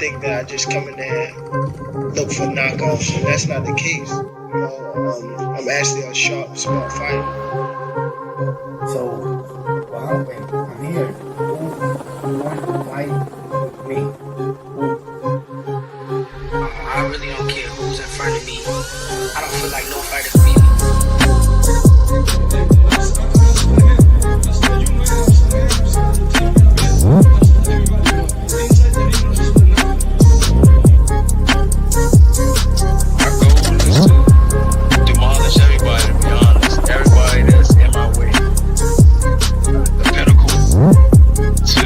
think that I just come in there and look for knockoffs, and that's not the case. I'm actually a sharp, smart fighter. So, well, I'm here. Who wants to fight with me? I really don't care who's in front of me. I don't feel like no fighter can beat me. My goal is to demolish everybody, to be honest. Everybody that's in my way. The pinnacle to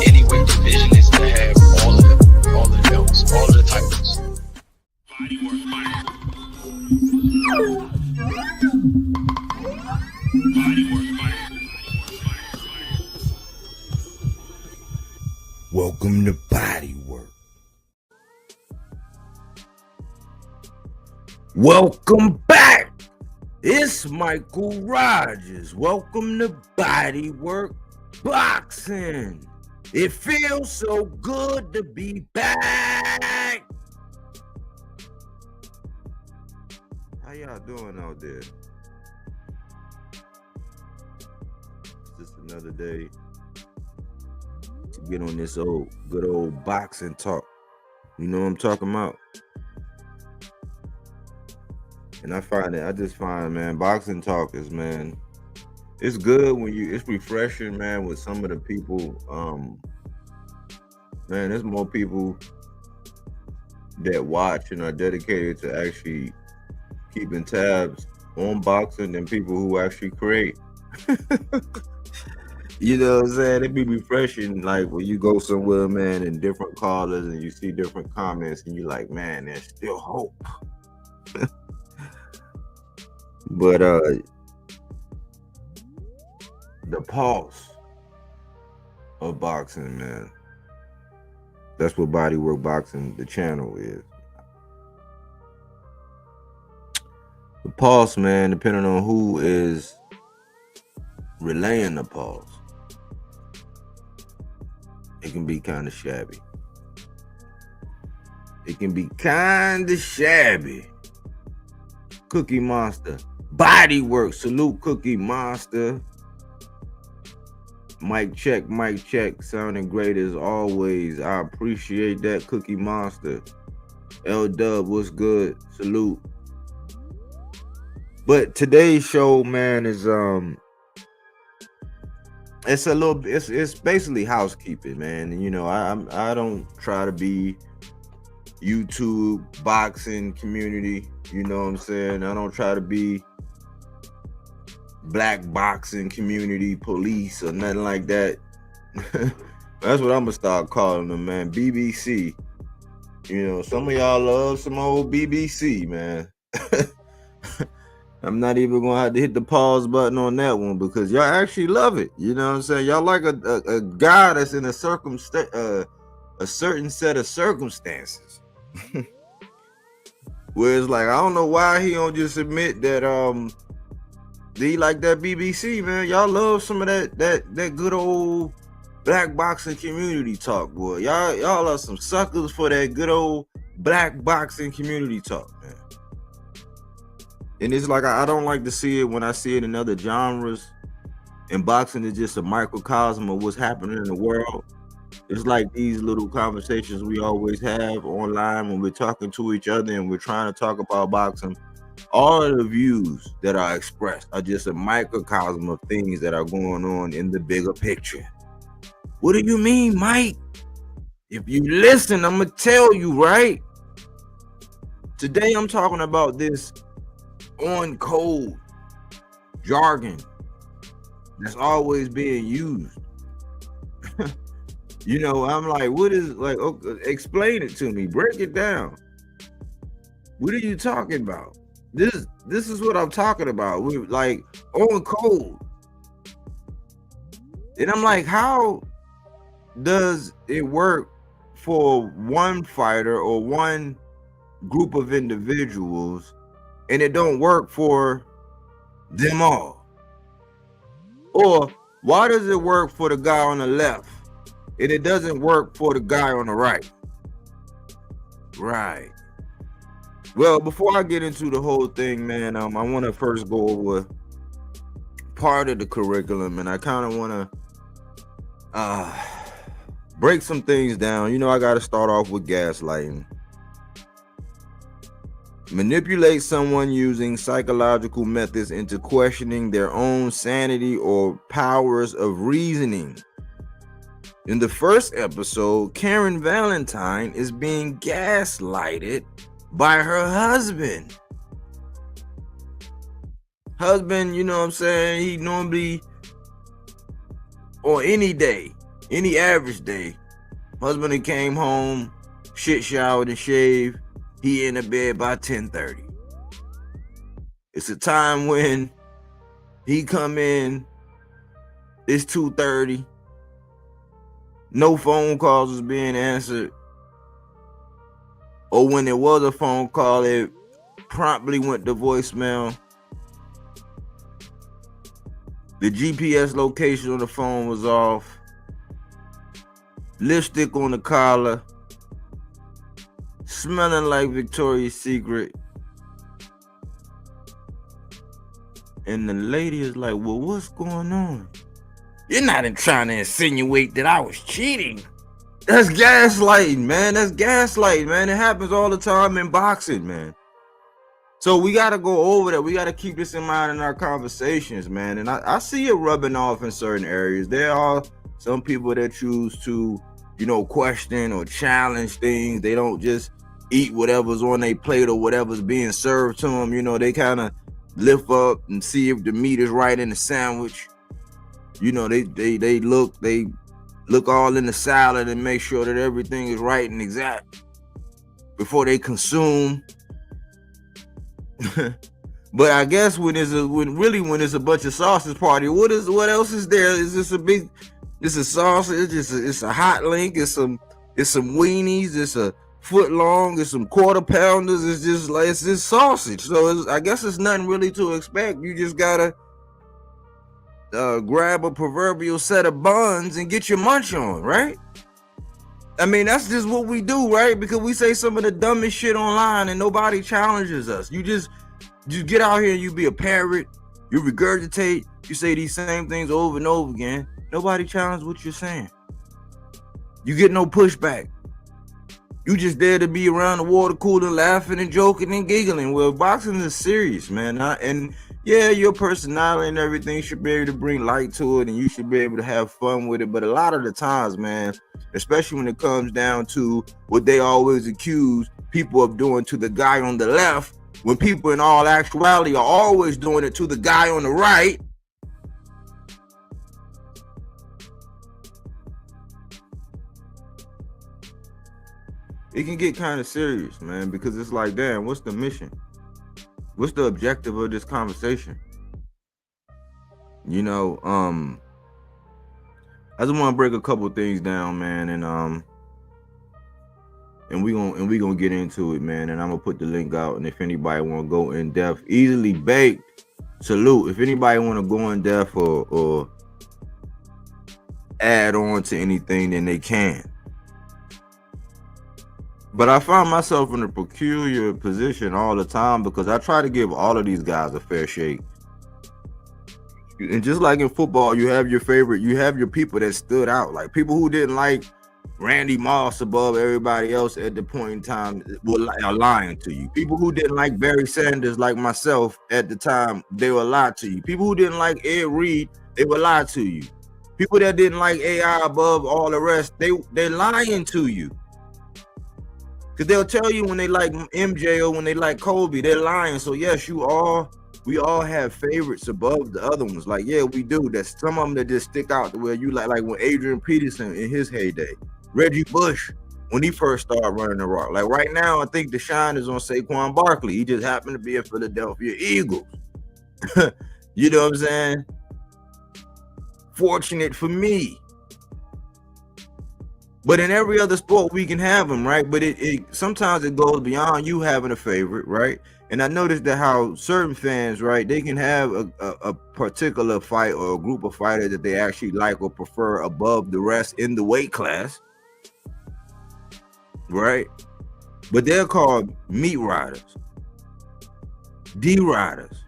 any weight division is to have all the belts, all of the titles. Welcome to Bodywork. Welcome back. It's Michael Rogers. Welcome to Bodywork Boxing. It feels so good to be back. How y'all doing out there? It's just another day to get on this good old boxing talk. You know what I'm talking about? And I just find, man, boxing talk is, man, it's good when it's refreshing, man, with some of the people. Man, there's more people that watch and are dedicated to actually keeping tabs on boxing than people who actually create. You know what I'm saying? It be refreshing, like when you go somewhere, man, and different callers and you see different comments and you're like, man, there's still hope. But the pulse of boxing, man. That's what Bodywork Boxing, the channel, is. The pulse, man, depending on who is relaying the pulse, it can be kind of shabby. It can be kind of shabby. Cookie Monster. Bodywork. Salute Cookie Monster. Mic check. Sounding great as always. I appreciate that, Cookie Monster. L-Dub, what's good? Salute. But today's show, man, is it's basically housekeeping, man. And you know, I don't try to be YouTube boxing community, you know what I'm saying? I don't try to be black boxing community police or nothing like that. That's what I'm gonna start calling them, man. BBC. You know, some of y'all love some old BBC, man. I'm not even gonna have to hit the pause button on that one because y'all actually love it. You know what I'm saying? Y'all like a guy that's in a certain set of circumstances. Where it's like, I don't know why he don't just admit that he like that BBC, man. Y'all love some of that good old black boxing community talk, boy. Y'all are some suckers for that good old black boxing community talk, man. And it's like, I don't like to see it when I see it in other genres. And boxing is just a microcosm of what's happening in the world. It's like these little conversations we always have online when we're talking to each other and we're trying to talk about boxing. All of the views that are expressed are just a microcosm of things that are going on in the bigger picture. What do you mean, Mike? If you listen, I'm going to tell you, right? Today, I'm talking about this on code jargon that's always being used. You know, I'm like, what is, like, okay, explain it to me, break it down. What are you talking about? This is what I'm talking about. We like on code. And I'm like, how does it work for one fighter or one group of individuals and it don't work for them all? Or why does it work for the guy on the left and it doesn't work for the guy on the right? Right. Well, before I get into the whole thing, man, I want to first go over part of the curriculum, and I kind of want to break some things down. You know, I got to start off with gaslighting. Manipulate someone using psychological methods into questioning their own sanity or powers of reasoning. In the first episode, Karen Valentine is being gaslighted by her husband. Husband, you know what I'm saying? He normally, or any day, any average day, husband that came home, shit showered and shaved, he in the bed by 10:30. It's a time when he come in, it's 2:30. No phone calls is being answered. Or when there was a phone call, it promptly went to voicemail. The GPS location on the phone was off. Lipstick on the collar. Smelling like Victoria's Secret. And the lady is like, well, what's going on? You're not trying to insinuate that I was cheating. That's gaslighting, man. That's gaslighting, man. It happens all the time in boxing, man. So we got to go over that. We got to keep this in mind in our conversations, man. And I see it rubbing off in certain areas. There are some people that choose to, you know, question or challenge things. They don't just eat whatever's on their plate or whatever's being served to them. You know, they kind of lift up and see if the meat is right in the sandwich. You know, they look all in the salad and make sure that everything is right and exact before they consume. But I guess when it's a bunch of sausage party, what else is there? Is this it's a sausage, it's a hot link, it's some weenies, it's a foot long, it's some quarter pounders, it's just sausage. So I guess it's nothing really to expect. You just gotta grab a proverbial set of buns and get your munch on, right? I mean, that's just what we do, right? Because we say some of the dumbest shit online and nobody challenges us. You just get out here and you be a parrot, you regurgitate, you say these same things over and over again. Nobody challenges what you're saying. You get no pushback. You just there to be around the water cooler, laughing and joking and giggling. Well, boxing is serious, man. And yeah, your personality and everything should be able to bring light to it, and you should be able to have fun with it. But a lot of the times, man, especially when it comes down to what they always accuse people of doing to the guy on the left, when people in all actuality are always doing it to the guy on the right. It can get kind of serious, man, because it's like, damn, what's the mission? What's the objective of this conversation? You know, I just want to break a couple of things down, man, and we gonna get into it, man. And I'm gonna put the link out, and if anybody want to go in depth, easily baked, salute. If anybody want to go in depth or add on to anything, then they can. But I find myself in a peculiar position all the time because I try to give all of these guys a fair shake. And just like in football, you have your favorite, you have your people that stood out. Like people who didn't like Randy Moss above everybody else at the point in time are lying to you. People who didn't like Barry Sanders like myself at the time, they were lied to you. People who didn't like Ed Reed, they were lied to you. People that didn't like AI above all the rest, they're lying to you. Because they'll tell you when they like MJ or when they like Kobe, they're lying. So yes, we all have favorites above the other ones. Like, yeah, we do. There's some of them that just stick out to where you like when Adrian Peterson in his heyday, Reggie Bush when he first started running the rock. Like right now, I think the shine is on Saquon Barkley. He just happened to be a Philadelphia Eagles. You know what I'm saying? Fortunate for me. But in every other sport, we can have them, right? But it sometimes it goes beyond you having a favorite, right? And I noticed that how certain fans, right, they can have a particular fight or a group of fighters that they actually like or prefer above the rest in the weight class, right? but they're called meat riders, D riders.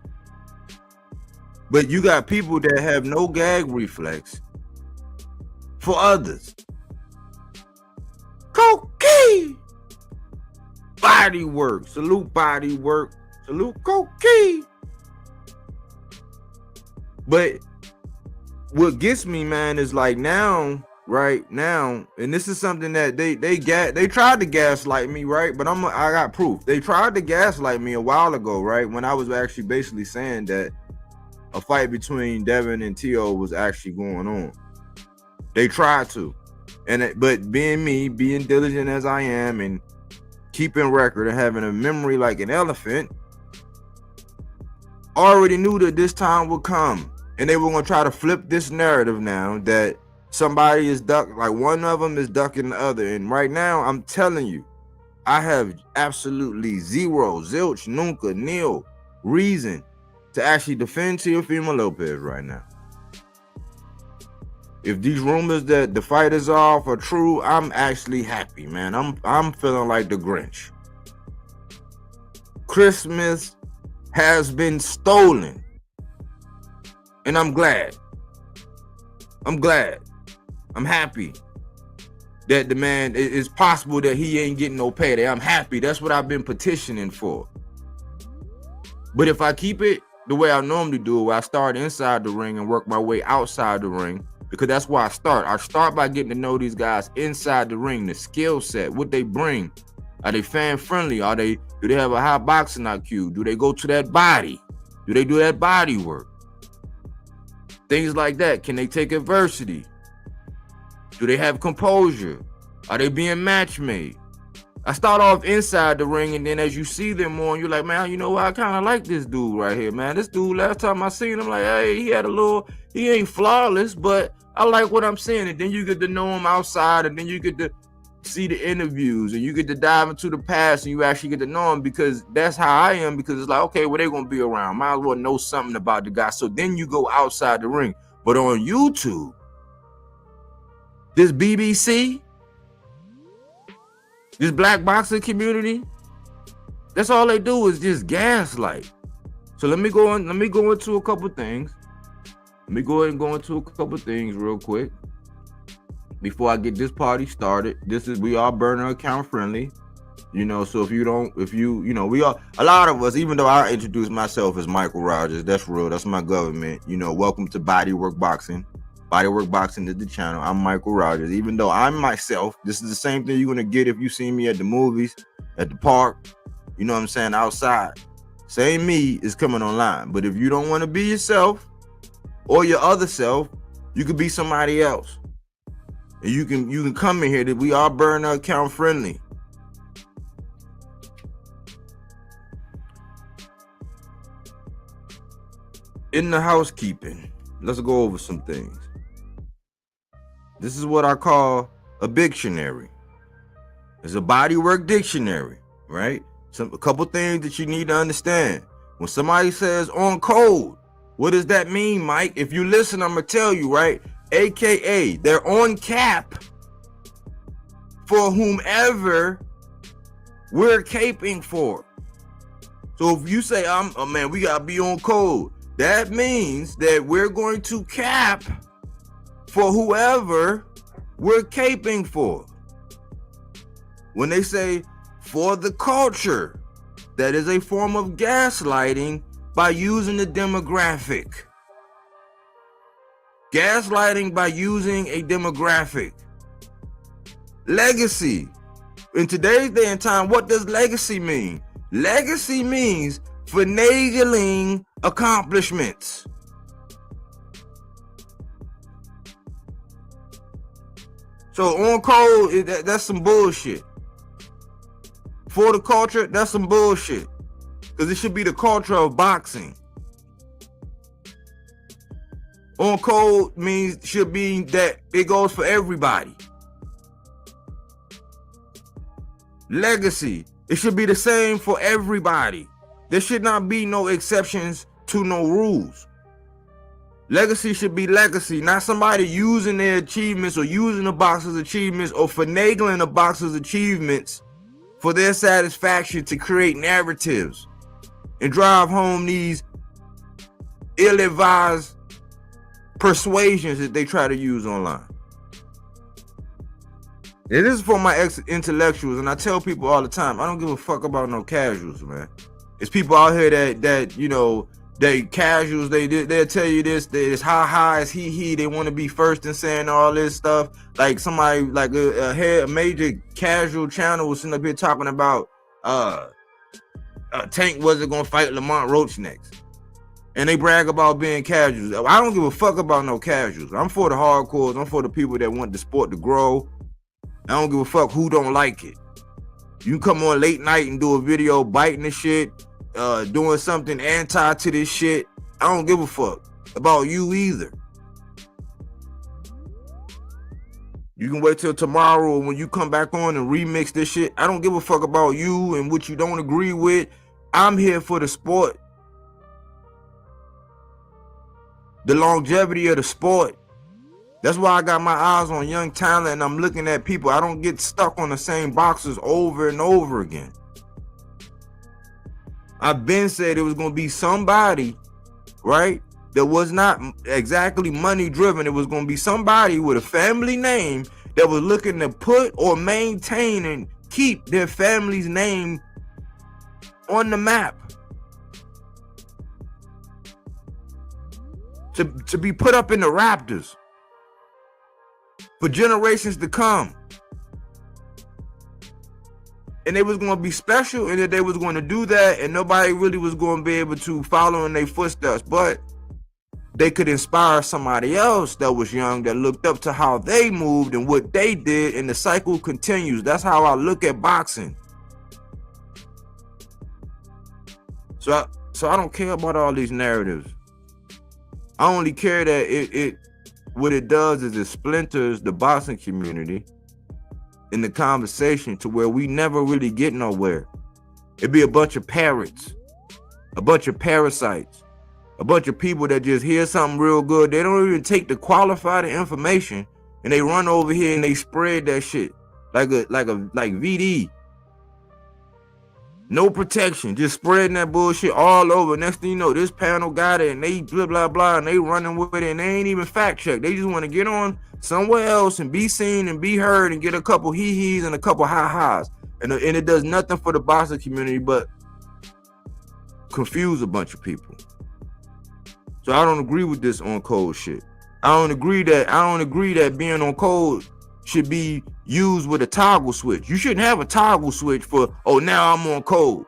But you got people that have no gag reflex for others. Cocaine. Bodywork. Salute Bodywork. Salute Cocaine. But what gets me, man, is like now, right now, and this is something that they tried to gaslight me, right? But I got proof. They tried to gaslight me a while ago, right? When I was actually basically saying that a fight between Devin and T.O. was actually going on. They tried to. But being me, being diligent as I am, and keeping record and having a memory like an elephant, already knew that this time would come. And they were going to try to flip this narrative now that somebody is like one of them is ducking the other. And right now, I'm telling you, I have absolutely zero, zilch, nunca, nil reason to actually defend Teofimo Lopez right now. If these rumors that the fight is off are true, I'm actually happy, man. I'm feeling like the Grinch. Christmas has been stolen. And I'm glad. I'm happy that the man, it's possible that he ain't getting no payday. I'm happy. That's what I've been petitioning for. But if I keep it the way I normally do it, where I start inside the ring and work my way outside the ring, because that's where I start. I start by getting to know these guys inside the ring, the skill set, what they bring. Are they fan friendly? Do they have a high boxing IQ? Do they go to that body? Do they do that body work? Things like that. Can they take adversity? Do they have composure? Are they being match made? I start off inside the ring, and then as you see them more, you're like, man, you know what? I kind of like this dude right here, man. This dude, last time I seen him, like, hey, he ain't flawless, but I like what I'm seeing. And then you get to know him outside, and then you get to see the interviews, and you get to dive into the past, and you actually get to know him, because that's how I am, because it's like, okay, well, they're going to be around. Might as well know something about the guy. So then you go outside the ring. But on YouTube, this BBC, this black boxing community, that's all they do is just gaslight. So let me go into a couple things. Let me go ahead and go into a couple things real quick before I get this party started. We are burner account friendly. You know, so we are, a lot of us, even though I introduce myself as Michael Rogers, that's real, that's my government. You know, welcome to Bodywork Boxing. Bodywork Boxing is the channel. I'm Michael Rogers. Even though I'm myself, this is the same thing you're going to get if you see me at the movies, at the park, you know what I'm saying, outside. Same me is coming online. But if you don't want to be yourself or your other self, you could be somebody else. And you can come in here. That we are burner account friendly. In the housekeeping, let's go over some things. This is what I call a dictionary. It's a bodywork dictionary, right? A couple things that you need to understand. When somebody says on code, what does that mean, Mike? If you listen, I'm gonna tell you, right? AKA, they're on cap for whomever we're caping for. So if you say, oh man, we gotta be on code, that means that we're going to cap for whoever we're caping for. When they say for the culture, that is a form of gaslighting by using the demographic. Gaslighting by using a demographic. Legacy. In today's day and time, what does legacy mean? Legacy means finagling accomplishments. So on code, that's some bullshit. For the culture, that's some bullshit. Because it should be the culture of boxing. On code should be that it goes for everybody. Legacy, it should be the same for everybody. There should not be no exceptions to no rules. Legacy should be legacy, not somebody using their achievements or using the boxer's achievements or finagling the boxer's achievements for their satisfaction to create narratives and drive home these ill-advised persuasions that they try to use online. And this is for my ex-intellectuals, and I tell people all the time, I don't give a fuck about no casuals, man. It's people out here that you know, they casuals, they'll tell you this, it's high, it's he, they want to be first and saying all this stuff. Like somebody, like a major casual channel was sitting up here talking about Tank wasn't gonna fight Lamont Roach next. And they brag about being casuals. I don't give a fuck about no casuals. I'm for the hardcores, I'm for the people that want the sport to grow. I don't give a fuck who don't like it. You can come on late night and do a video biting the shit, doing something anti to this shit. I don't give a fuck about you either. You can wait till tomorrow when you come back on and remix this shit. I don't give a fuck about you and what you don't agree with. I'm here for the sport. The longevity of the sport. That's why I got my eyes on young talent and I'm looking at people. I don't get stuck on the same boxes over and over again. I've been said it was going to be somebody, right, that was not exactly money driven. It was going to be somebody with a family name that was looking to put or maintain and keep their family's name on the map. To be put up in the Raptors for generations to come. And they was going to be special and that they was going to do that and nobody really was going to be able to follow in their footsteps. But they could inspire somebody else that was young that looked up to how they moved and what they did, and the cycle continues. That's how I look at boxing. So I don't care about all these narratives. I only care that what it does is it splinters the boxing community in the conversation to where we never really get nowhere. It'd be a bunch of parrots, a bunch of parasites, a bunch of people that just hear something real good. They don't even take the qualified information and they run over here and they spread that shit like VD. No protection, just spreading that bullshit all over. Next thing you know, this panel got it and they blah, blah, blah, and they running with it and they ain't even fact checked. They just want to get on somewhere else and be seen and be heard and get a couple hee-hees and a couple ha-has. And it does nothing for the boxing community but confuse a bunch of people. So I don't agree with this on code shit. I don't agree that being on code should be used with a toggle switch. You shouldn't have a toggle switch for, oh, now I'm on code.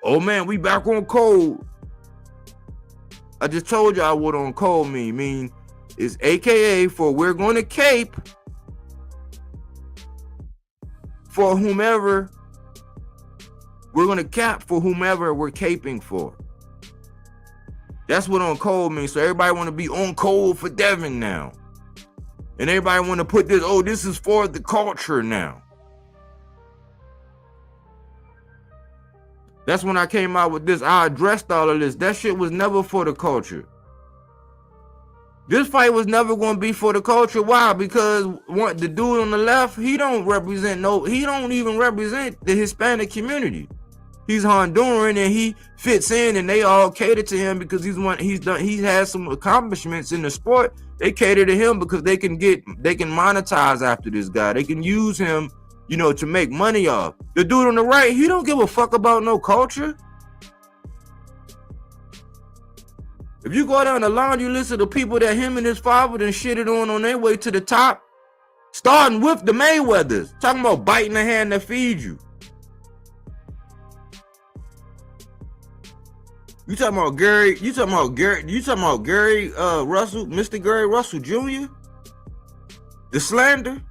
Oh man, we back on code. I just told y'all what on code mean is AKA for we're going to cape for whomever. We're going to cap for whomever we're caping for. That's what on code means. So everybody want to be on code for Devin now. And everybody want to put this, oh, this is for the culture now. That's when I came out with this. I addressed all of this. That shit was never for the culture. This fight was never going to be for the culture. Why? Because the dude on the left, he don't even represent the Hispanic community. He's Honduran and he fits in and they all cater to him because he has some accomplishments in the sport. They cater to him because they can monetize after this guy. They can use him, to make money off. The dude on the right, he don't give a fuck about no culture. If you go down the line, you listen to people that him and his father done shitted on their way to the top, starting with the Mayweathers, talking about biting the hand that feeds you. You talking about Gary Russell, Mr. Gary Russell Jr.? The slander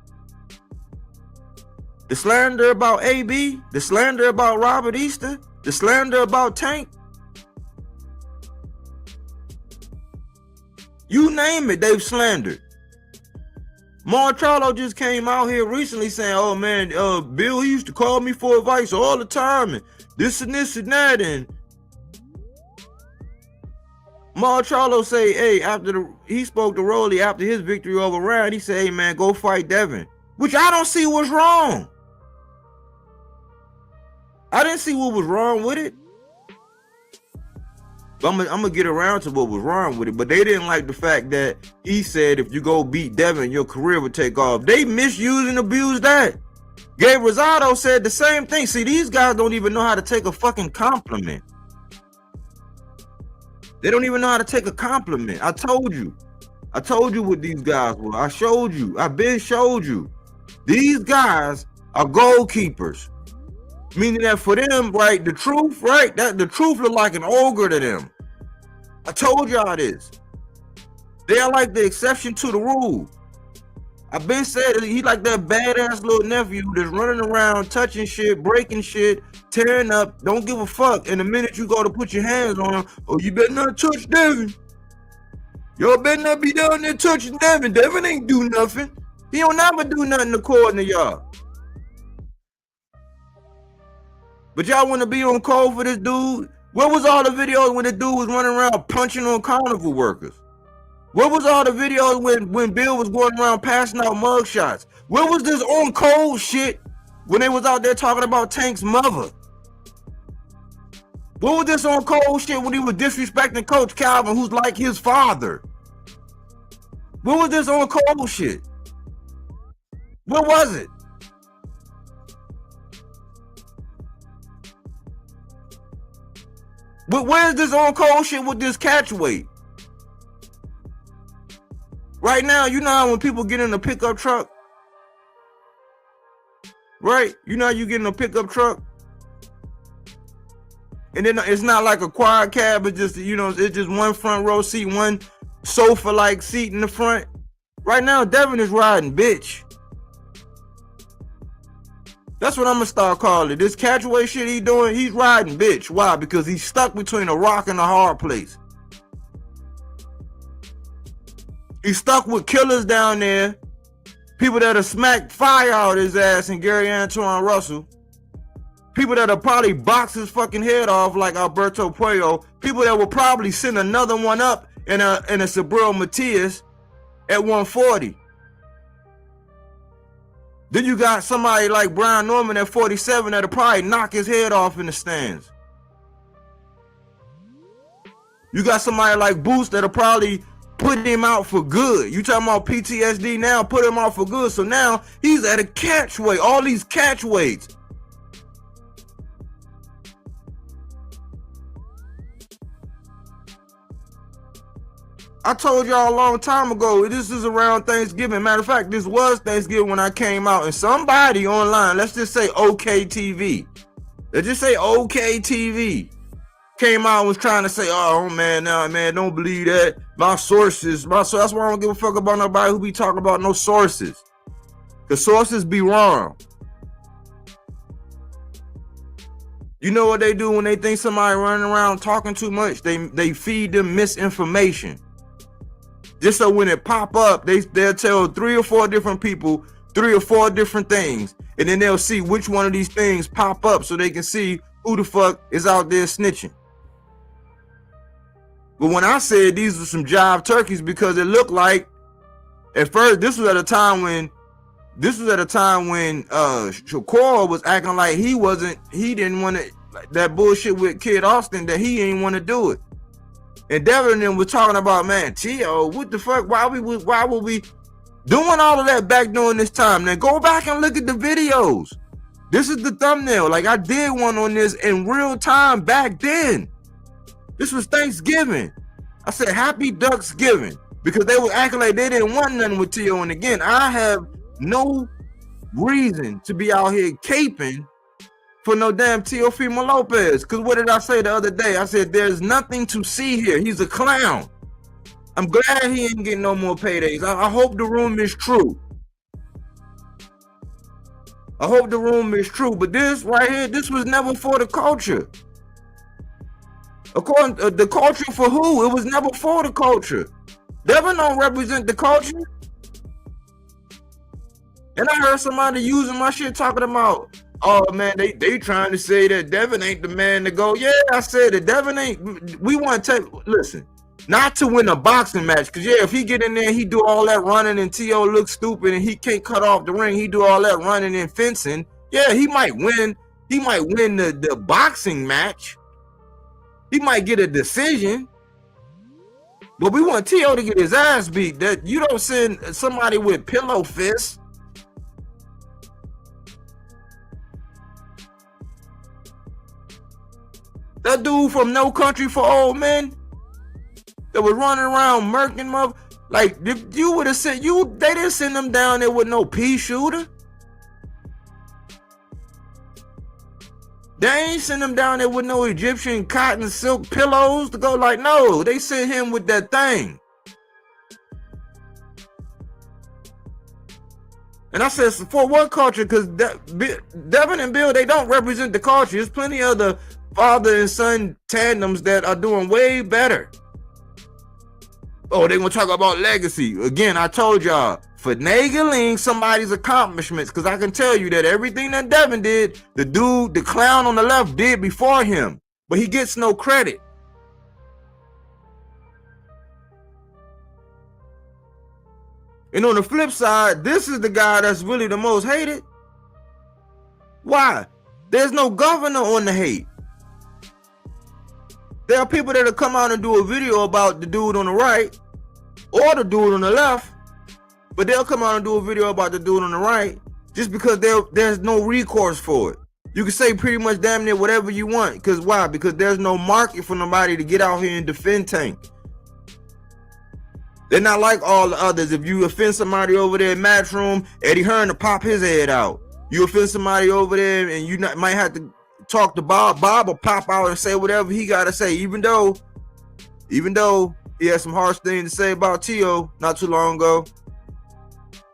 about AB, the slander about Robert Easter, the slander about Tank. You name it, they've slandered. Marcello just came out here recently saying, oh man, Bill, he used to call me for advice all the time, and this and that, and Marcello say, hey, he spoke to Rolly after his victory over Round, he said, hey man, go fight Devin. Which I don't see what's wrong. I didn't see what was wrong with it. But I'm gonna get around to what was wrong with it. But they didn't like the fact that he said if you go beat Devin, your career would take off. They misuse and abuse that. Gabe Rosado said the same thing. See, these guys don't even know how to take a fucking compliment. They don't even know how to take a compliment. I told you what these guys were. I showed you. I've been showed you. These guys are goalkeepers. Meaning that for them, right, the truth, right, that the truth look like an ogre to them. I told y'all this. They are like the exception to the rule. I've been saying he like that badass little nephew that's running around, touching shit, breaking shit, tearing up, don't give a fuck. And the minute you go to put your hands on him, oh, you better not touch Devin. Y'all better not be down there touching Devin. Devin ain't do nothing. He don't never do nothing according to y'all. But y'all want to be on call for this dude? Where was all the videos when the dude was running around punching on carnival workers? Where was all the videos when Bill was going around passing out mug shots? Where was this on cold shit when they was out there talking about Tank's mother? Where was this on cold shit when he was disrespecting Coach Calvin, who's like his father? Where was this on cold shit? Where was it? But where's this on cold shit with this catch weight? Right now, you know how when people get in a pickup truck, right? You know how you get in a pickup truck, and then it's not like a quad cab, it's just, you know, it's just one front row seat, one sofa-like seat in the front. Right now, Devin is riding bitch. That's what I'm gonna start calling it. This catchaway shit he doing, he's riding bitch. Why? Because he's stuck between a rock and a hard place. He's stuck with killers down there, people that have smacked fire out his ass and Gary Antoine Russell, people that will probably box his fucking head off like Alberto Puello, people that will probably send another one up in a Sabril Matias at 140. Then you got somebody like Brian Norman at 47 that'll probably knock his head off in the stands. You got somebody like Boost that'll probably put him out for good. You talking about PTSD now, put him out for good. So now he's at a catch weight, all these catch weights. I told y'all a long time ago, this is around Thanksgiving. Matter of fact, this was Thanksgiving when I came out, and somebody online, let's just say OKTV. Let's just say OKTV came out and was trying to say, oh man, nah, man, don't believe that. My sources, that's why I don't give a fuck about nobody who be talking about no sources. Because sources be wrong. You know what they do when they think somebody running around talking too much? They feed them misinformation. Just so when it pop up, they'll tell 3 or 4 different people 3 or 4 different things. And then they'll see which one of these things pop up so they can see who the fuck is out there snitching. But when I said these were some jive turkeys, because it looked like, at first, this was at a time when Shakur was acting like he didn't want to, that bullshit with Kid Austin, that he ain't want to do it. And Devin and them was talking about, man, T.O., what the fuck? Why would we doing all of that back during this time? Now go back and look at the videos. This is the thumbnail. Like, I did one on this in real time back then. This was Thanksgiving. I said Happy Ducksgiving, because they were acting like they didn't want nothing with T.O. And again, I have no reason to be out here caping for no damn Teofimo Lopez. Because what did I say the other day? I said, there's nothing to see here. He's a clown. I'm glad he ain't getting no more paydays. I hope the rumor is true. I hope the rumor is true. But this right here, this was never for the culture. According to the culture for who? It was never for the culture. Devin don't represent the culture. And I heard somebody using my shit talking about, oh man, they trying to say that Devin ain't the man to go. Yeah, I said that Devin ain't. We want to take, listen, not to win a boxing match, because yeah, if he get in there, he do all that running and T.O. looks stupid and he can't cut off the ring, he do all that running and fencing. Yeah, he might win. He might win the boxing match. He might get a decision. But we want T.O. to get his ass beat. That you don't send somebody with pillow fists. That dude from No Country for Old Men that was running around murking mother. Like, if you would have said they didn't send him down there with no pea shooter. They ain't send him down there with no Egyptian cotton silk pillows to go like, no, they sent him with that thing. And I said, for what culture? Because Devin and Bill, they don't represent the culture. There's plenty of the father and son tandems that are doing way better. Oh, they gonna talk about legacy. Again, I told y'all, finagling somebody's accomplishments, because I can tell you that everything that Devin did, the clown on the left did before him, but he gets no credit. And on the flip side, this is the guy that's really the most hated. Why? There's no governor on the hate. There are people that'll come out and do a video about the dude on the right or the dude on the left, but they'll come out and do a video about the dude on the right just because there's no recourse for it. You can say pretty much damn near whatever you want. Because why? Because there's no market for nobody to get out here and defend Tank. They're not like all the others. If you offend somebody over there in Matchroom, Eddie Hearn to pop his head out. You offend somebody over there and you might have to talk to Bob. Bob will pop out and say whatever he got to say, even though he had some harsh things to say about T.O. not too long ago.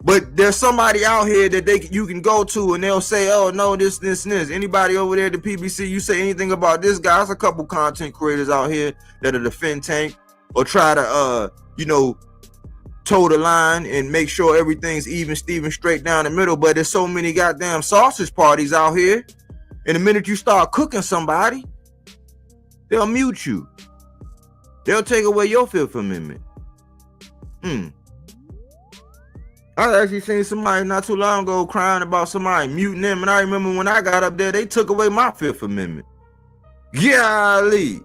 But there's somebody out here that you can go to and they'll say, oh, no, this. Anybody over there at the PBC, you say anything about this guy, there's a couple content creators out here that'll defend Tank or try to, toe the line and make sure everything's even, Steven, straight down the middle. But there's so many goddamn sausage parties out here. And the minute you start cooking somebody, they'll mute you. They'll take away your Fifth Amendment. I actually seen somebody not too long ago crying about somebody muting them, and I remember when I got up there, they took away my Fifth Amendment. Golly.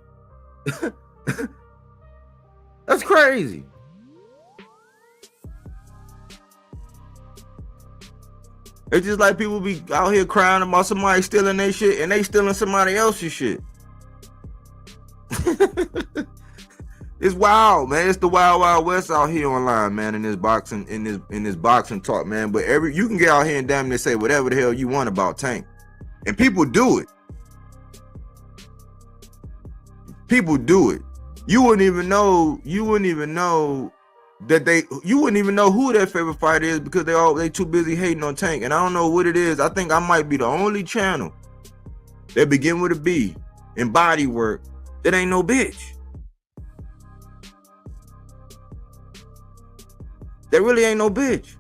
That's crazy. It's just like people be out here crying about somebody stealing their shit and they stealing somebody else's shit. It's wild, man. It's the wild, wild west out here online, man. In this boxing talk, man. But you can get out here and damn near say whatever the hell you want about Tank, and people do it. People do it. You wouldn't even know who their favorite fighter is because they too busy hating on Tank. And I don't know what it is. I think I might be the only channel that begin with a B in Bodywork that ain't no bitch. There really ain't no bitch.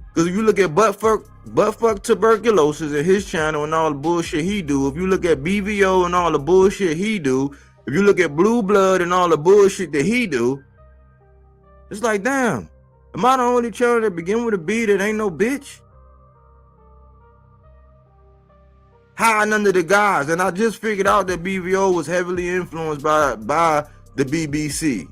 Because if you look at buttfuck tuberculosis in his channel and all the bullshit he do, if you look at BVO and all the bullshit he do, if you look at Blue Blood and all the bullshit that he do, it's like, damn, am I the only channel that begin with a B that ain't no bitch? Hiding under the guys. And I just figured out that BVO was heavily influenced by the BBC.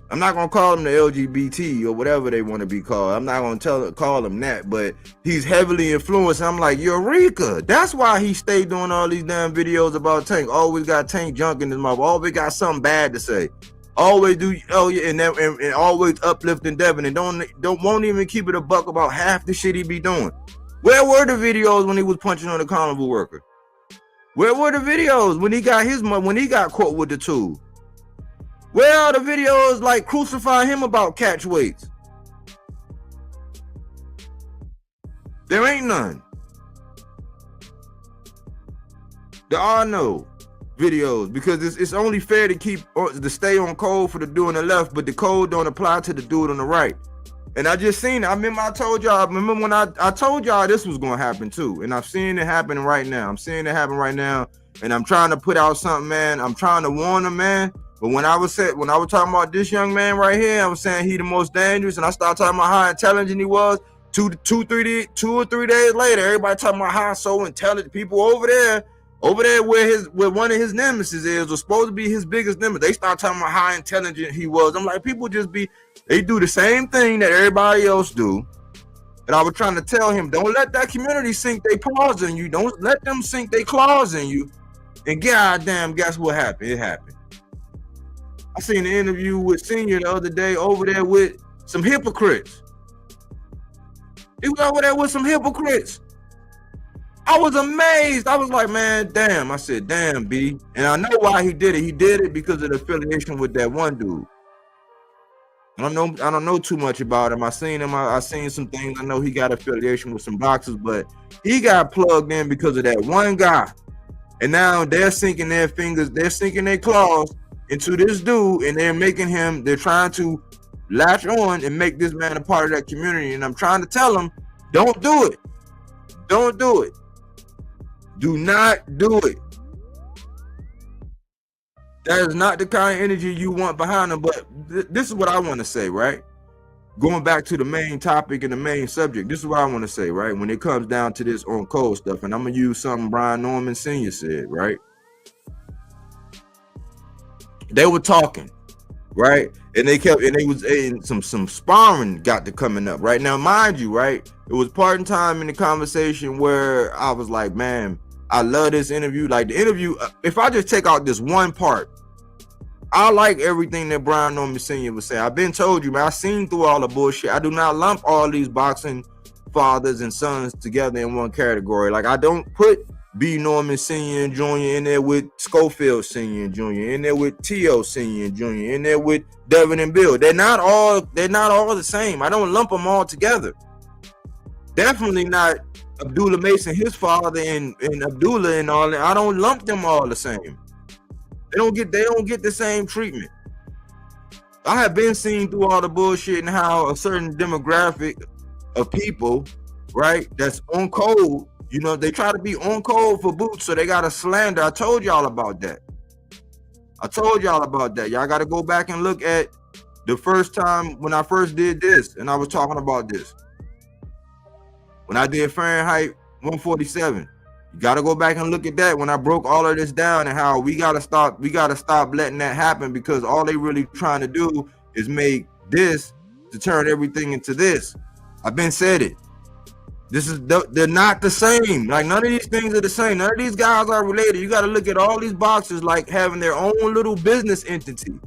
I'm not going to call him the LGBT or whatever they want to be called. I'm not going to call him that, but he's heavily influenced. I'm like, Eureka. That's why he stayed doing all these damn videos about Tank. Always got Tank junk in his mouth. Always got something bad to say. Always do, and always uplifting Devin, and won't even keep it a buck about half the shit he be doing. Where were the videos when he was punching on the carnival worker? Where were the videos when he got caught with the tool? Where are the videos like crucifying him about catch weights? There ain't none. There are no videos because it's only fair to stay on code for the dude on the left, but the code don't apply to the dude on the right. And I just seen it. I remember when I told y'all this was gonna happen too, and I'm seeing it happen right now. And I'm trying to put out something, man. I'm trying to warn them, man. But when I was talking about this young man right here, I was saying he the most dangerous, and I started talking about how intelligent he was. Two or 3 days later, everybody talking about how so intelligent people over there where one of his nemesis is, was supposed to be his biggest nemesis. They start talking about how intelligent he was. I'm like, people just they do the same thing that everybody else do. And I was trying to tell him, don't let that community sink their paws in you. Don't let them sink their claws in you. And goddamn, guess what happened? It happened. I seen an interview with Senior the other day over there with some hypocrites. He was over there with some hypocrites. I was amazed. I was like, man, damn. I said, damn, B. And I know why he did it. He did it because of the affiliation with that one dude. I don't know too much about him. I seen him. I seen some things. I know he got affiliation with some boxers, but he got plugged in because of that one guy. And now they're sinking their fingers, they're sinking their claws into this dude, and they're trying to latch on and make this man a part of that community. And I'm trying to tell them, don't do it. Don't do it. Do not do it. That is not the kind of energy you want behind them. But this is what I want to say, right? Going back to the main topic and the main subject, this is what I want to say, right? When it comes down to this on code stuff, and I'm going to use something Brian Norman Sr. said, right? They were talking, right? And some sparring got to coming up, right? Now, mind you, right? It was part in time in the conversation where I was like, man, I love this interview. Like the interview, if I just take out this one part, I like everything that Brian Norman Sr. was saying. I've been told you, man, I've seen through all the bullshit. I do not lump all these boxing fathers and sons together in one category. Like I don't put B. Norman Sr. and Jr. in there with Schofield Sr. and Jr. in there with T.O. Sr. and Jr. in there with Devin and Bill. They're not all the same. I don't lump them all together. Definitely not Abdullah Mason, his father, and Abdullah and all that. I don't lump them all the same. They don't get the same treatment. I have been seeing through all the bullshit and how a certain demographic of people, right, that's on code, you know, they try to be on code for Boots, so they got to slander. I told y'all about that. Y'all got to go back and look at the first time when I first did this, and I was talking about this. When I did Fahrenheit 147. You got to go back and look at that when I broke all of this down and how we got to stop letting that happen, because all they really trying to do is make this to turn everything into this. I've been said it. They're not the same. Like none of these things are the same. None of these guys are related. You got to look at all these boxers like having their own little business entity.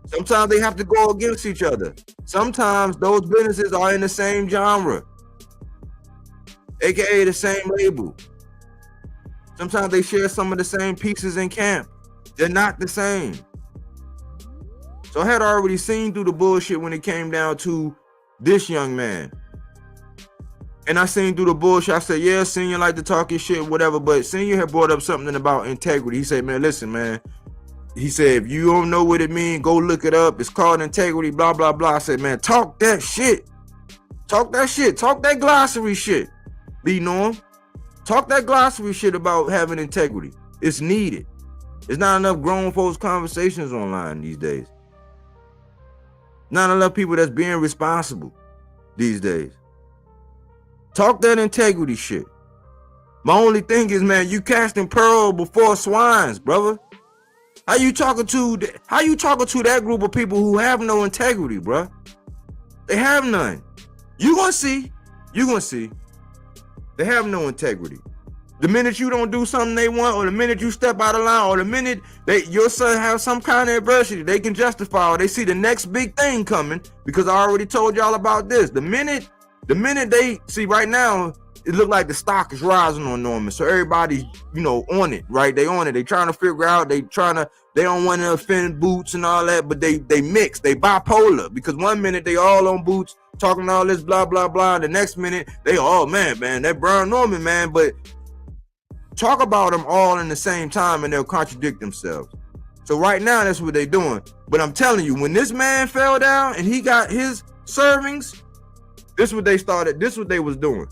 Sometimes they have to go against each other. Sometimes those businesses are in the same genre, aka the same label. Sometimes they share some of the same pieces in camp. They're not the same. So I had already seen through the bullshit when it came down to this young man. And I seen through the bullshit. I said, yeah, Senior like to talk his shit, whatever. But Senior had brought up something about integrity. He said, man, listen, man. He said, if you don't know what it means, go look it up. It's called integrity, blah, blah, blah. I said, man, talk that shit. Talk that shit. Talk that glossary shit. B. Norm. Talk that glossary shit about having integrity. It's needed. There's not enough grown folks conversations online these days. Not enough people that's being responsible these days. Talk that integrity shit. My only thing is, man, you casting pearl before swines, brother. How you talking to that group of people who have no integrity, bro? They have none. You gonna see. They have no integrity. The minute you don't do something they want, or the minute you step out of line, or the minute your son has some kind of adversity, they can justify, or they see the next big thing coming, because I already told y'all about this. The minute they see right now, it look like the stock is rising on Norman. So everybody's, on it, right? They on it. They trying to figure out, they don't want to offend Boots and all that, but they mix, they bipolar, because one minute they all on Boots, talking all this blah blah blah. The next minute they man, that Brian Norman, man. But talk about them all in the same time and they'll contradict themselves. So right now that's what they're doing. But I'm telling you, when this man fell down and he got his servings, this is what they started. This is what they was doing.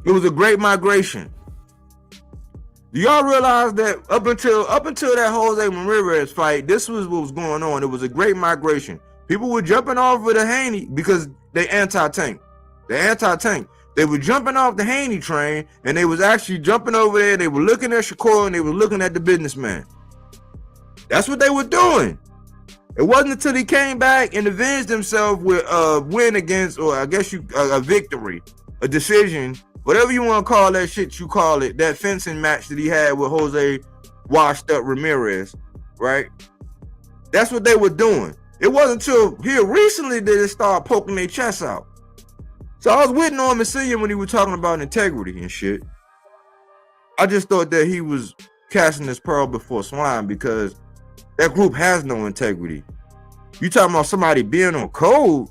It was a great migration. Do y'all realize that up until that Jose Ramirez fight, this was what was going on? It was a great migration. People were jumping off of the Haney because they anti-tank. They were jumping off the Haney train, and they was actually jumping over there. They were looking at Shakur, and they were looking at the businessman. That's what they were doing. It wasn't until he came back and avenged himself with a win against, or I guess a victory, a decision, whatever you want to call that shit, you call it, that fencing match that he had with Jose washed up Ramirez, right? That's what they were doing. It wasn't until here recently that they started poking their chests out. So I was with Norman Senior when he was talking about integrity and shit. I just thought that he was casting his pearl before swine because that group has no integrity. You talking about somebody being on code?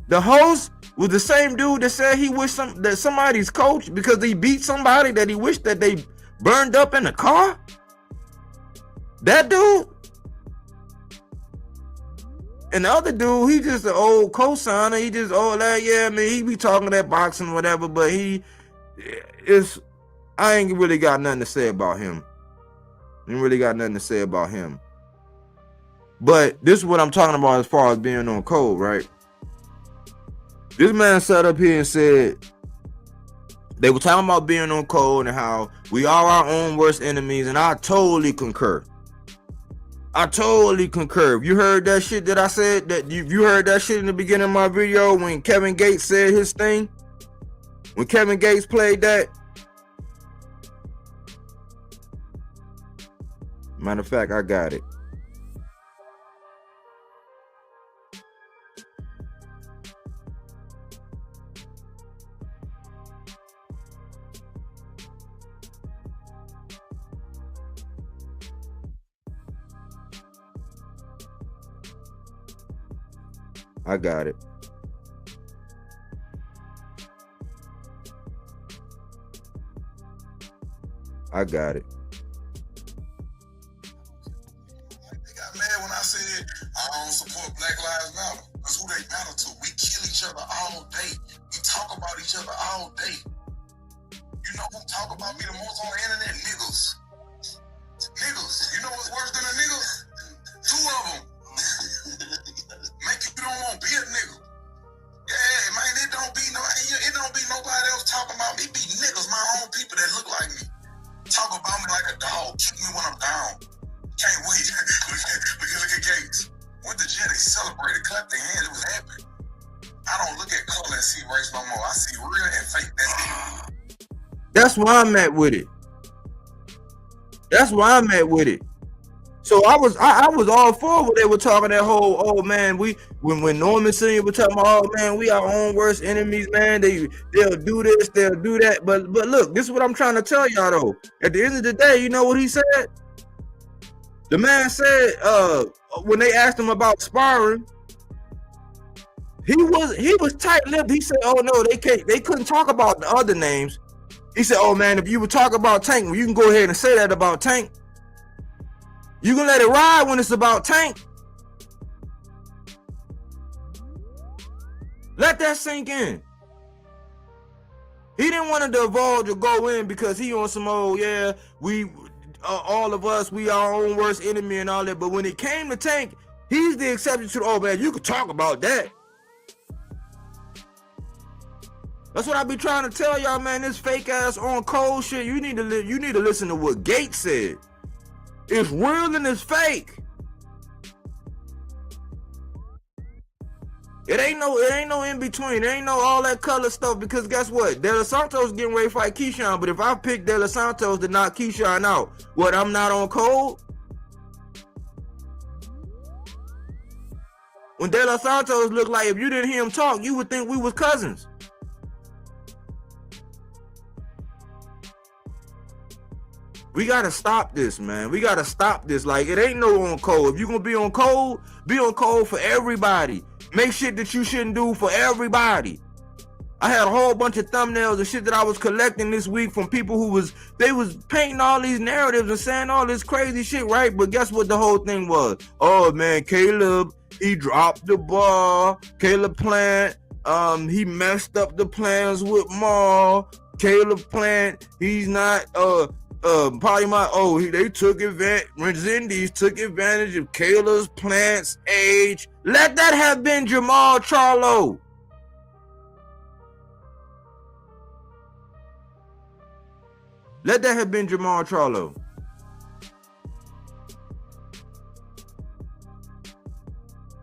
The host was the same dude that said he wished that somebody's coach because he beat somebody that he wished that they burned up in the car. That dude. And the other dude, he just an old co-signer. He just all that, yeah, man. He be talking that boxing, whatever, but I ain't really got nothing to say about him. But this is what I'm talking about as far as being on code, right? This man sat up here and said they were talking about being on code and how we are our own worst enemies, and I totally concur. You heard that shit that I said? That you heard that shit in the beginning of my video when Kevin Gates said his thing? When Kevin Gates played that? Matter of fact, I got it. I got it. They got mad when I said I don't support Black Lives Matter. That's who they matter to. We kill each other all day. We talk about each other all day. You know who talk about me the most on the internet? Niggas. You know what's worse than a nigga? Two of them. Make you don't want to be a nigga. Yeah, man, it don't be nobody else talking about me. It be niggas, my own people that look like me. Talk about me like a dog. Kick me when I'm down. Can't wait. look at Gates. Went to jail, they celebrated, clapped their hands, it was happy. I don't look at color and see race no more. I see real and fake. That's it. That's why I'm at with it. So I was all for what they were talking that whole, oh man, when Norman Senior was talking about, oh man, we our own worst enemies, man. They'll do this, they'll do that. But look, this is what I'm trying to tell y'all though. At the end of the day, you know what he said? The man said, when they asked him about sparring, he was tight-lipped. He said, oh no, they couldn't talk about the other names. He said, oh man, if you would talk about Tank, well, you can go ahead and say that about Tank. You can let it ride when it's about Tank. Let that sink in. He didn't want to divulge or go in because he on some old, yeah, we, all of us, we our own worst enemy and all that. But when it came to Tank, he's the exception to the, oh man, you could talk about that. That's what I be trying to tell y'all, man. This fake ass on cold shit. You need to listen to what Gates said. It's real and it's fake. It ain't no in between. There ain't no all that color stuff because guess what? De Los Santos getting ready to fight Keyshawn, but if I pick De Los Santos to knock Keyshawn out, what, I'm not on code? When De Los Santos looked like, if you didn't hear him talk, you would think we was cousins. We gotta stop this, man. We gotta stop this. Like, it ain't no on code. If you gonna be on code for everybody. Make shit that you shouldn't do for everybody. I had a whole bunch of thumbnails and shit that I was collecting this week from people who was painting all these narratives and saying all this crazy shit, right? But guess what the whole thing was? Oh man, Caleb, he dropped the ball. Caleb Plant, he messed up the plans with Maul. Caleb Plant, he's not probably they took advantage. Resendiz took advantage of Caleb Plant's age. Let that have been Jamal Charlo. Let that have been Jamal Charlo.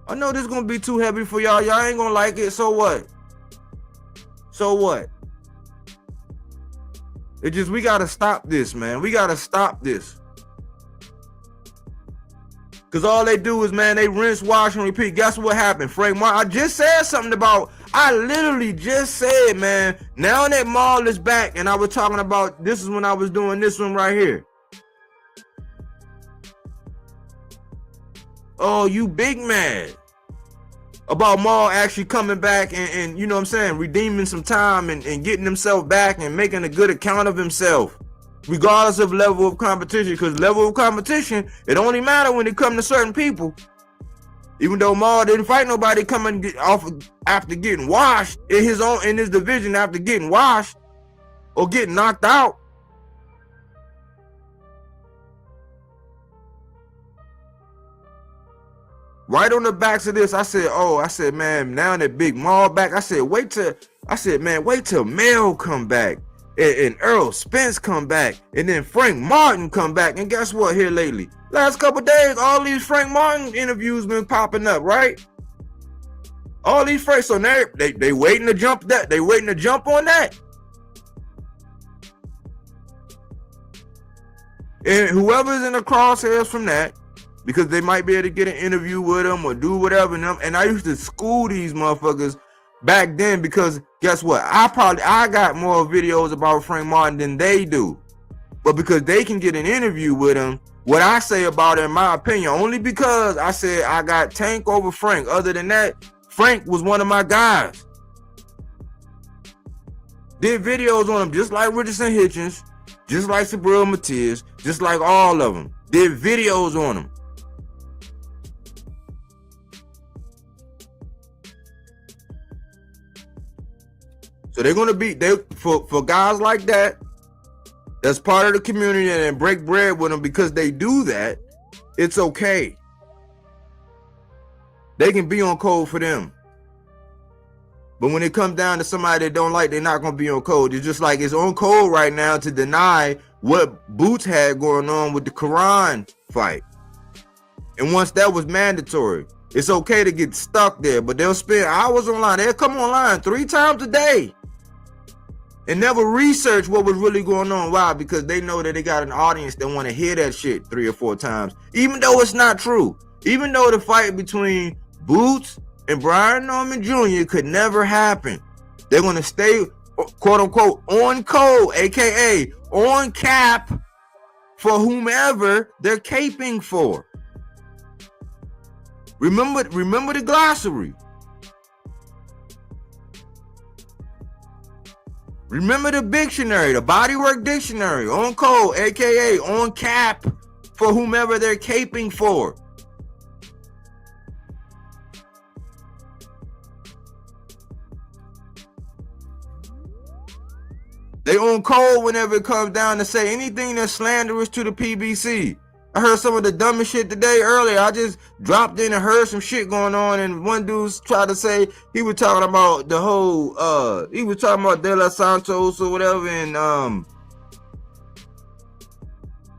I know this is gonna be too heavy for y'all. Y'all ain't gonna like it. So what? So what? It just, we gotta stop this, man. We gotta stop this. Cause all they do is, man, they rinse, wash, and repeat. Guess what happened? Frank Martin, I just said something about, I literally just said, man, now that Maul is back, and I was talking about, this is when I was doing this one right here. Oh, you big mad about Maul actually coming back and you know what I'm saying, redeeming some time and getting himself back and making a good account of himself, regardless of level of competition. Because level of competition, it only matters when it comes to certain people. Even though Maul didn't fight nobody coming off after getting washed in his division, after getting washed or getting knocked out. Right on the backs of this, I said, man, now that Big Maul back, I said, wait till Mel come back and Earl Spence come back and then Frank Martin come back. And guess what here lately? Last couple of days, all these Frank Martin interviews been popping up, right? All these Frank, so now they waiting to jump that. They waiting to jump on that. And whoever's in the crosshairs from that, because they might be able to get an interview with them or do whatever. And I used to school these motherfuckers back then because guess what? I got more videos about Frank Martin than they do. But because they can get an interview with him, what I say about it, in my opinion, only because I said I got Tank over Frank. Other than that, Frank was one of my guys. Did videos on him just like Richardson Hitchens, just like Sabril Matias, just like all of them. Did videos on him. So they're gonna be for guys like that, that's part of the community and break bread with them because they do that. It's okay. They can be on code for them. But when it comes down to somebody they don't like, they're not gonna be on code. It's just like it's on code right now to deny what Boots had going on with the Quran fight. And once that was mandatory, it's okay to get stuck there, but they'll spend hours online. They'll come online 3 times a day and never research what was really going on. Why? Because they know that they got an audience that want to hear that shit 3 or 4 times, even though it's not true. Even though the fight between Boots and Brian Norman Jr. could never happen. They're going to stay, quote unquote, on code, aka on cap for whomever they're caping for. Remember the glossary. Remember the dictionary, the Bodywork dictionary, on code, aka on cap for whomever they're caping for. They on code whenever it comes down to say anything that's slanderous to the PBC. I heard some of the dumbest shit today earlier. I just dropped in and heard some shit going on, and one dude tried to say he was talking about the whole he was talking about De Los Santos or whatever, and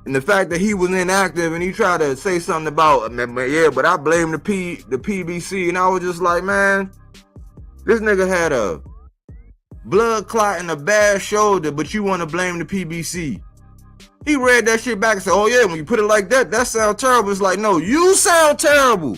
the fact that he was inactive, and he tried to say something about but I blame the PBC, and I was just like, man, this nigga had a blood clot and a bad shoulder, but you want to blame the PBC. He read that shit back and said, oh yeah, when you put it like that, that sounds terrible. It's like, no, you sound terrible.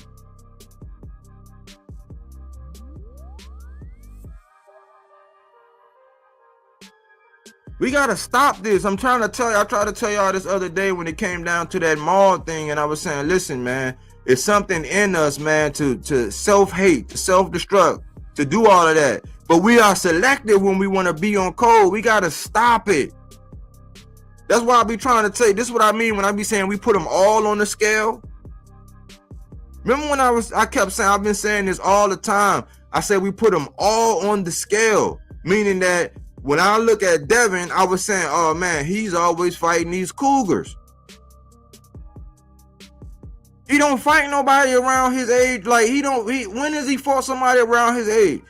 We gotta stop this. I tried to tell y'all this other day when it came down to that Maul thing, and I was saying, listen, man, it's something in us, man, to self-hate, to self-destruct, to do all of that. But we are selective when we want to be on code. We gotta stop it. That's why I be trying to say, this is what I mean when I be saying we put them all on the scale. Remember when I kept saying, I've been saying this all the time. I said we put them all on the scale, meaning that when I look at Devin, I was saying, oh man, he's always fighting these cougars. He don't fight nobody around his age. Like when has he fought somebody around his age?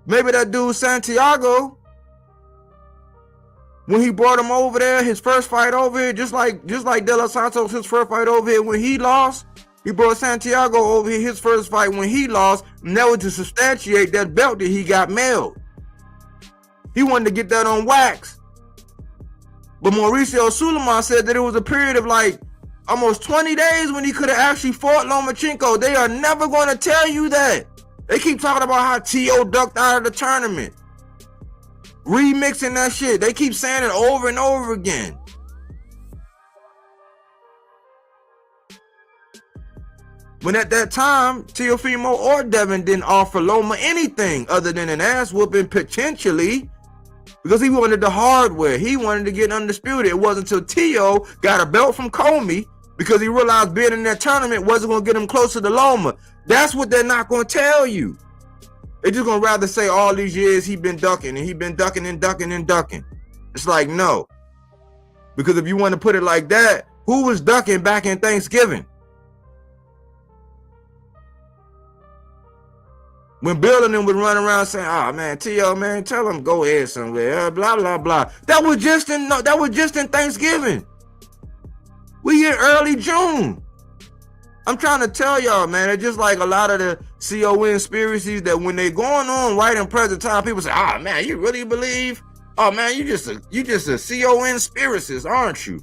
Maybe that dude Santiago, when he brought him over there, his first fight over here, just like De Los Santos, his first fight over here when he lost, he brought Santiago over here, his first fight when he lost, and that was to substantiate that belt that he got mailed. He wanted to get that on wax. But Mauricio Sulaiman said that it was a period of like almost 20 days when he could have actually fought Lomachenko. They are never going to tell you that. They keep talking about how T.O. ducked out of the tournament. Remixing that shit. They keep saying it over and over again. When at that time, Teofimo or Devin didn't offer Loma anything other than an ass whooping potentially, because he wanted the hardware. He wanted to get undisputed. It wasn't until Tio got a belt from Comey because he realized being in that tournament wasn't going to get him closer to Loma. That's what they're not going to tell you. They're just going to rather say all these years he been ducking and he been ducking and ducking and ducking. It's like, no. Because if you want to put it like that, who was ducking back in Thanksgiving? When Bill and them would run around saying, oh man, T.O. man, tell him go ahead somewhere, blah, blah, blah. That was just in Thanksgiving. We in early June. I'm trying to tell y'all, man, it's just like a lot of the CO conspiracies that when they going on right in present time, people say, oh man, you really believe? Oh man, you just a CO conspiracist, aren't you?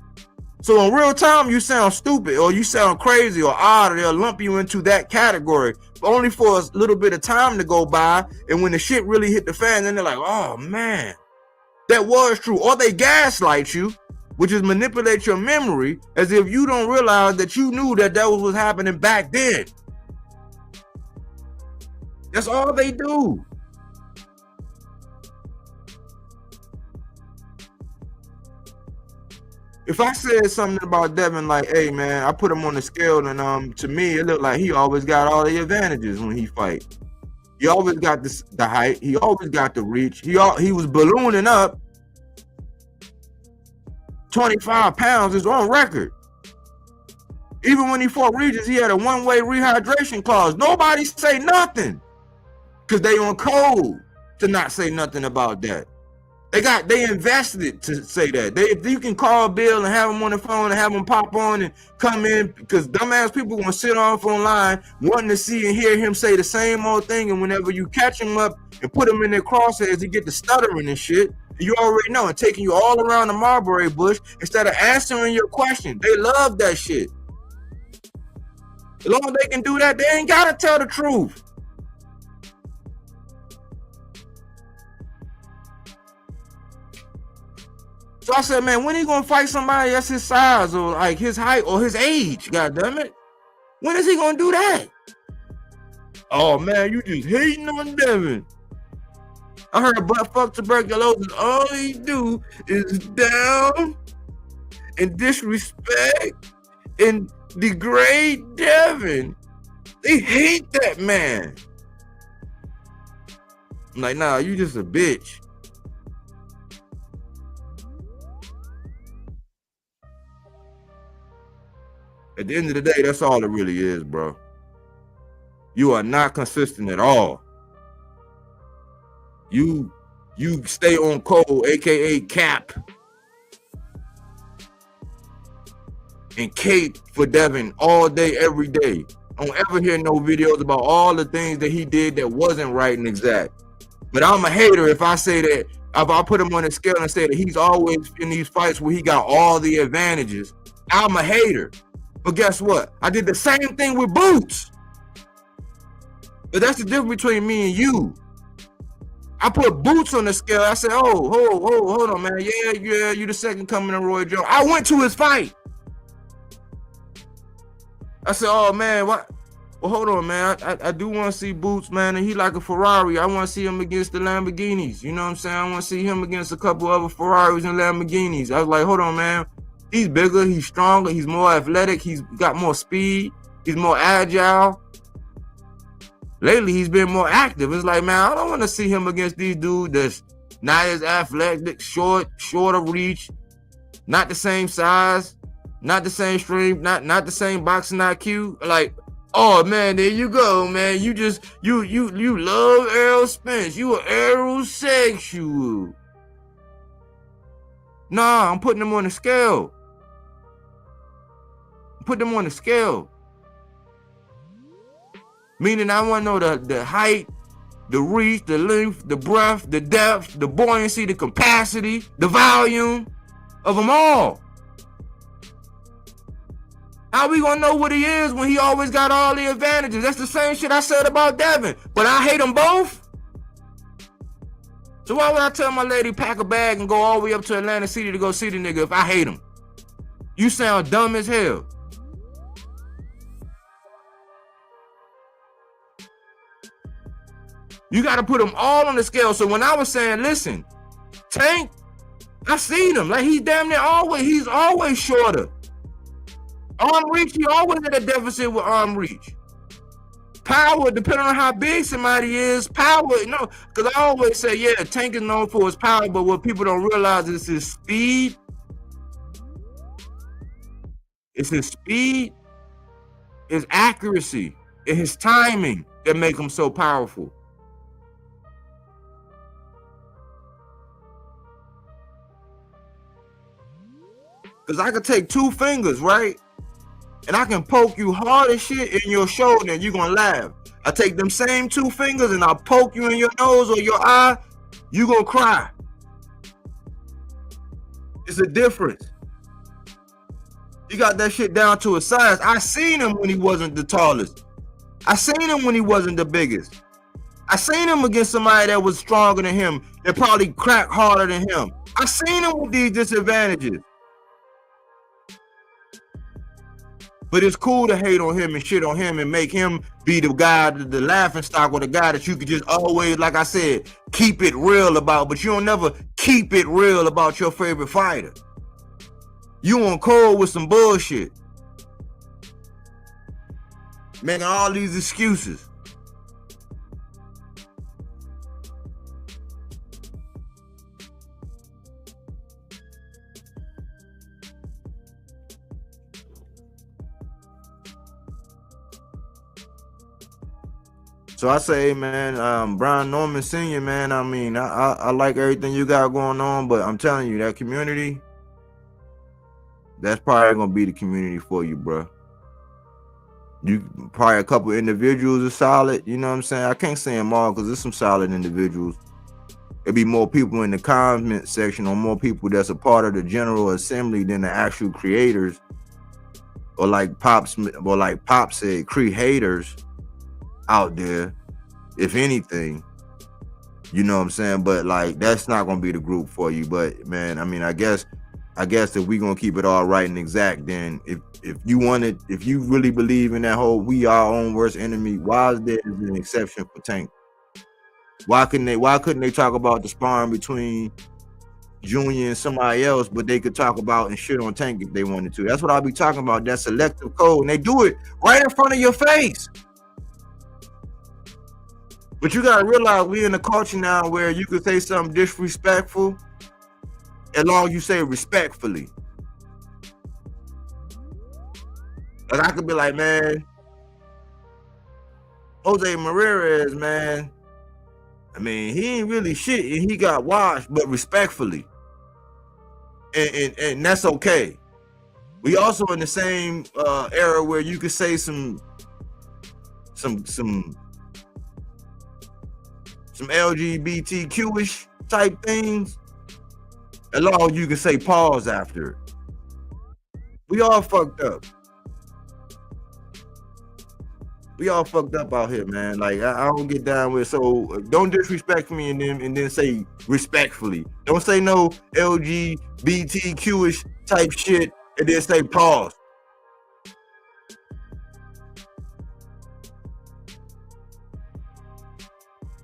So in real time, you sound stupid or you sound crazy or odd, or they'll lump you into that category, but only for a little bit of time to go by. And when the shit really hit the fan, then they're like, oh man, that was true. Or they gaslight you, which is manipulate your memory as if you don't realize that you knew that was what's happening back then. That's all they do. If I said something about Devin like, hey man, I put him on the scale and to me it looked like he always got all the advantages when he fight. He always got the height, he always got the reach. He was ballooning up 25 pounds is on record. Even when he fought Regis, he had a one-way rehydration clause. Nobody say nothing because they on code to not say nothing about that. They invested it to say that. If you can call Bill and have him on the phone and have him pop on and come in, because dumbass people want to sit off online wanting to see and hear him say the same old thing, and whenever you catch him up and put him in their crosshairs, he get the stuttering and shit. You already know, and taking you all around the mulberry bush instead of answering your question. They love that shit. As long as they can do that, they ain't gotta tell the truth. So I said, man, when he gonna fight somebody that's his size or like his height or his age? God damn it. When is he gonna do that? Oh man, you just hating on Devin. I heard butt fuck tuberculosis. All he do is down and disrespect and degrade Devin. They hate that man. I'm like, nah, you just a bitch. At the end of the day, that's all it really is, bro. You are not consistent at all. You stay on code, aka cap, and cape for Devin all day, every day. I don't ever hear no videos about all the things that he did that wasn't right and exact. But I'm a hater if I say that, if I put him on a scale and say that he's always in these fights where he got all the advantages. I'm a hater. But guess what? I did the same thing with Boots. But that's the difference between me and you. I put Boots on the scale. I said, oh, hold on, man. Yeah, you the second coming of Roy Jones. I went to his fight. I said, oh, man, what? Well, hold on, man. I do want to see Boots, man, and he like a Ferrari. I want to see him against the Lamborghinis. You know what I'm saying? I want to see him against a couple other Ferraris and Lamborghinis. I was like, hold on, man. He's bigger, he's stronger, he's more athletic, he's got more speed, he's more agile. Lately, he's been more active. It's like, man, I don't want to see him against these dudes that's not as athletic, shorter reach, not the same size, not the same strength, not the same boxing IQ. Like, oh man, there you go, man. You love Errol Spence. You are aerosexual. Nah, I'm putting them on the scale. Put them on the scale. Meaning I want to know the height, the reach, the length, the breadth, the depth, the buoyancy, the capacity, the volume of them all. How we gonna know what he is when he always got all the advantages? That's the same shit I said about Devin. But I hate them both. So why would I tell my lady pack a bag and go all the way up to Atlantic City to go see the nigga if I hate him? You sound dumb as hell. You got to put them all on the scale. So when I was saying, listen, Tank, I seen him. Like, he's damn near he's always shorter. Arm reach, he always at a deficit with arm reach. Power, depending on how big somebody is, power, because I always say, yeah, Tank is known for his power, but what people don't realize is his speed. It's his speed, his accuracy, and his timing that make him so powerful. Because I could take 2 fingers, right? And I can poke you hard as shit in your shoulder and you're going to laugh. I take them same 2 fingers and I poke you in your nose or your eye, you going to cry. It's a difference. You got that shit down to a science. I seen him when he wasn't the tallest. I seen him when he wasn't the biggest. I seen him against somebody that was stronger than him and probably crack harder than him. I seen him with these disadvantages. But it's cool to hate on him and shit on him and make him be the guy, the laughing stock, or the guy that you could just always, like I said, keep it real about. But you don't never keep it real about your favorite fighter. You on cold with some bullshit. Making all these excuses. So I say, man, Brian Norman Sr., man, I mean, I like everything you got going on, but I'm telling you, that community, that's probably going to be the community for you, bro. You probably a couple individuals are solid, you know what I'm saying? I can't say them all because there's some solid individuals. There'd be more people in the comment section or more people that's a part of the general assembly than the actual creators, or like Pop said, creators out there, if anything, you know what I'm saying? But like, that's not gonna be the group for you. But man, I mean, I guess if we gonna keep it all right and exact, then if you really believe in that whole we our own worst enemy, why is there an exception for Tank? Why couldn't they talk about the sparring between Junior and somebody else, but they could talk about and shit on Tank if they wanted to? That's what I'll be talking about, that selective code, and they do it right in front of your face. But you gotta realize we in a culture now where you could say something disrespectful as long as you say respectfully. Like, I could be like, man, Jose Martinez, man, I mean, he ain't really shit and he got washed, but respectfully. And that's okay. We also in the same era where you could say some LGBTQ-ish type things, as long as you can say pause after it. We all fucked up. We all fucked up out here, man. Like, I don't get down with, so don't disrespect me and then say respectfully. Don't say no LGBTQ-ish type shit and then say pause.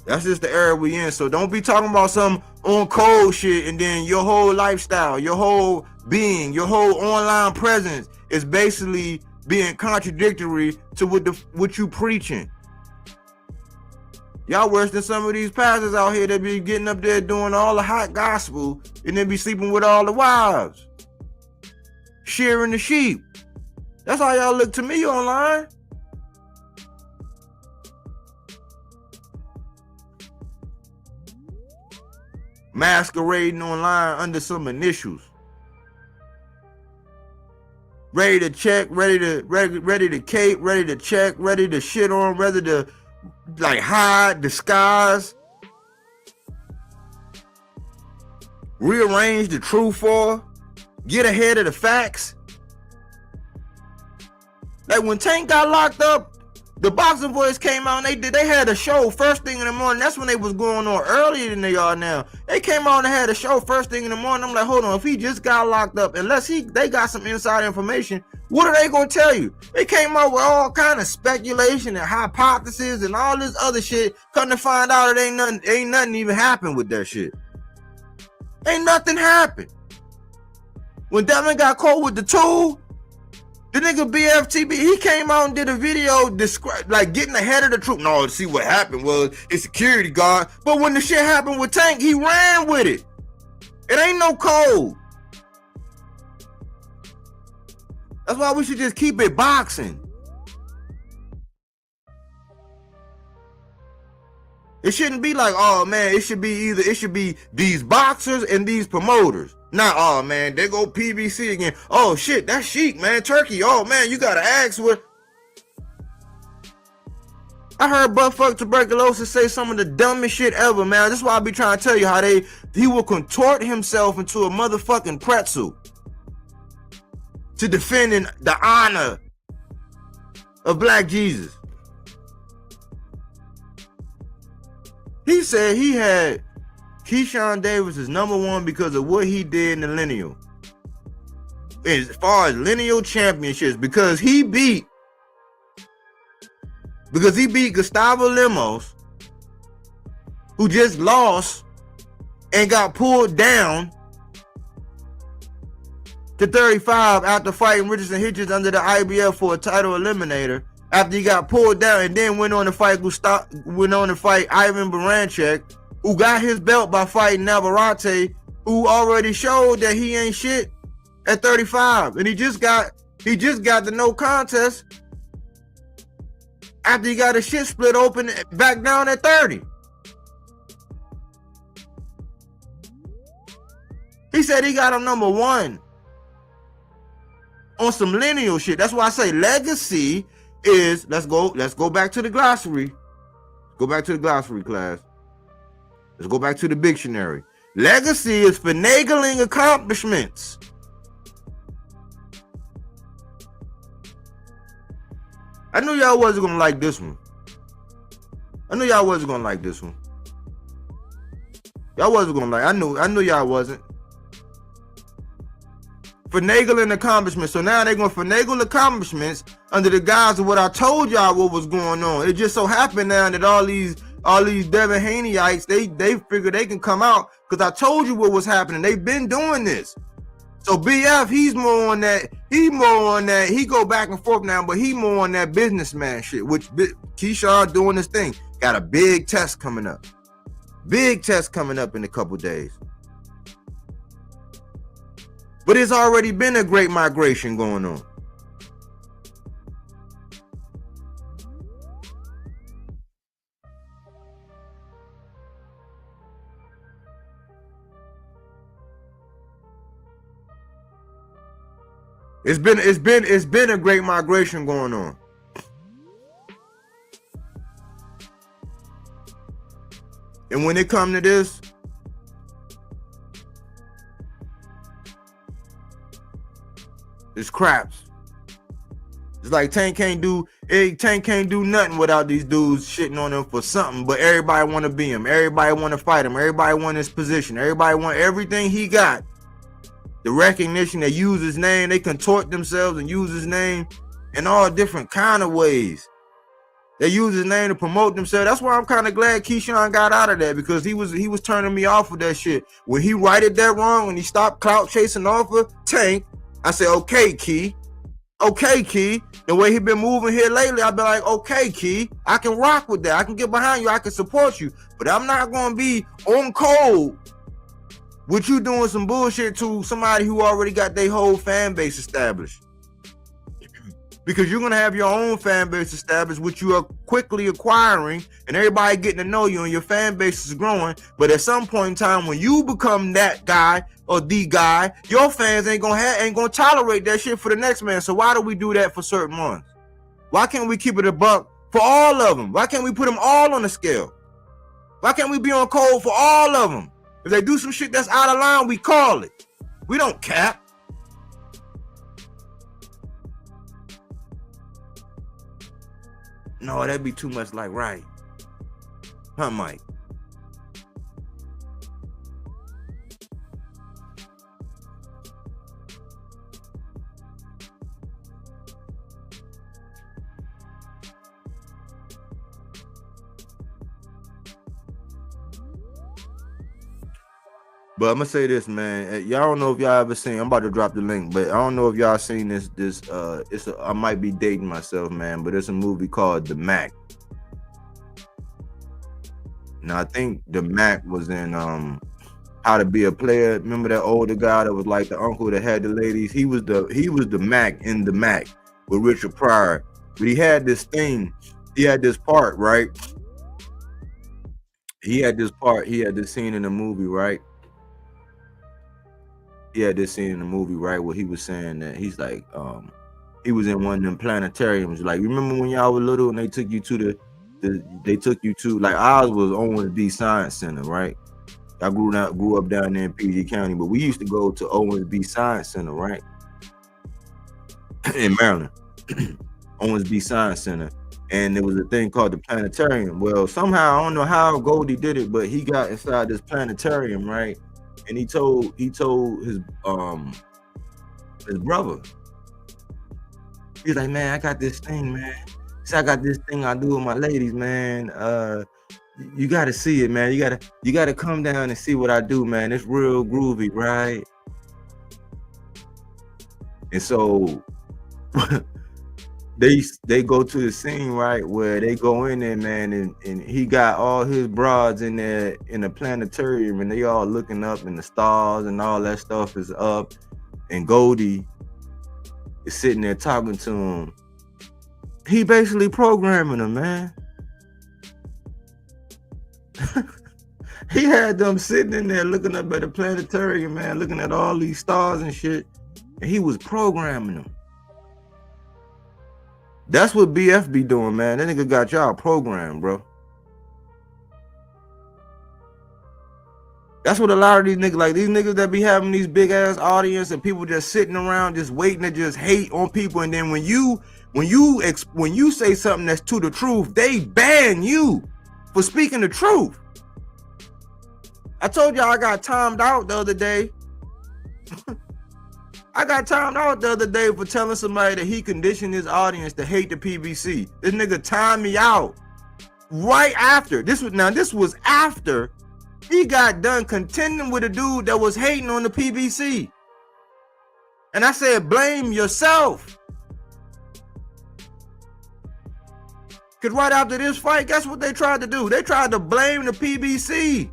That's just the era we in. So don't be talking about some on cold shit and then your whole lifestyle, your whole being, your whole online presence is basically being contradictory to what you preaching. Y'all worse than some of these pastors out here that be getting up there doing all the hot gospel and then be sleeping with all the wives, shearing the sheep. That's how y'all look to me online. Masquerading online under some initials. Ready to check, ready to cape, ready to check, ready to shit on, ready to like hide, disguise, rearrange the truth for, get ahead of the facts. Like when Tank got locked up, the Boxing Voice came out and they had a show first thing in the morning. That's when they was going on earlier than they are now. They came out and had a show first thing in the morning. I'm like, hold on, if he just got locked up, unless they got some inside information, what are they gonna tell you? They came out with all kind of speculation and hypotheses and all this other shit. Come to find out, it ain't nothing even happened with that shit. Ain't nothing happened. When Devin got caught with the tool, the nigga BFTB, he came out and did a video like getting ahead of the truth. No, see what happened was it's security guard. But when the shit happened with Tank, he ran with it. It ain't no code. That's why we should just keep it boxing. It shouldn't be like, oh man, it should be these boxers and these promoters. Not, oh man, there go PBC again. Oh shit, that's Sheik, man. Turkey. Oh man, you gotta ask what. I heard Buttfuck Tuberculosis say some of the dumbest shit ever, man. That's why I be trying to tell you how he will contort himself into a motherfucking pretzel to defending the honor of Black Jesus. He said he had Keyshawn Davis is #1 because of what he did in the lineal. As far as lineal championships, because he beat Gustavo Lemos, who just lost and got pulled down to 35 after fighting Richardson Hitchens under the IBF for a title eliminator. After he got pulled down and then went on to fight Ivan Baranchek, who got his belt by fighting Navarrete, who already showed that he ain't shit at 35. And he just got the no contest after he got his shit split open back down at 30. He said he got him #1 on some lineal shit. That's why I say legacy is, let's go back to the glossary. Go back to the glossary class. Let's go back to the dictionary. Legacy is finagling accomplishments. I knew y'all wasn't gonna like this one. Y'all wasn't gonna like. I knew y'all wasn't. Finagling accomplishments. So now they're gonna finagle accomplishments under the guise of what I told y'all what was going on. It just so happened now that all these Devin Haney-ites, they figure they can come out because I told you what was happening. They've been doing this. So BF, he's more on that. He go back and forth now, but he more on that businessman shit, which Keyshawn doing this thing. Got a big test coming up. In a couple days. But it's already been a great migration going on. It's been a great migration going on. And when it come to this, it's craps. It's like Tank can't do nothing without these dudes shitting on him for something, but everybody want to be him. Everybody want to fight him. Everybody want his position. Everybody want everything he got. The recognition, they use his name, they contort themselves and use his name in all different kind of ways. They use his name to promote themselves. That's why I'm kind of glad Keyshawn got out of that, because he was turning me off with that shit. When he righted that wrong, when he stopped clout chasing off of Tank, I said, okay, Key, okay, Key. The way he been moving here lately, I'll be like, okay, Key, I can rock with that. I can get behind you. I can support you. But I'm not going to be on cold with you doing some bullshit to somebody who already got their whole fan base established. Because you're going to have your own fan base established, which you are quickly acquiring, and everybody getting to know you, and your fan base is growing. But at some point in time, when you become that guy or the guy, your fans ain't gonna tolerate that shit for the next man. So why do we do that for certain ones? Why can't we keep it a buck for all of them? Why can't we put them all on the scale? Why can't we be on code for all of them? If they do some shit that's out of line, we call it. We don't cap. No, that'd be too much like right. Huh, Mike? But I'm gonna say this, man. Y'all don't know if y'all ever seen. I'm about to drop the link, but I don't know if y'all seen this. I might be dating myself, man. But it's a movie called The Mac. Now I think The Mac was in How to Be a Player. Remember that older guy that was like the uncle that had the ladies? He was the Mac in The Mac with Richard Pryor. But he had this thing. He had this part, right? He had this scene in the movie, right? He had this scene in the movie, right, where he was saying that he's like, he was in one of them planetariums. Like, remember when y'all were little and they took you to like ours was Owens B Science Center, right? I grew up down there in PG County, but we used to go to Owens B Science Center, right? In Maryland, Owens B Science Center, and there was a thing called the planetarium. Well, somehow I don't know how Goldie did it, but he got inside this planetarium, right? And he told his brother, he's like, man, I got this thing, man. So I got this thing I do with my ladies, man. You gotta see it, man. You gotta come down and see what I do, man. It's real groovy, right? And so they go to the scene, right, where they go in there, man, and he got all his broads in there in the planetarium, and they all looking up, and the stars and all that stuff is up, and Goldie is sitting there talking to him. He basically programming them, man. He had them sitting in there looking up at the planetarium, man, looking at all these stars and shit, and he was programming them. That's what BF be doing, man. That nigga got y'all programmed, bro. That's what a lot of these niggas, like these niggas that be having these big ass audience and people just sitting around just waiting to just hate on people, and then when you say something that's to the truth, they ban you for speaking the truth. I told y'all I got timed out the other day. I got timed out the other day for telling somebody that he conditioned his audience to hate the PBC. This nigga timed me out right after. This was after he got done contending with a dude that was hating on the PBC. And I said, blame yourself. Because right after this fight, guess what they tried to do? They tried to blame the PBC.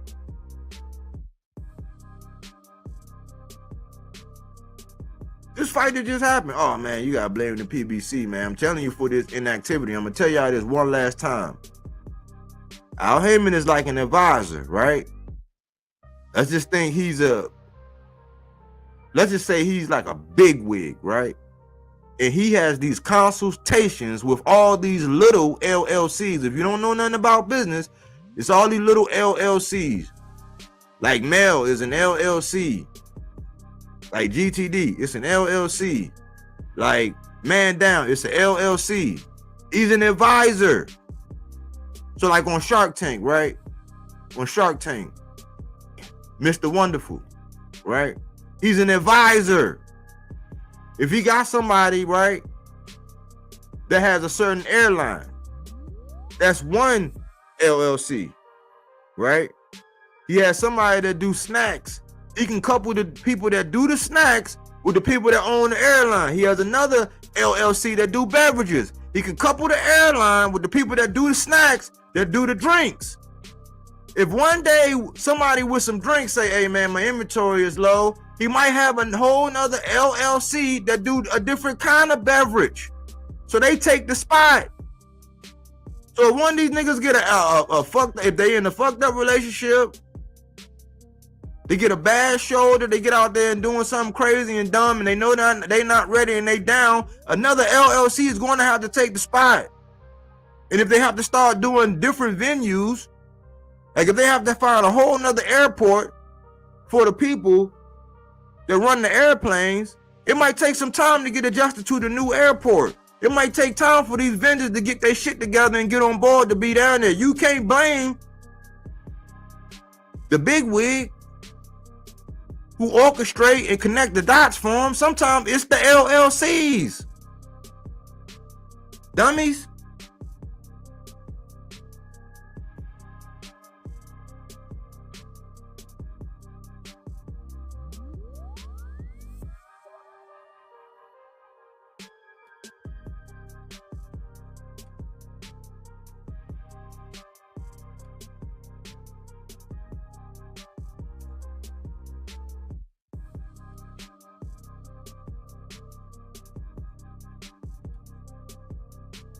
This fight that just happened. Oh, man, you got to blame the PBC, man. I'm telling you for this inactivity. I'm going to tell y'all this one last time. Al Heyman is like an advisor, right? Let's just say he's like a bigwig, right? And he has these consultations with all these little LLCs. If you don't know nothing about business, it's all these little LLCs. Like Mel is an LLC. Like GTD, it's an LLC. Like Man Down, it's an LLC. He's an advisor. So like on Shark Tank, right? On Shark Tank, Mr. Wonderful, right? He's an advisor. If he got somebody, right, that has a certain airline, that's one LLC, right? He has somebody that do snacks. He can couple the people that do the snacks with the people that own the airline. He has another LLC that do beverages. He can couple the airline with the people that do the snacks, that do the drinks. If one day somebody with some drinks say, hey man, my inventory is low, he might have a whole nother LLC that do a different kind of beverage. So they take the spot. So if one of these niggas get a fucked, if they in a fucked up relationship, they get a bad shoulder, they get out there and doing something crazy and dumb, and they know that they not ready and they down, another LLC is going to have to take the spot. And if they have to start doing different venues, like if they have to find a whole nother airport for the people that run the airplanes, it might take some time to get adjusted to the new airport. It might take time for these vendors to get their shit together and get on board to be down there. You can't blame the big wig who orchestrate and connect the dots for them. Sometimes it's the LLCs. Dummies.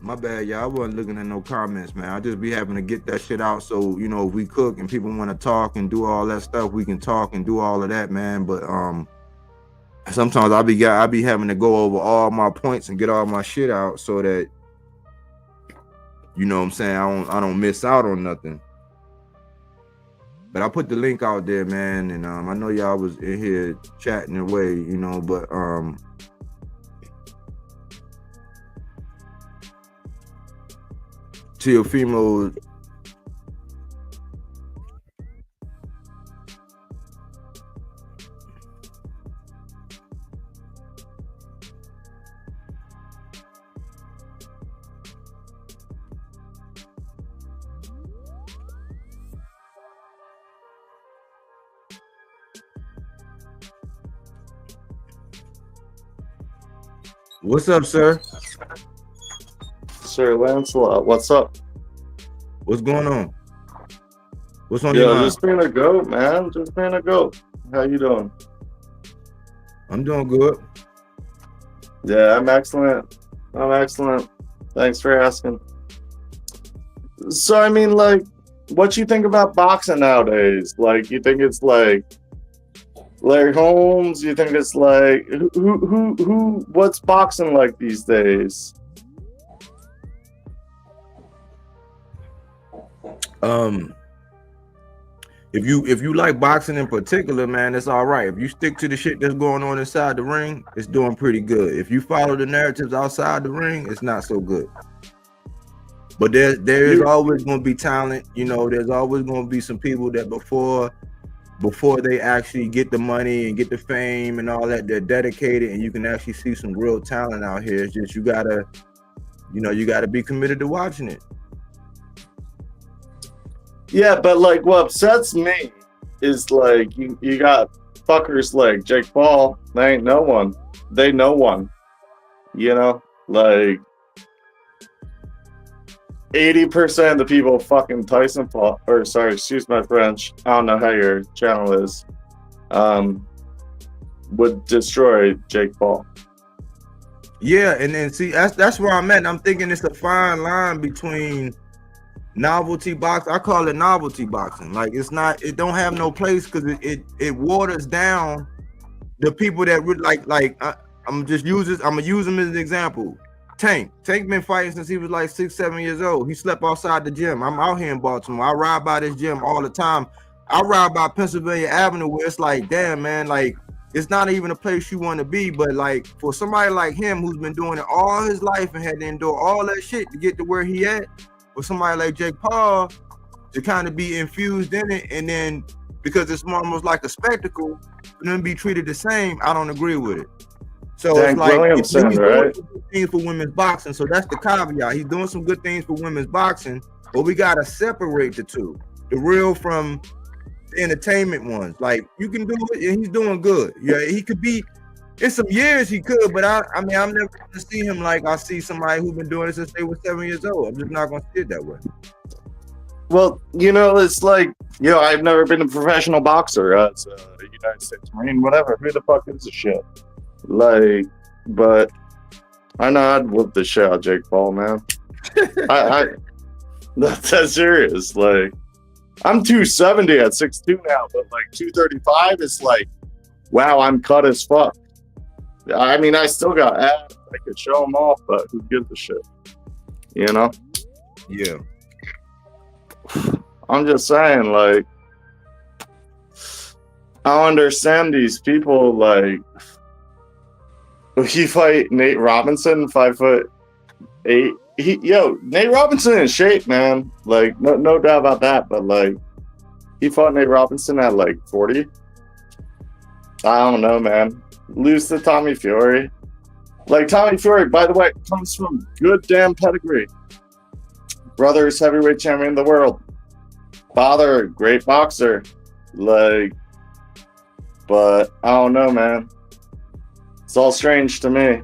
My bad, y'all. I wasn't looking at no comments, man. I just be having to get that shit out. So, you know, if we cook and people want to talk and do all that stuff, we can talk and do all of that, man. But sometimes I be having to go over all my points and get all my shit out so that, you know what I'm saying, I don't miss out on nothing. But I put the link out there, man, and I know y'all was in here chatting away, you know, but Teofimo, what's up, sir? Sir Lancelot, what's up? What's going on? What's on your mind? Just being a goat, man. Just being a goat. How you doing? I'm doing good. Yeah, I'm excellent. I'm excellent. Thanks for asking. So, I mean, like, what you think about boxing nowadays? Like, you think it's like Larry Holmes? You think it's like who? What's boxing like these days? If you like boxing in particular, man, it's all right. If you stick to the shit that's going on inside the ring, it's doing pretty good. If you follow the narratives outside the ring, it's not so good. But there is always going to be talent, you know. There's always going to be some people that before they actually get the money and get the fame and all that, they're dedicated, and you can actually see some real talent out here. It's just you gotta be committed to watching it. Yeah, but like what upsets me is like you got fuckers like Jake Paul. They ain't no one. They no one. You know, like 80% of the people fucking Tyson Paul, or sorry, excuse my French. I don't know how your channel is. Would destroy Jake Paul. Yeah, and then see that's where I'm at. I'm thinking it's a fine line between novelty boxing. I call it novelty boxing. Like it don't have no place because it waters down the people that I'm gonna use him as an example. Tank been fighting since he was like 6-7 years old. He slept outside the gym. I'm out here in Baltimore. I ride by this gym all the time. I ride by Pennsylvania Avenue where it's like, damn man, like it's not even a place you want to be. But like for somebody like him who's been doing it all his life and had to endure all that shit to get to where he at, for somebody like Jake Paul to kind of be infused in it, and then because it's almost like a spectacle, for them to be treated the same, I don't agree with it. So Dan it's like Williamson, he's right? doing some good things for women's boxing. So that's the caveat. He's doing some good things for women's boxing, but we gotta separate the two, the real from the entertainment ones. Like you can do it, and he's doing good. Yeah, he could be. it's some years he could, but I mean, I'm never gonna see him like I see somebody who's been doing it since they were 7 years old. I'm just not gonna see it that way. Well, it's like, I've never been a professional boxer as a United States Marine, whatever. Who the fuck gives a shit? Like, but I know I'd whoop the shit out of Jake Paul, man. That's serious. Like, I'm 270 at 6'2" now, but like 235 is like, wow, I'm cut as fuck. I mean, I still got abs. I could show them off, but who gives a shit? Yeah. I'm just saying, like, I don't understand these people. Like, he fight Nate Robinson, 5'8". Nate Robinson in shape, man. Like, no doubt about that. But like, he fought Nate Robinson at like 40. I don't know, man. Lose to Tommy Fury. Like, Tommy Fury, by the way, comes from good damn pedigree. Brother's heavyweight champion of the world. Father, great boxer. Like, but I don't know, man. It's all strange to me.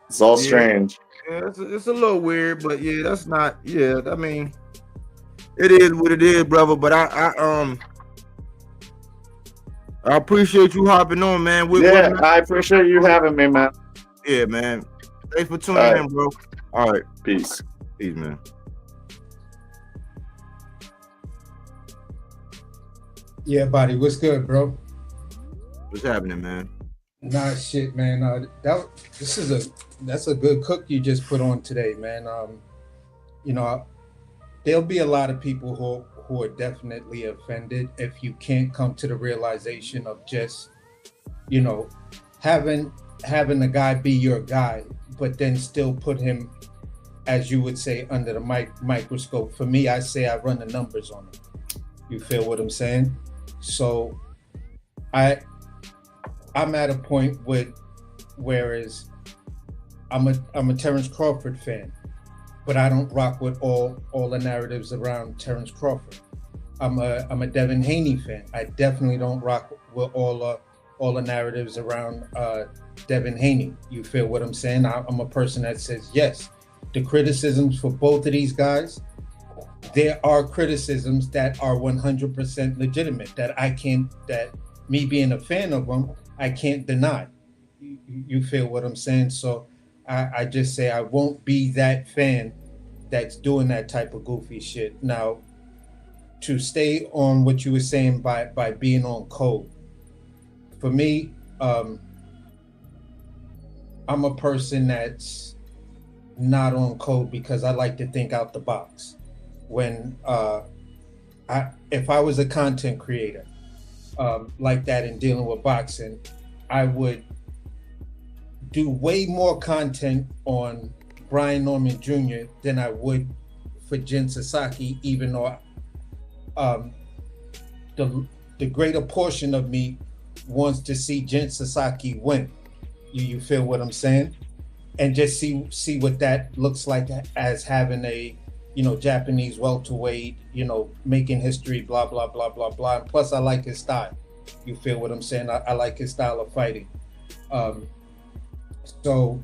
It's all strange. Yeah, it's a little weird, but yeah, that's not. Yeah, I mean, it is what it is, brother. But I appreciate you hopping on, man. I appreciate you having me, man. Yeah, man. Thanks for tuning in, bro. All right, peace, man. Yeah, buddy, what's good, bro? What's happening, man? Nah, shit, man. That's a good cook you just put on today, man. There'll be a lot of people who are definitely offended if you can't come to the realization of just, having a guy be your guy, but then still put him, as you would say, under the microscope. For me, I say I run the numbers on him. You feel what I'm saying? So I'm at a point whereas I'm a Terrence Crawford fan, but I don't rock with all the narratives around Terrence Crawford. I'm a Devin Haney fan. I definitely don't rock with all the narratives around Devin Haney. You feel what I'm saying? I'm a person that says, yes, the criticisms for both of these guys, there are criticisms that are 100% legitimate that me being a fan of them, I can't deny. You feel what I'm saying? So I just say I won't be that fan that's doing that type of goofy shit. Now, to stay on what you were saying by being on code, for me, I'm a person that's not on code because I like to think out the box. When if I was a content creator like that and dealing with boxing, I would do way more content on Brian Norman Jr. than I would for Jin Sasaki, even though the greater portion of me wants to see Jin Sasaki win. You feel what I'm saying? And just see what that looks like as having a Japanese welterweight, making history, blah, blah, blah, blah, blah. And plus, I like his style. You feel what I'm saying? I like his style of fighting. So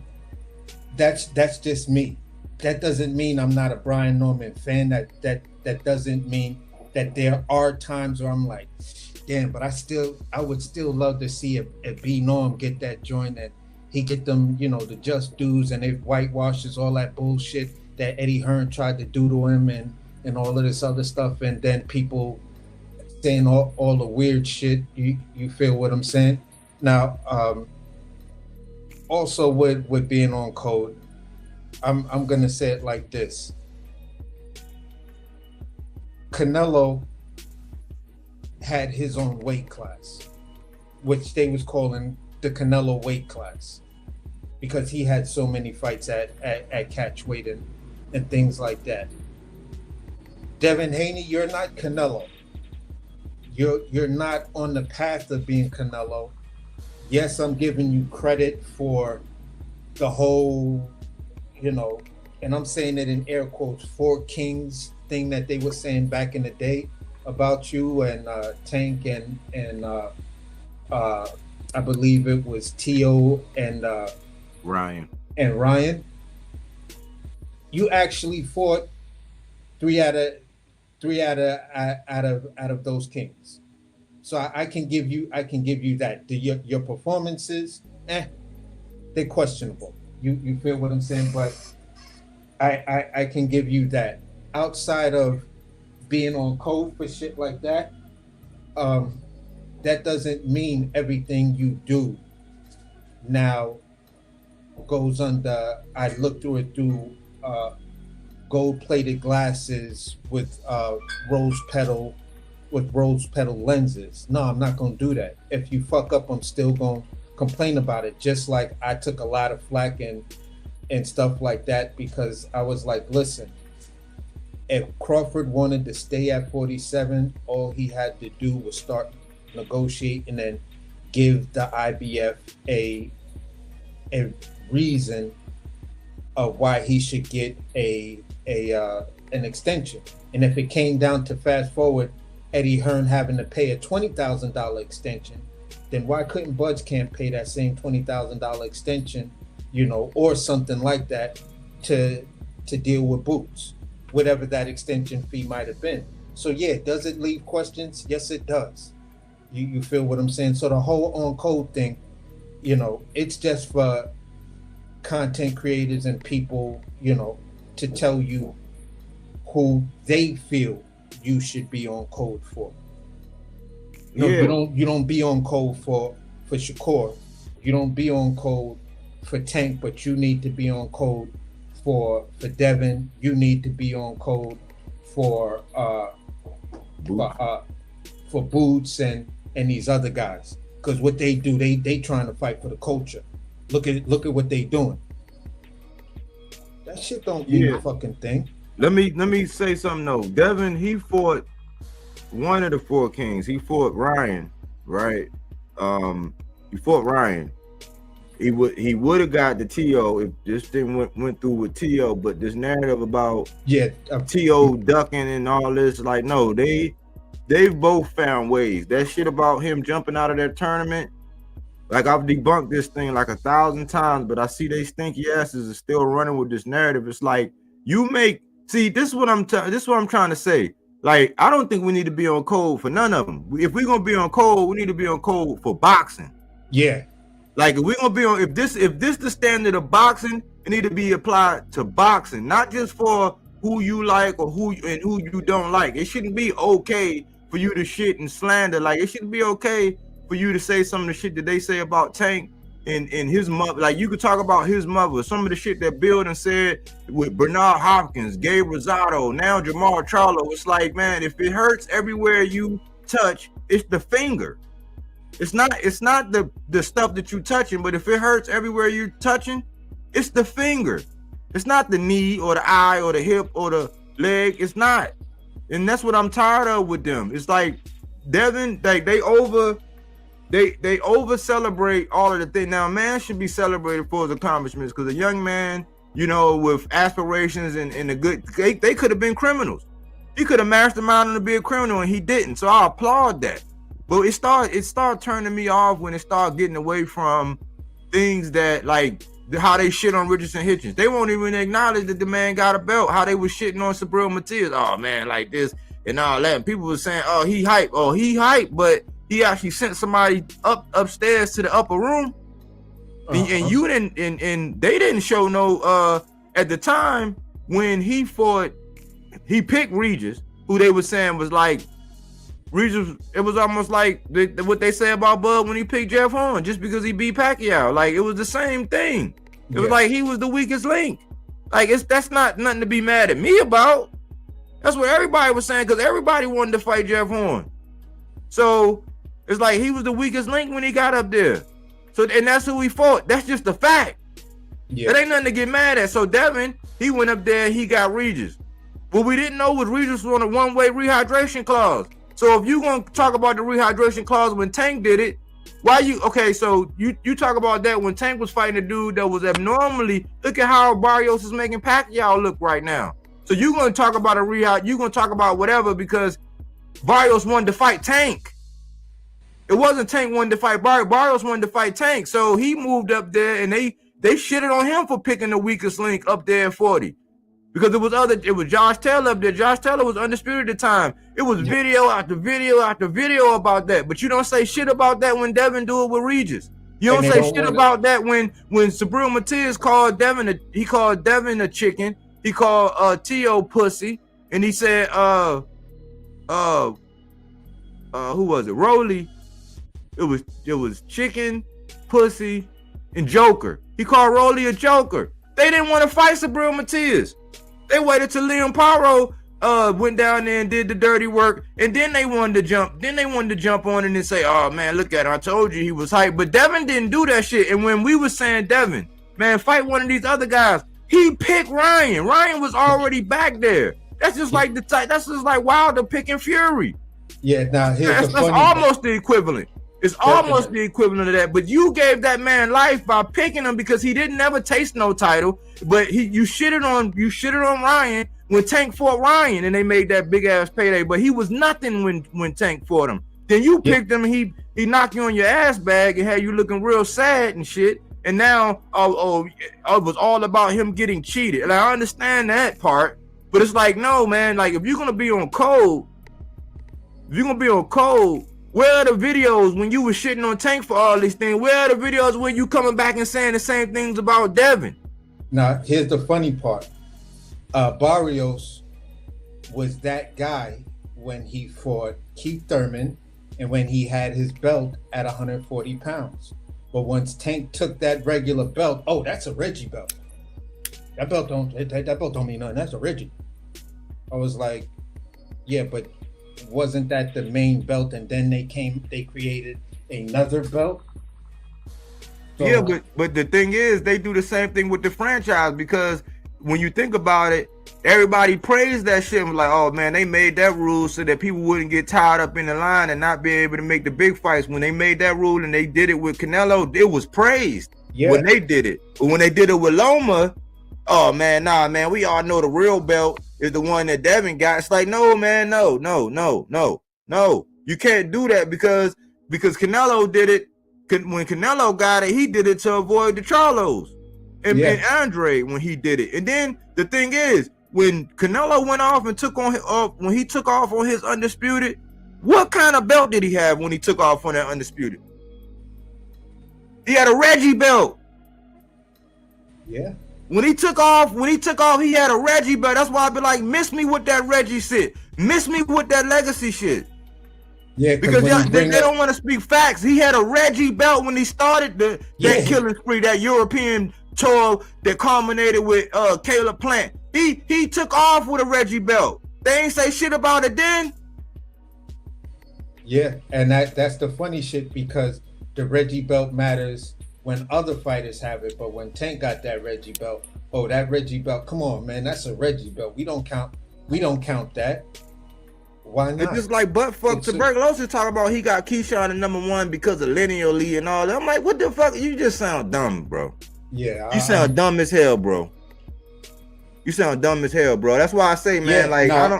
that's just me. That doesn't mean I'm not a Brian Norman fan. That doesn't mean that there are times where I'm like, damn, but I would still love to see if B Norm get that joint and he get them, the just dues and it whitewashes all that bullshit that Eddie Hearn tried to do to him and all of this other stuff, and then people saying all the weird shit. You feel what I'm saying? Now, also with being on code, I'm gonna say it like this. Canelo had his own weight class, which they was calling the Canelo weight class, because he had so many fights at catch weight and things like that. Devin Haney, you're not Canelo. You're not on the path of being Canelo. Yes, I'm giving you credit for the whole, and I'm saying it in air quotes, Four Kings thing that they were saying back in the day about you and Tank and I believe it was T.O. Ryan. and Ryan. You actually fought three out of out of those kings. So I can give you that. Your performances, they're questionable. You feel what I'm saying? But I can give you that. Outside of being on code for shit like that, that doesn't mean everything you do now goes under. I look through it through gold-plated glasses with rose petal lenses. No, I'm not gonna do that. If you fuck up, I'm still gonna complain about it. Just like I took a lot of flack and stuff like that because I was like, listen, if Crawford wanted to stay at 47, all he had to do was start negotiating and give the IBF a reason of why he should get an extension. And if it came down to fast forward Eddie Hearn having to pay a $20,000 extension, then why couldn't Budge Camp pay that same $20,000 extension, or something like that to deal with Boots, whatever that extension fee might have been. So yeah, does it leave questions? Yes, it does. You feel what I'm saying? So the whole on code thing, it's just for content creators and people, to tell you who they feel you should be on code for. You don't be on code for Shakur. You don't be on code for Tank, but you need to be on code for Devin. You need to be on code for Boots and these other guys. Because what they do, they trying to fight for the culture. Look at what they doing. That shit don't mean a fucking thing. Let me say something though. Devin, he fought one of the four kings. He fought Ryan, right? He fought Ryan. He would have got the T.O. if this thing went through with T.O. But this narrative about T.O. ducking and all this, like, no, they've both found ways. That shit about him jumping out of that tournament, like, I've debunked this thing like 1,000 times, but I see they stinky asses are still running with this narrative. It's like this is what I'm trying to say. Like, I don't think we need to be on code for none of them. If we're gonna be on code, we need to be on code for boxing. Yeah. Like, if we're gonna be on, if this the standard of boxing, it need to be applied to boxing, not just for who you like or who you don't like. It shouldn't be okay for you to shit and slander. Like, it shouldn't be okay for you to say some of the shit that they say about Tank and his mother. Like, you could talk about his mother, some of the shit that Bill done said with Bernard Hopkins, Gabe Rosado, now Jamal Charlo. It's like, man, if it hurts everywhere you touch, it's the finger. It's not the stuff that you touching, but if it hurts everywhere you're touching, it's the finger. It's not the knee or the eye or the hip or the leg. It's not. And that's what I'm tired of with them. It's like Devin, like they over celebrate all of the things. Now, a man should be celebrated for his accomplishments, because a young man, with aspirations and a good, they could have been criminals. He could have masterminded to be a criminal, and he didn't. So I applaud that. But it started turning me off when it started getting away from things that, like, how they shit on Richardson Hitchens. They won't even acknowledge that the man got a belt. How they was shitting on Sabril Matias. Oh man, like this and all that. And people were saying, oh, he hype, but he actually sent somebody upstairs to the upper room. And you didn't, and they didn't show no at the time when he fought, he picked Regis, who they were saying was like Regis. It was almost like what they say about Bud when he picked Jeff Horn, just because he beat Pacquiao. Like, it was the same thing. It was like he was the weakest link. Like, that's not nothing to be mad at me about. That's what everybody was saying, because everybody wanted to fight Jeff Horn. So it's like he was the weakest link when he got up there. So, and that's who he fought. That's just a fact. Yeah. It ain't nothing to get mad at. So Devin, he went up there and he got Regis. What we didn't know was Regis was on a one-way rehydration clause. So if you gonna talk about the rehydration clause when Tank did it, so you talk about that when Tank was fighting a dude that was abnormally, look at how Barrios is making Pacquiao look right now. So you gonna talk about you're gonna talk about whatever because Barrios wanted to fight Tank. It wasn't Tank wanted to fight Barrios wanted to fight Tank. So he moved up there, and they shitted on him for picking the weakest link up there at 40. Because it was Josh Taylor up there. Josh Taylor was undisputed at the time. It was video after video after video about that. But you don't say shit about that when Devin do it with Regis. You don't say shit about that when Sabril Matias called Devin a chicken. He called T.O. pussy. And he said who was it? Rolly. It was chicken, pussy, and Joker. He called Rolly a Joker. They didn't want to fight Sabril Matias. They waited till Liam Paro went down there and did the dirty work, and then they wanted to jump. Then they wanted to jump on it and say, "Oh man, look at him! I told you he was hype." But Devin didn't do that shit. And when we were saying, "Devin, man, fight one of these other guys," he picked Ryan. Ryan was already back there. That's just like that's just like Wilder picking Fury. Yeah, now that's almost the equivalent. It's almost the equivalent of that. But you gave that man life by picking him because he didn't never taste no title. But you shitted on Ryan when Tank fought Ryan and they made that big ass payday. But he was nothing when Tank fought him. Then you picked him. He knocked you on your ass bag and had you looking real sad and shit. And now it was all about him getting cheated. And I understand that part. But it's like, no, man. Like if you're gonna be on code, where are the videos when you were shitting on Tank for all these things? Where are the videos when you coming back and saying the same things about Devin? Now, here's the funny part. Barrios was that guy when he fought Keith Thurman and when he had his belt at 140 pounds. But once Tank took that regular belt, oh, that's a Reggie belt. That belt don't mean nothing. That's a Reggie. I was like, yeah, but wasn't that the main belt? And then they created another belt. So, yeah, but the thing is, they do the same thing with the franchise because when you think about it, everybody praised that shit and was like, oh man, they made that rule so that people wouldn't get tied up in the line and not be able to make the big fights. When they made that rule and they did it with Canelo, it was praised when they did it. But when they did it with Loma, oh man, nah, man, we all know the real belt is the one that Devin got. It's like, no, man, no. You can't do that because Canelo did it. When Canelo got it, he did it to avoid the Charlos and Andre when he did it. And then the thing is, when Canelo went off and took off on his undisputed, what kind of belt did he have when he took off on that undisputed? He had a Reggie belt. Yeah. When he took off, he had a Reggie belt. That's why I be like, miss me with that Reggie shit. Miss me with that legacy shit. Yeah, because they don't want to speak facts. He had a Reggie belt when he started that killing spree, that European tour that culminated with Caleb Plant. He took off with a Reggie belt. They ain't say shit about it then. Yeah, and that's the funny shit because the Reggie belt matters when other fighters have it, but when Tank got that Reggie belt, oh, that Reggie belt, come on, man, that's a Reggie belt. We don't count that. Why not? It's just like buttfuck tuberculosis talking about he got Keyshawn at #1 because of lineally and all that. I'm like, what the fuck? You just sound dumb, bro. Yeah. You sound dumb as hell, bro. You sound dumb as hell, bro. That's why I say, man, I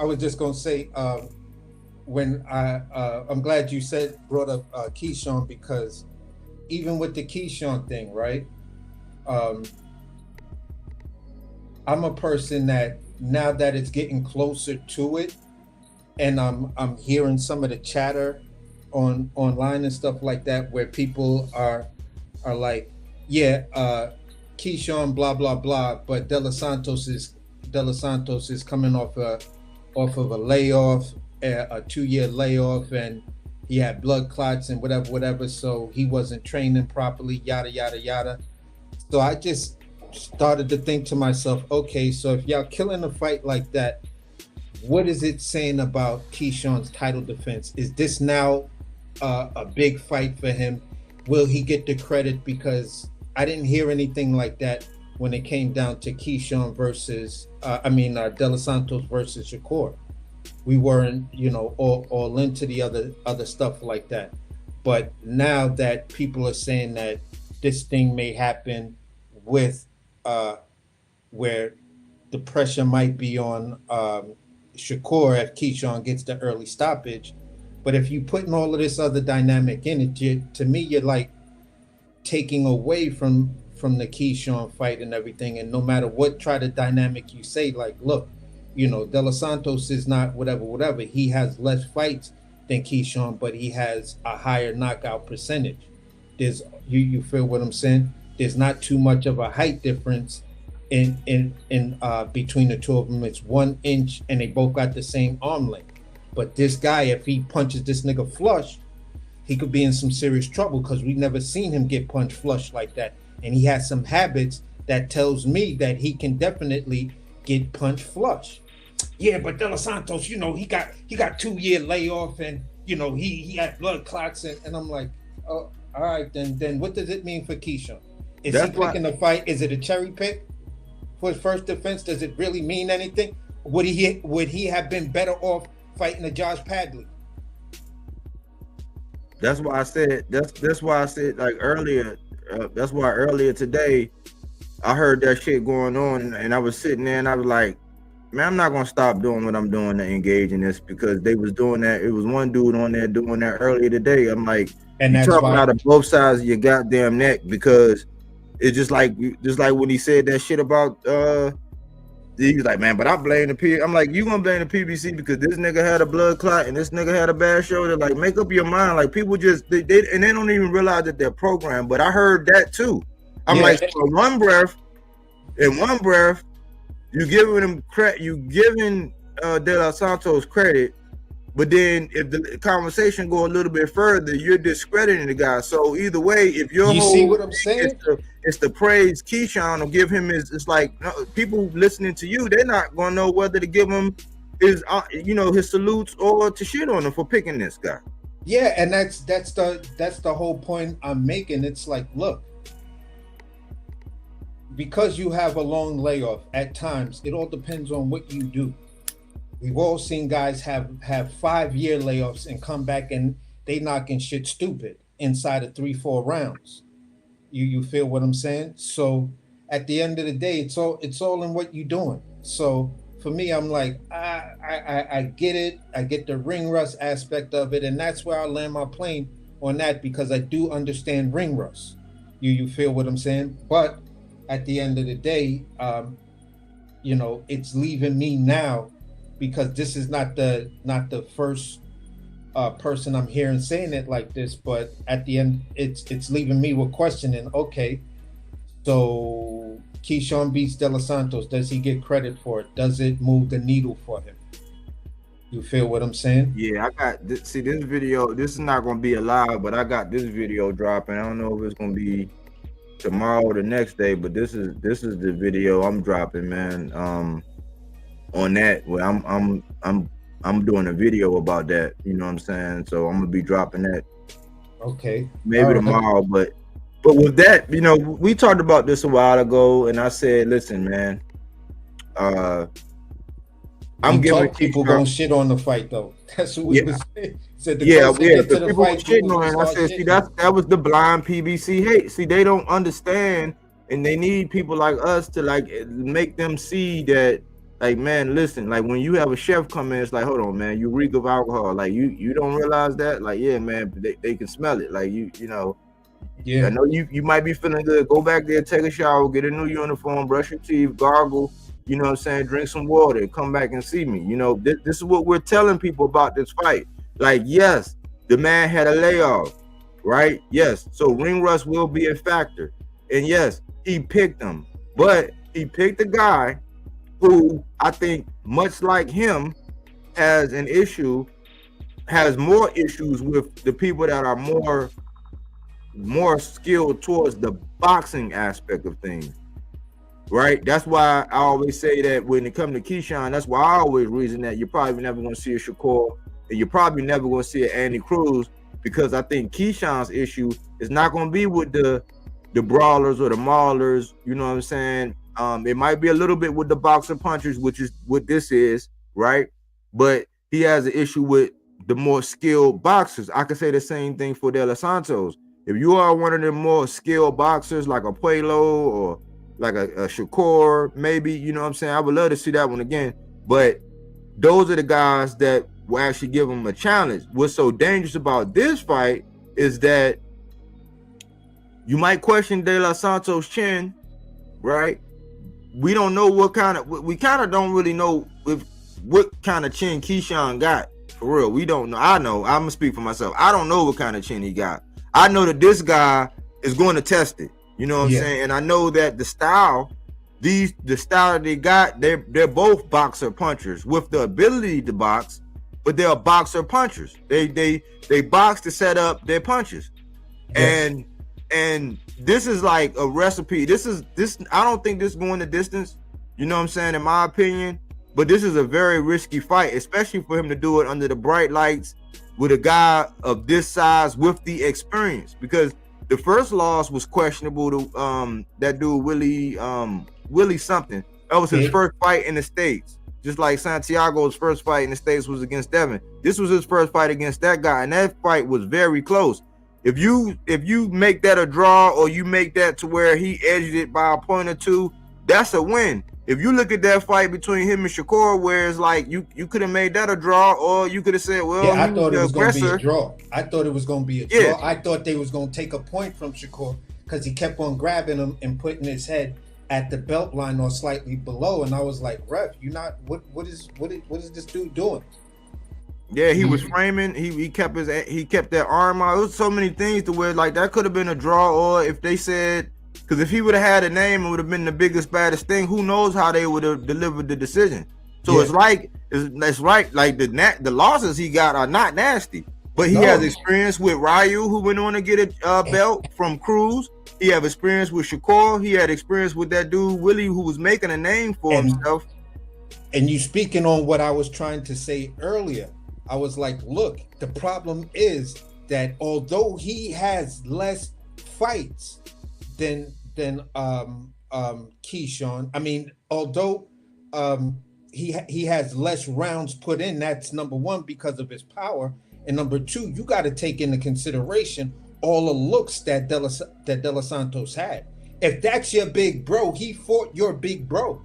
was just gonna say, when I'm glad you brought up Keyshawn because even with the Keyshawn thing, right? I'm a person that now that it's getting closer to it, and I'm hearing some of the chatter online and stuff like that, where people are like, yeah, Keyshawn, blah blah blah, but De Los Santos is coming off of a layoff, a 2-year layoff, and he had blood clots and whatever, so he wasn't training properly, yada yada yada. So I just started to think to myself, okay, so if y'all killing a fight like that, what is it saying about Keyshawn's title defense? Is this now a big fight for him? Will he get the credit? Because I didn't hear anything like that when it came down to Keyshawn versus De Los Santos versus Shakur. We weren't, all into the other stuff like that. But now that people are saying that this thing may happen with where the pressure might be on Shakur if Keyshawn gets the early stoppage, But if you putting all of this other dynamic in it, to me, you're like taking away from the Keyshawn fight and everything. And no matter what try to dynamic you say, like, look, De Los Santos is not whatever. He has less fights than Keyshawn, but he has a higher knockout percentage. There's you feel what I'm saying? There's not too much of a height difference in between the two of them. It's 1 inch, and they both got the same arm length. But this guy, if he punches this nigga flush, he could be in some serious trouble because we never seen him get punched flush like that. And he has some habits that tells me that he can definitely get punched flush. Yeah, but De Los Santos, he got 2-year layoff, and he had blood clots, and I'm like, oh, all right, then what does it mean for Keyshawn? Is he picking the fight? Is it a cherry pick for his first defense? Does it really mean anything? Would he have been better off fighting a Josh Padley? That's why I said that's why I said like earlier. That's why earlier today I heard that shit going on, and I was sitting there and I was like, man, I'm not gonna stop doing what I'm doing to engage in this, because they was doing that. It was one dude on there doing that earlier today. I'm like, and that's talking out of both sides of your goddamn neck, because it's just like when he said that shit about he was like, man, but I blame the P. I'm like, you gonna blame the PBC because this nigga had a blood clot and this nigga had a bad shoulder? Like, make up your mind. Like, people just they don't even realize that they're programmed. But I heard that too. I'm like, so in one breath, you giving him credit, you giving De Los Santos credit, but then if the conversation go a little bit further, you're discrediting the guy. So either way, if you're see what I'm saying, it's the praise Keyshawn or give him it's like people listening to you, they're not gonna know whether to give him his his salutes or to shit on him for picking this guy. Yeah, and that's the whole point I'm making. It's like, look, because you have a long layoff at times, it all depends on what you do. We've all seen guys have 5-year layoffs and come back and they knocking shit stupid inside of 3-4 rounds. You feel what I'm saying? So at the end of the day, it's all in what you're doing. So for me, I'm like, I get it. I get the ring rust aspect of it, and that's where I land my plane on that, because I do understand ring rust. You feel what I'm saying? But at the end of the day, it's leaving me now, because this is not the first person I'm hearing saying it like this, but at the end, it's leaving me with questioning. Okay, so Keyshawn beats De Los Santos. Does he get credit for it? Does it move the needle for him? You feel what I'm saying? Yeah, I got this. See, this video. This is not going to be alive, but I got this video dropping. I don't know if it's going to be tomorrow or the next day, but this is the video I'm dropping, man. On that, where I'm doing a video about that, you know what I'm saying? So I'm gonna be dropping that. Okay. Maybe tomorrow, but with that, we talked about this a while ago, and I said, listen, man, I'm giving people gonna shit on the fight though. That's what we was saying. Said the people were shitting on it. And I said, see, that was the blind PBC hate. See, they don't understand, and they need people like us to like make them see that. Like, man, listen, like when you have a chef come in, it's like, hold on, man, you reek of alcohol. Like, you don't realize that? Like, yeah, man, they can smell it. Like, I know you might be feeling good. Go back there, take a shower, get a new uniform, brush your teeth, gargle, you know what I'm saying? Drink some water, come back and see me. This is what we're telling people about this fight. Like, yes, the man had a layoff, right? Yes, so ring rust will be a factor. And yes, he picked him, but he picked a guy who I think, much like him, has more issues with the people that are more skilled towards the boxing aspect of things, right? That's why I always say that when it comes to Keyshawn, that's why I always reason that you're probably never going to see a Shakur, and you're probably never going to see an Andy Cruz, because I think Keyshawn's issue is not going to be with the brawlers or the maulers, you know what I'm saying? It might be a little bit with the boxer punchers, which is what this is, right? But he has an issue with the more skilled boxers. I could say the same thing for De Los Santos. If you are one of the more skilled boxers, like a Puelo or like a Shakur, maybe, you know what I'm saying? I would love to see that one again. But those are the guys that will actually give him a challenge. What's so dangerous about this fight is that you might question De La Santos' chin, right? We don't know what kind of, we kind of don't really know what kind of chin Keyshawn got. For real, we don't know. I'm gonna speak for myself. I don't know what kind of chin he got. I know that this guy is going to test it. You know what I'm saying? And I know that the style that they got, they're both boxer punchers with the ability to box, but they're boxer punchers. They box to set up their punches. Yes. And this is like a recipe. This I don't think this is going the distance, you know what I'm saying, in my opinion. But this is a very risky fight, especially for him to do it under the bright lights with a guy of this size with the experience. Because the first loss was questionable to that dude Willie something. That was his first fight in the States. Just like Santiago's first fight in the States was against Devin. This was his first fight against that guy, and that fight was very close. If you make that a draw, or you make that to where he edged it by a point or two, that's a win. If you look at that fight between him and Shakur, where it's like you could have made that a draw, or you could have said, well, I thought it was going to be a draw. I thought it was going to be a draw. Yeah. I thought they was going to take a point from Shakur because he kept on grabbing him and putting his head at the belt line or slightly below, and I was like, ref, you not what is this dude doing? Yeah, he was framing. He kept that arm out. It was so many things to where like that could have been a draw, or if they said, because if he would have had a name, it would have been the biggest, baddest thing. Who knows how they would have delivered the decision? So it's right. Like the losses he got are not nasty, but he has experience with Ryu, who went on to get a belt from Cruz. He have experience with Shakur. He had experience with that dude Willie, who was making a name for himself. And you speaking on what I was trying to say earlier, I was like, look, the problem is that although he has less fights than Keyshawn, I mean, although he has less rounds put in, that's number one because of his power, and number two, you got to take into consideration all the looks that De La Santos had. If that's your big bro, he fought your big bro,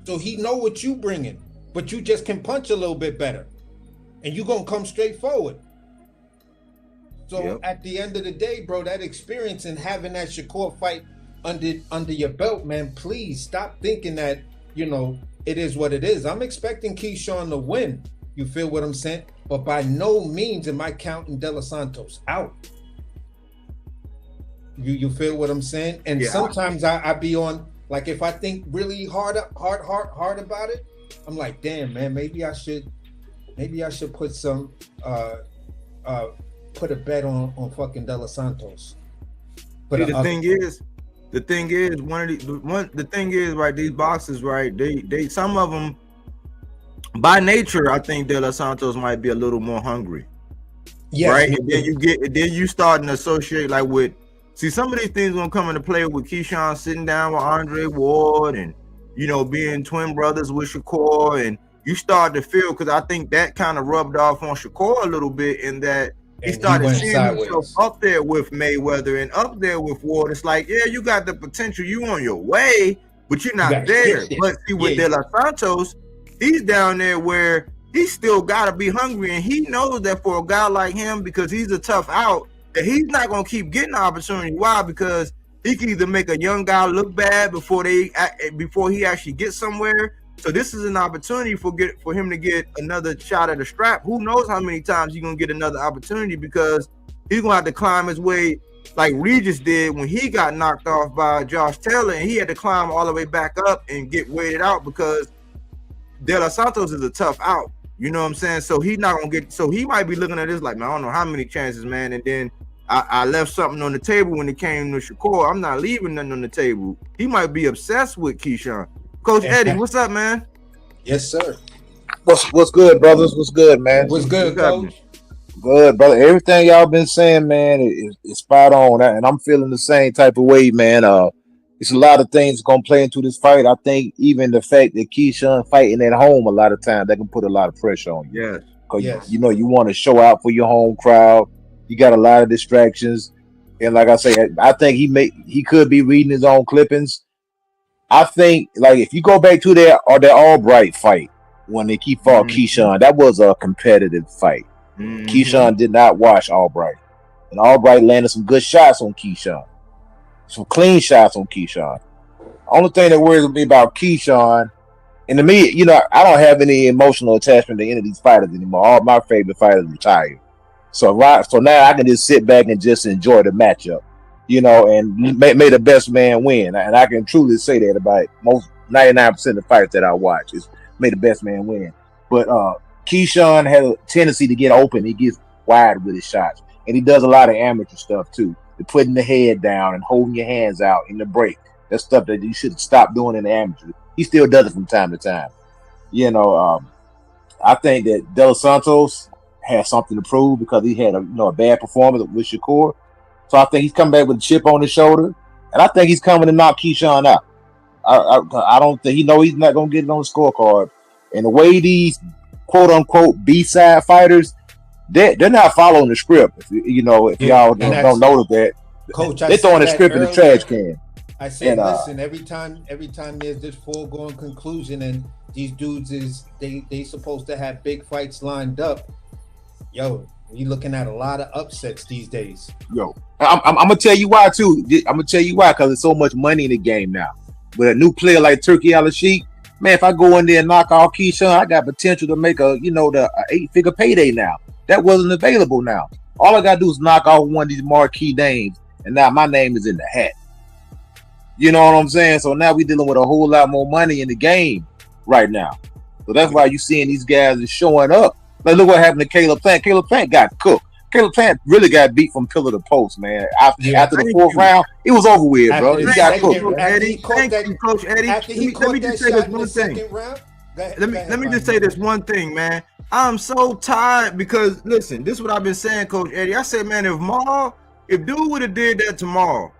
so he know what you bringing, but you just can punch a little bit better, and you gonna come straight forward. So at the end of the day, bro, that experience and having that Shakur fight under your belt, man, please stop thinking that, you know, it is what it is. I'm expecting Keyshawn to win. You feel what I'm saying? But by no means am I counting De La Santos out. You feel what I'm saying? And sometimes I be on, like, if I think really hard about it, I'm like, damn, man, maybe I should put some put a bet on fucking De La Santos. But see, the thing is, right, these boxers, right, they some of them by nature, I think De La Santos might be a little more hungry. Yes, right? And then you starting to associate like with, see, some of these things gonna come into play with Keyshawn sitting down with Andre Ward and, you know, being twin brothers with Shakur, and you start to feel, because I think that kind of rubbed off on Shakur a little bit in that he started seeing himself up there with Mayweather and up there with Ward. It's like, yeah, you got the potential, you on your way, but you're not there. But see, with De La Santos, he's down there where he still got to be hungry, and he knows that for a guy like him, because he's a tough out, that he's not going to keep getting the opportunity. Why? Because he can either make a young guy look bad before he actually gets somewhere. So this is an opportunity for him to get another shot at the strap. Who knows how many times he's going to get another opportunity, because he's going to have to climb his way like Regis did when he got knocked off by Josh Taylor, and he had to climb all the way back up and get weighted out, because De La Santos is a tough out. You know what I'm saying? So he's not going to get, so he might be looking at this like, man, I don't know how many chances, man. And then I left something on the table when it came to Shakur. I'm not leaving nothing on the table. He might be obsessed with Keyshawn. Coach Eddie, what's up, man? Yes, sir. What's good, brothers? What's good, man? What's good, Coach? Good, brother. Everything y'all been saying, man, is spot on, and I'm feeling the same type of way, man. It's a lot of things gonna play into this fight. I think even the fact that Keyshawn fighting at home, a lot of times that can put a lot of pressure on you. Yes. Because you know you want to show out for your home crowd. You got a lot of distractions, and like I say, I think he could be reading his own clippings. I think, like, if you go back to their Albright fight, when he fought Keyshawn. That was a competitive fight. Keyshawn did not watch Albright, and Albright landed some good shots on Keyshawn, some clean shots on Keyshawn. Only thing that worries me about Keyshawn, and to me, I don't have any emotional attachment to any of these fighters anymore. All my favorite fighters retired. So now I can just sit back and just enjoy the matchup, and may the best man win. And I can truly say that about most 99% of the fights that I watch is may the best man win. But Keyshawn has a tendency to get open. He gets wide with his shots, and he does a lot of amateur stuff too. The putting the head down and holding your hands out in the break. That's stuff that you should stop doing in the amateur. He still does it from time to time. I think that De Los Santos has something to prove because he had a bad performance with Shakur. So I think he's coming back with a chip on his shoulder, and I think he's coming to knock Keyshawn out. I don't think he's not going to get it on the scorecard. And the way these quote unquote B-side fighters, they're not following the script. If y'all don't notice that, Coach, they're throwing the script in the trash can. I said, listen, every time there's this foregone conclusion and these dudes they supposed to have big fights lined up. Yo, we looking at a lot of upsets these days. Yo, I'm gonna tell you why too. I'm gonna tell you why, because there's so much money in the game now. With a new player like Turkey Al-Sheikh, man, if I go in there and knock off Keyshawn, I got potential to make the 8-figure payday now. That wasn't available now. All I gotta do is knock off one of these marquee names, and now my name is in the hat. You know what I'm saying? So now we're dealing with a whole lot more money in the game right now. So that's why you're seeing these guys is showing up. Like, look what happened to Caleb Plant. Caleb Plant got cooked. Caleb Plant really got beat from pillar to post, man. After the fourth round, it was over with, bro. He got cooked. Coach Eddie. Let me just say this one thing. Let me just say this one thing, man. I'm so tired because, listen, this is what I've been saying, Coach Eddie. I said, man, if dude would have did that tomorrow,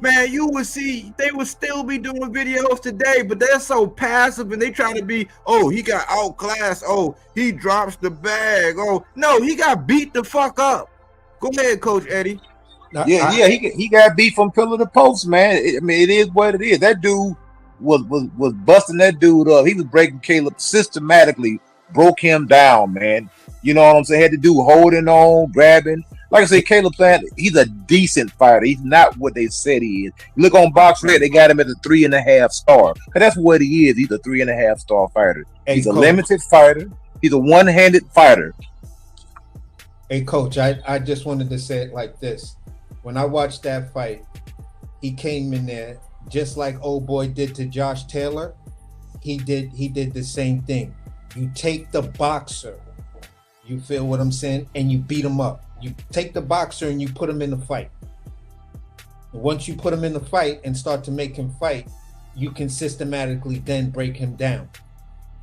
man, you would see they would still be doing videos today, but they're so passive and they trying to be, oh, he got outclassed, oh, he drops the bag, oh, no, he got beat the fuck up. Go ahead, Coach Eddie. He got beat from pillar to post, man. It is what it is. That dude was busting that dude up. He was breaking Caleb systematically, broke him down, man. You know what I'm saying? Had to do holding on, grabbing. Like I say, Caleb Plant, he's a decent fighter. He's not what they said he is. You look on BoxRec, they got him at a 3.5 star. And that's what he is. He's a 3.5 star fighter. Hey, he's Coach, a limited fighter. He's a one-handed fighter. Hey, Coach, I just wanted to say it like this. When I watched that fight, he came in there just like old boy did to Josh Taylor. He did the same thing. You take the boxer, you feel what I'm saying, and you beat him up. You take the boxer and you put him in the fight. Once you put him in the fight and start to make him fight, you can systematically then break him down.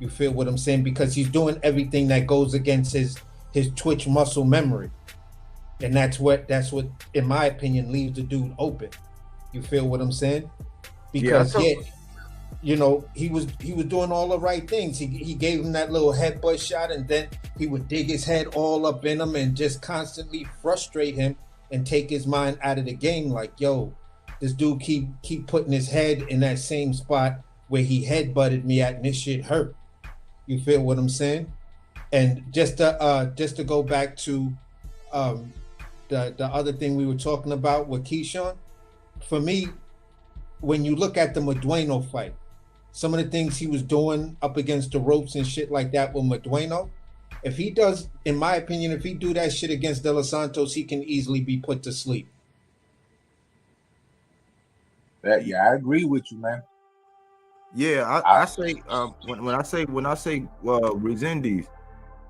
You feel what I'm saying? Because he's doing everything that goes against his twitch muscle memory. And that's what, in my opinion, leaves the dude open. You feel what I'm saying? Because he was doing all the right things. He gave him that little headbutt shot, and then he would dig his head all up in him and just constantly frustrate him and take his mind out of the game. Like, yo, this dude keep putting his head in that same spot where he headbutted me at, and this shit hurt. You feel what I'm saying? And just to go back to the other thing we were talking about with Keyshawn, for me, when you look at the Madueno fight, some of the things he was doing up against the ropes and shit like that with Madueno, if he does, in my opinion, if he do that shit against De Los Santos, he can easily be put to sleep. I agree with you, man. Yeah, I say when I say Resendiz,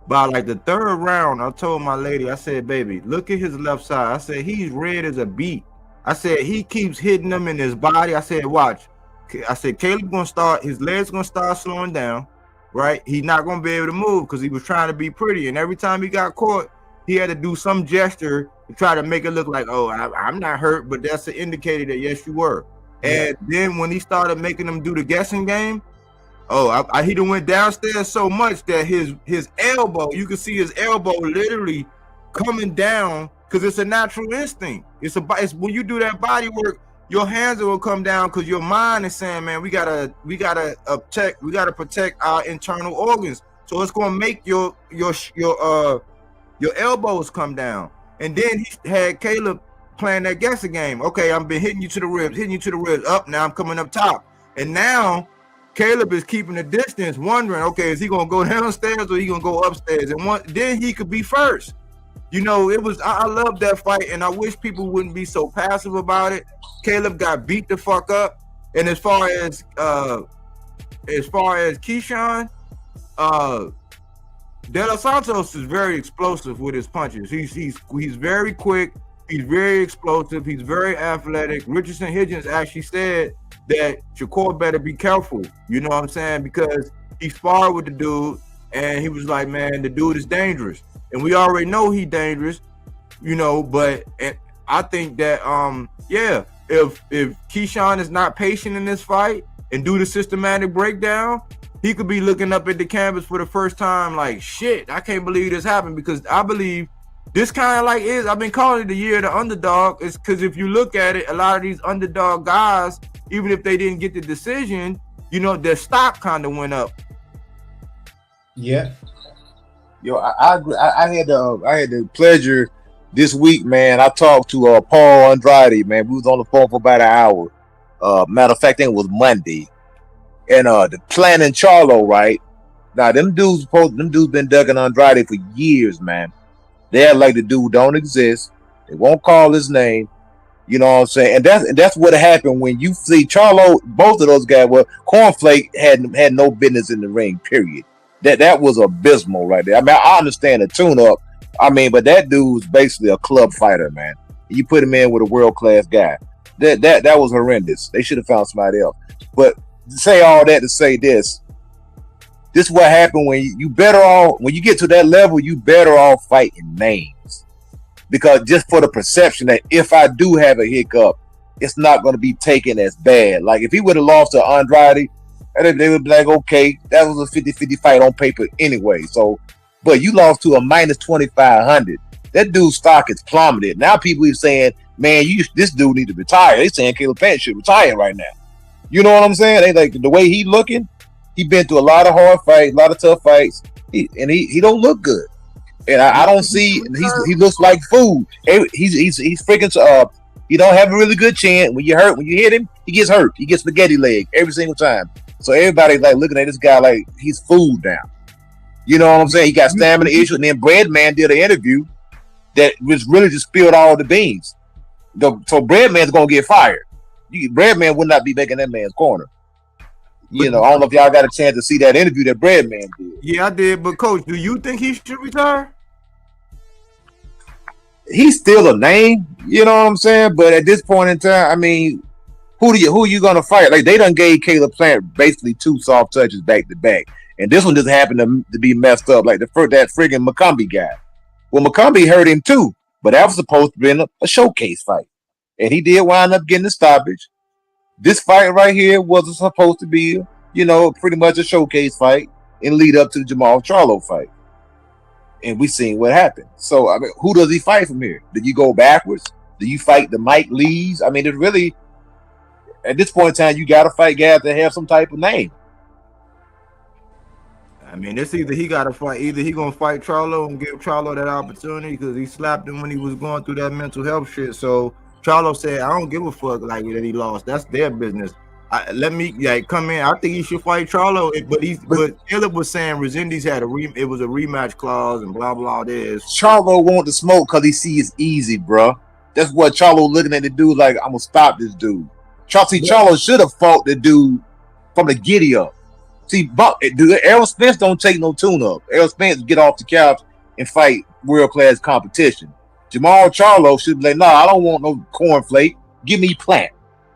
by like the third round, I told my lady, I said, baby, look at his left side. I said, he's red as a beet. I said, he keeps hitting them in his body. I said, watch. I said, Caleb gonna start, his legs gonna start slowing down, right? He's not gonna be able to move because he was trying to be pretty. And every time he got caught, he had to do some gesture to try to make it look like, oh, I'm not hurt, but that's an indicator that yes, you were. And then when he started making them do the guessing game, he done went downstairs so much that his elbow, you can see his elbow literally coming down because it's a natural instinct. It's when you do that body work, your hands will come down because your mind is saying, man, we gotta protect our internal organs. So it's gonna make your elbows come down. And then he had Caleb playing that guessing game. Okay, I've been hitting you to the ribs, up, now I'm coming up top. And now Caleb is keeping the distance, wondering, okay, is he gonna go downstairs or he gonna go upstairs? And then he could be first. You know, I love that fight, and I wish people wouldn't be so passive about it. Caleb got beat the fuck up. And as far as Keyshawn, De Los Santos is very explosive with his punches. He's very quick. He's very explosive. He's very athletic. Richardson Higgins actually said that Shakur better be careful. You know what I'm saying? Because he sparred with the dude, and he was like, man, the dude is dangerous. And we already know he's dangerous, you know, but I think that, if Keyshawn is not patient in this fight and do the systematic breakdown, he could be looking up at the canvas for the first time like, shit, I can't believe this happened, because I believe this kind of like I've been calling it the year of the underdog. It's because if you look at it, a lot of these underdog guys, even if they didn't get the decision, you know, their stock kind of went up. Yeah. Yo, I agree. I had the pleasure this week, man. I talked to Paul Andrade, man. We was on the phone for about an hour. Matter of fact, I think it was Monday. And the planning Charlo, right? Now them dudes been ducking Andrade for years, man. They act like the dude don't exist. They won't call his name. You know what I'm saying? And that's what happened when you see Charlo. Both of those guys, well, Cornflake had no business in the ring, period. That was abysmal right there. I mean, I understand the tune-up. I mean, but that dude's basically a club fighter, man. You put him in with a world-class guy. That was horrendous. They should have found somebody else. But say all that to say this. This is what happened when when you get to that level, you better off fighting names. Because just for the perception that if I do have a hiccup, it's not going to be taken as bad. Like if he would have lost to Andrade, they would be like, okay, that was a 50-50 fight on paper anyway. So, but you lost to a minus 2,500. That dude's stock is plummeted. Now people are saying, man, this dude need to retire. They saying Caleb Plant should retire right now. You know what I'm saying? They like the way he looking. He been through a lot of hard fights, a lot of tough fights, he don't look good. And I don't see. He looks like food. He's freaking. He don't have a really good chin. When you hit him, he gets hurt. He gets spaghetti leg every single time. So everybody's like looking at this guy like he's food now. You know what I'm saying? He got stamina issues. And then Breadman did an interview that was really just spilled all the beans. So Breadman's gonna get fired. Breadman would not be making that man's corner. You know, I don't know if y'all got a chance to see that interview that Breadman did. Yeah, I did. But Coach, do you think he should retire? He's still a name, you know what I'm saying? But at this point in time, I mean, who are you gonna fight? Like they done gave Caleb Plant basically 2 soft touches back to back, and this one just happened to be messed up, like that friggin' McCombie guy. Well, McCombie hurt him too, but that was supposed to be a showcase fight, and he did wind up getting the stoppage. This fight right here wasn't supposed to be, you know, pretty much a showcase fight and lead up to the Jamal Charlo fight. And we seen what happened. So, I mean, who does he fight from here? Did you go backwards? Do you fight the Mike Lees? I mean, it really, at this point in time, you got to fight guys that have some type of name. I mean, it's either he got to fight, either he going to fight Charlo and give Charlo that opportunity because he slapped him when he was going through that mental health shit. So, Charlo said, I don't give a fuck like that he lost. That's their business. Let me come in. I think he should fight Charlo. But Caleb was saying Resendiz had it was a rematch clause and blah blah this. Charlo want to smoke because he sees it's easy, bro. That's what Charlo looking at the dude like, I'm gonna stop this dude. Charlo should have fought the dude from the giddy up. See, Errol Spence don't take no tune up. Errol Spence get off the couch and fight world class competition. Jamal Charlo should be like, no, I don't want no cornflake. Give me Plant.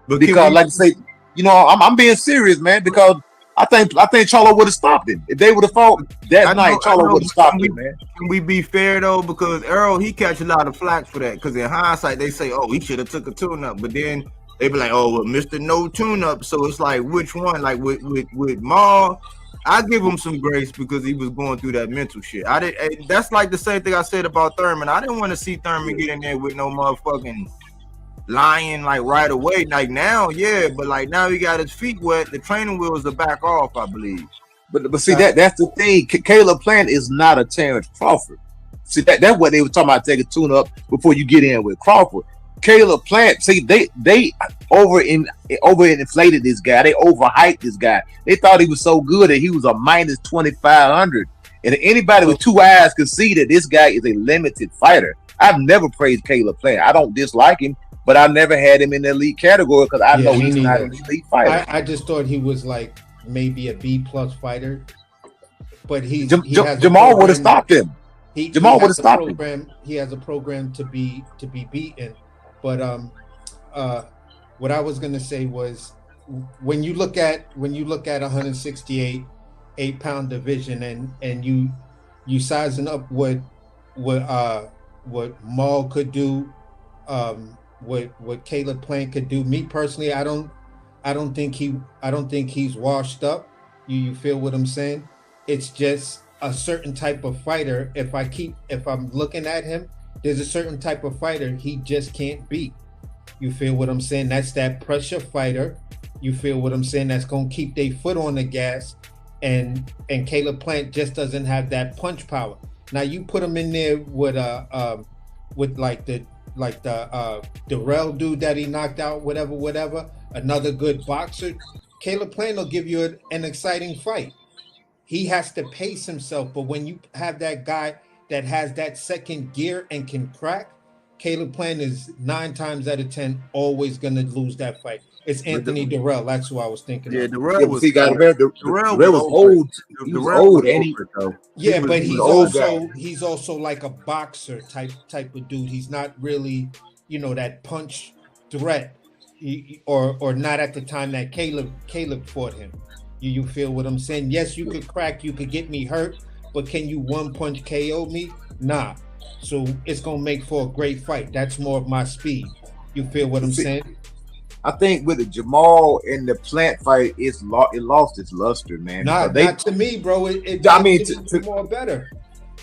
Because, like I say, you know, I'm being serious, man. Because I think Charlo would have stopped him if they would have fought that night. Charlo would have stopped him, man. Can we be fair though? Because Errol, he catch a lot of flack for that. Because in hindsight, they say, oh, he should have took a tune-up. But then they be like, oh, well, Mr. No tune-up. So it's like, which one? Like with Maul, I give him some grace because he was going through that mental shit. That's like the same thing I said about Thurman. I didn't want to see Thurman get in there with no motherfucking lying like right away. Like now, yeah, but like now he got his feet wet. The training wheels are back off, I believe. But see that's the thing. Caleb Plant is not a Terrence Crawford. See that's what they were talking about. Take a tune up before you get in with Crawford. Caleb Plant, see they overinflated this guy. They overhyped this guy. They thought he was so good that he was a minus 2,500. And anybody with two eyes can see that this guy is a limited fighter. I've never praised Caleb Plant. I don't dislike him, but I never had him in the elite category because I know he's not an elite fighter. I just thought he was like maybe a B+ fighter, but he Jamal would have stopped him. Jamal would have stopped him. He has a program to be beaten. But what I was gonna say was when you look at 168 8-pound division and you sizing up what Maul could do, what Caleb Plant could do. Me personally, I don't think he's washed up. You feel what I'm saying? It's just a certain type of fighter. If I'm looking at him, there's a certain type of fighter he just can't beat. You feel what I'm saying? That's that pressure fighter. You feel what I'm saying? That's gonna keep their foot on the gas. And Caleb Plant just doesn't have that punch power. Now you put him in there with the Darrell dude that he knocked out, whatever, another good boxer. Caleb Plant will give you an exciting fight. He has to pace himself, but when you have that guy that has that second gear and can crack, Caleb Plant is 9 times out of 10 always gonna lose that fight. It's Anthony Darrell. That's who I was thinking. Yeah, of. Darrell was old. He was old, and he's also like a boxer type of dude. He's not really, that punch threat, or not at the time that Caleb fought him. You feel what I'm saying? Yes, you could crack, you could get me hurt, but can you one punch KO me? Nah. So it's gonna make for a great fight. That's more of my speed. You feel what I'm saying? I think with the Jamal and the Plant fight, it lost its luster, man. Not to me, bro. It more better.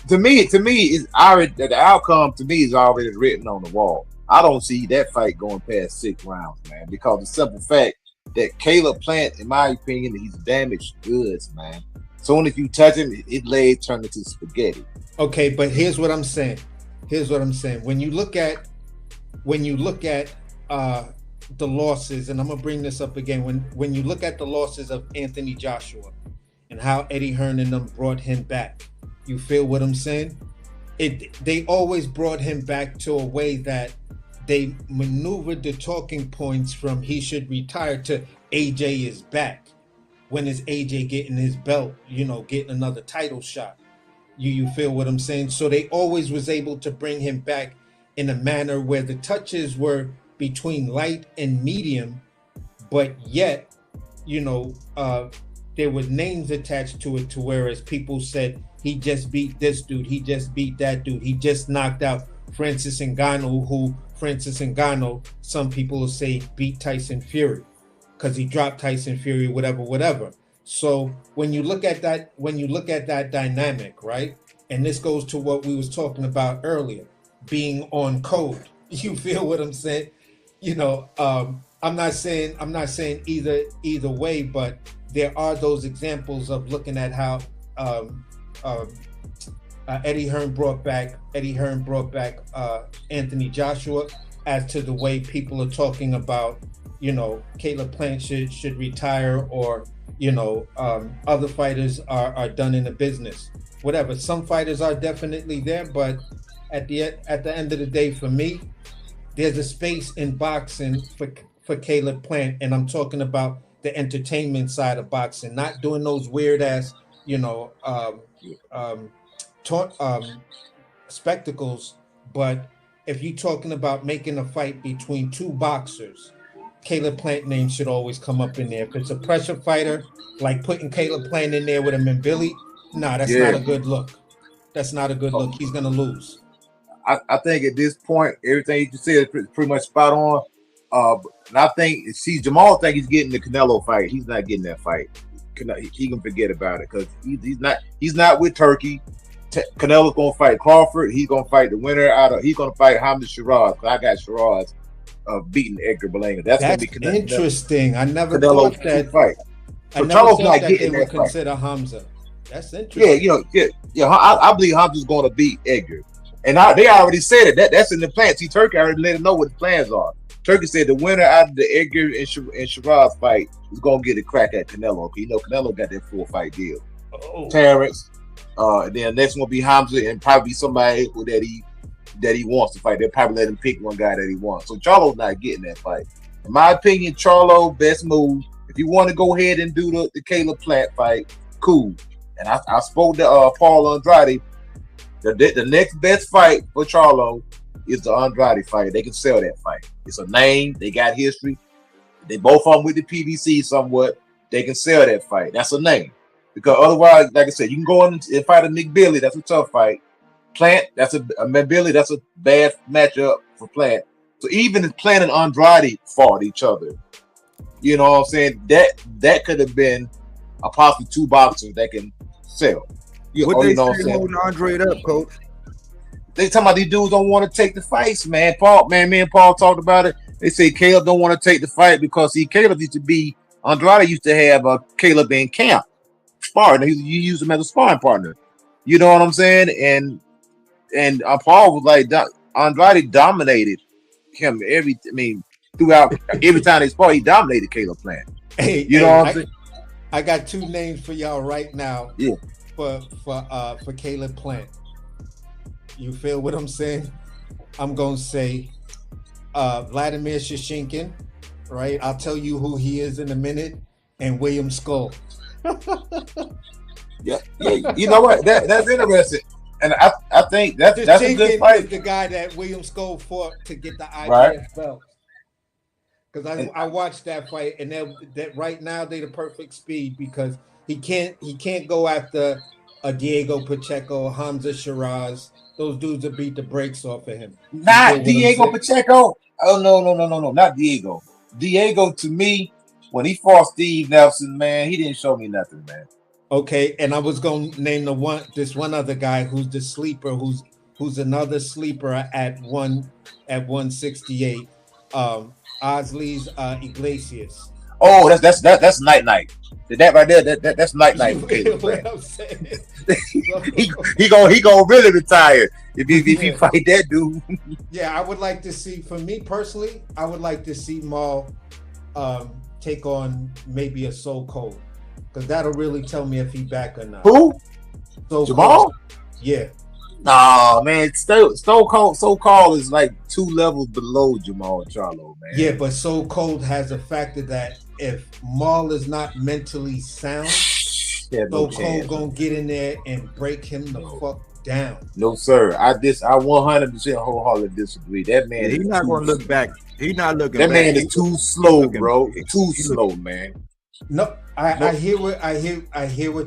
To me, is already the outcome. To me, is already written on the wall. I don't see that fight going past 6 rounds, man, because the simple fact that Caleb Plant, in my opinion, he's damaged goods, man. Soon as you touch him, his leg turns into spaghetti. Okay, but here's what I'm saying. When you look at the losses, and I'm gonna bring this up again. When you look at the losses of Anthony Joshua and how Eddie Hearn and them brought him back, you feel what I'm saying? They always brought him back to a way that they maneuvered the talking points from he should retire to AJ is back. When is AJ getting his belt? Getting another title shot. You feel what I'm saying? So they always was able to bring him back in a manner where the touches were between light and medium, but yet, there were names attached to it, to whereas people said he just beat this dude, he just beat that dude, he just knocked out Francis Ngannou, who Francis Ngannou, some people will say beat Tyson Fury because he dropped Tyson Fury, whatever. So when you look at that dynamic, right? And this goes to what we was talking about earlier, being on code. You feel what I'm saying? I'm not saying either way, but there are those examples of looking at how Eddie Hearn brought back Anthony Joshua, as to the way people are talking about, Caleb Plant should retire, or other fighters are done in the business. Whatever. Some fighters are definitely there, but at the end of the day, for me, there's a space in boxing for Caleb Plant, and I'm talking about the entertainment side of boxing, not doing those weird ass, spectacles. But if you're talking about making a fight between two boxers, Caleb Plant name should always come up in there. If it's a pressure fighter, like putting Caleb Plant in there with him and Billy, that's not a good look. That's not a good look. He's gonna lose. I think at this point, everything you said is pretty much spot on. And I think, Jamal think he's getting the Canelo fight. He's not getting that fight. He can forget about it because he's not with Turkey. Canelo's gonna fight Crawford. He's gonna fight the winner he's gonna fight Hamza Shiraz. I got Shiraz beating Edgar Berlanga. That's gonna That's be Canelo. interesting. I never Canelo's thought two that. fight. I So never Charlo's thought not that they getting would that fight. consider Hamza. That's Yeah, interesting. I believe Hamza's going to beat Edgar, and they already said it. That's in the plans. See, Turkey already let him know what the plans are. Turkey said the winner out of the Edgar and Shiraz fight is going to get a crack at Canelo. You know, Canelo got that 4-fight deal. Oh. Terrence, and then next one will be Hamza, and probably somebody that he wants to fight. They'll probably let him pick one guy that he wants. So Charlo's not getting that fight. In my opinion, Charlo, best move. If you want to go ahead and do the Caleb Plant fight, cool. And I spoke to Paul Andrade. The next best fight for Charlo is the Andrade fight. They can sell that fight. It's a name. They got history. They both on with the PBC somewhat. They can sell that fight. That's a name. Because otherwise, like I said, you can go in and fight a Nick Billy. That's a tough fight. Plant, that's a Billy. That's a bad matchup for Plant. So even if Plant and Andrade fought each other, you know what I'm saying? That could have been a possibly two boxers that can sell. What they know say holding Andre up, coach? They talking about these dudes don't want to take the fights, man. Me and Paul talked about it. They say Caleb don't want to take the fight because Caleb used to be Andrade used to have Caleb in camp sparring. You use him as a sparring partner. You know what I'm saying? And Paul was like Andrade dominated him throughout every time they spar, he dominated Caleb Plant. Hey, you know what I'm saying? I got two names for y'all right now. Yeah. For Caleb Plant. You feel what I'm saying? I'm gonna say Vladimir Shishkinkin, right? I'll tell you who he is in a minute, and William Skull. yeah. You know what? That's interesting. And I think that's a good fight. Is the guy that William Skull fought to get the IBF right. belt. Because I watched that fight, and that right now they're the perfect speed because he can't go after a Diego Pacheco, Hamza Shiraz. Those dudes will beat the brakes off of him. Not Diego Pacheco. Oh no, not Diego. Diego, to me, when he fought Steve Nelson, man, he didn't show me nothing, man. Okay, and I was gonna name this one other guy who's the sleeper, who's another sleeper at 168. Osley's Iglesias. Oh, that's night. That right there, that's night. What I'm saying. he gonna really retire if he fight that dude. Yeah, I would like to see. For me personally, I would like to see Maul take on maybe a So Cold, because that'll really tell me if he back or not. Who? Jamal? Yeah. Nah, man, Stone Cold. So Cold is like 2 levels below Jamal Charlo, man. Yeah, but So Cold has a factor that if Maul is not mentally sound, So Cold gonna get in there and break him the fuck down. No, sir. I 100% wholeheartedly disagree. That man, he's not gonna look back. He's not looking. That back. man is too slow, bro. Too slow, man. No, I hear what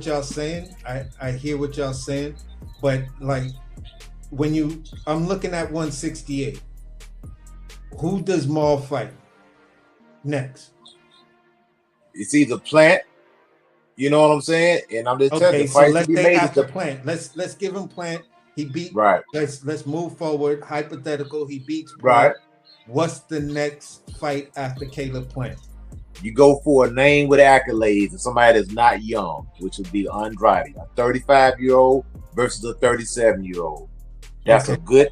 y'all saying. I hear what y'all saying, but like I'm looking at 168. Who does Maul fight next? It's either Plant. You know what I'm saying? And I'm just telling you, so let's take after Plant. Let's give him Plant. He beat. Right. Let's move forward. Hypothetical. He beats Plant. Right. What's the next fight after Caleb Plant? You go for a name with accolades and somebody that's not young, which would be Andrade, a 35-year-old versus a 37-year-old. That's a good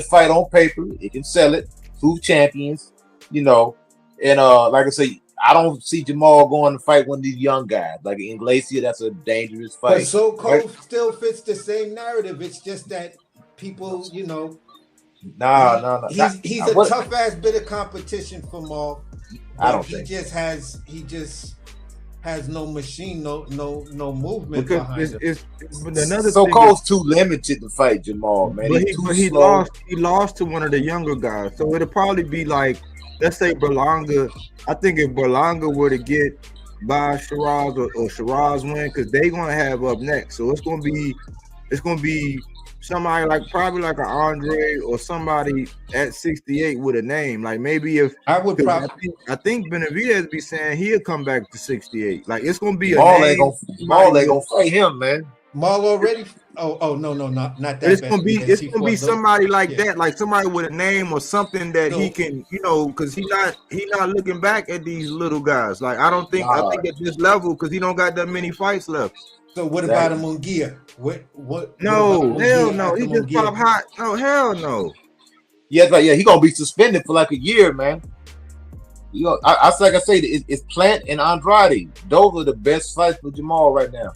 fight on paper. It can sell it. 2 champions, you know. And like I say, I don't see Jamal going to fight one of these young guys. Like Iglesias, that's a dangerous fight. But So Cold still fits the same narrative. It's just that people, you know. No. He's a tough ass bit of competition for Maul. I don't he think just has no machine, no movement behind him. So Cole's too limited to fight Jamal, man. But he lost to one of the younger guys. So it'll probably be like, let's say Berlanga. I think if Berlanga were to get by Shiraz or Shiraz win, because they're gonna have up next. So it's gonna be somebody like probably like an Andre or somebody at 68 with a name. Like maybe if I would probably I think Benavidez be saying he'll come back to 68. Like it's gonna be Maul ain't gonna fight him, man. Maul already. Oh no, not But that better because it's he gonna be fought the somebody like yeah. that, like somebody with a name or something that he So can, because he not looking back at these little guys. Like I Nah, think at this level, because he don't got that many fights left. so what about a exactly. Mungia? What about No, hell Mungia no. after He just pop Mungia? hot. No, hell no. Yeah, like he gonna be suspended for like a year, man. Like I say, it's Plant and Andrade. Those are the best fights for Jamal right now.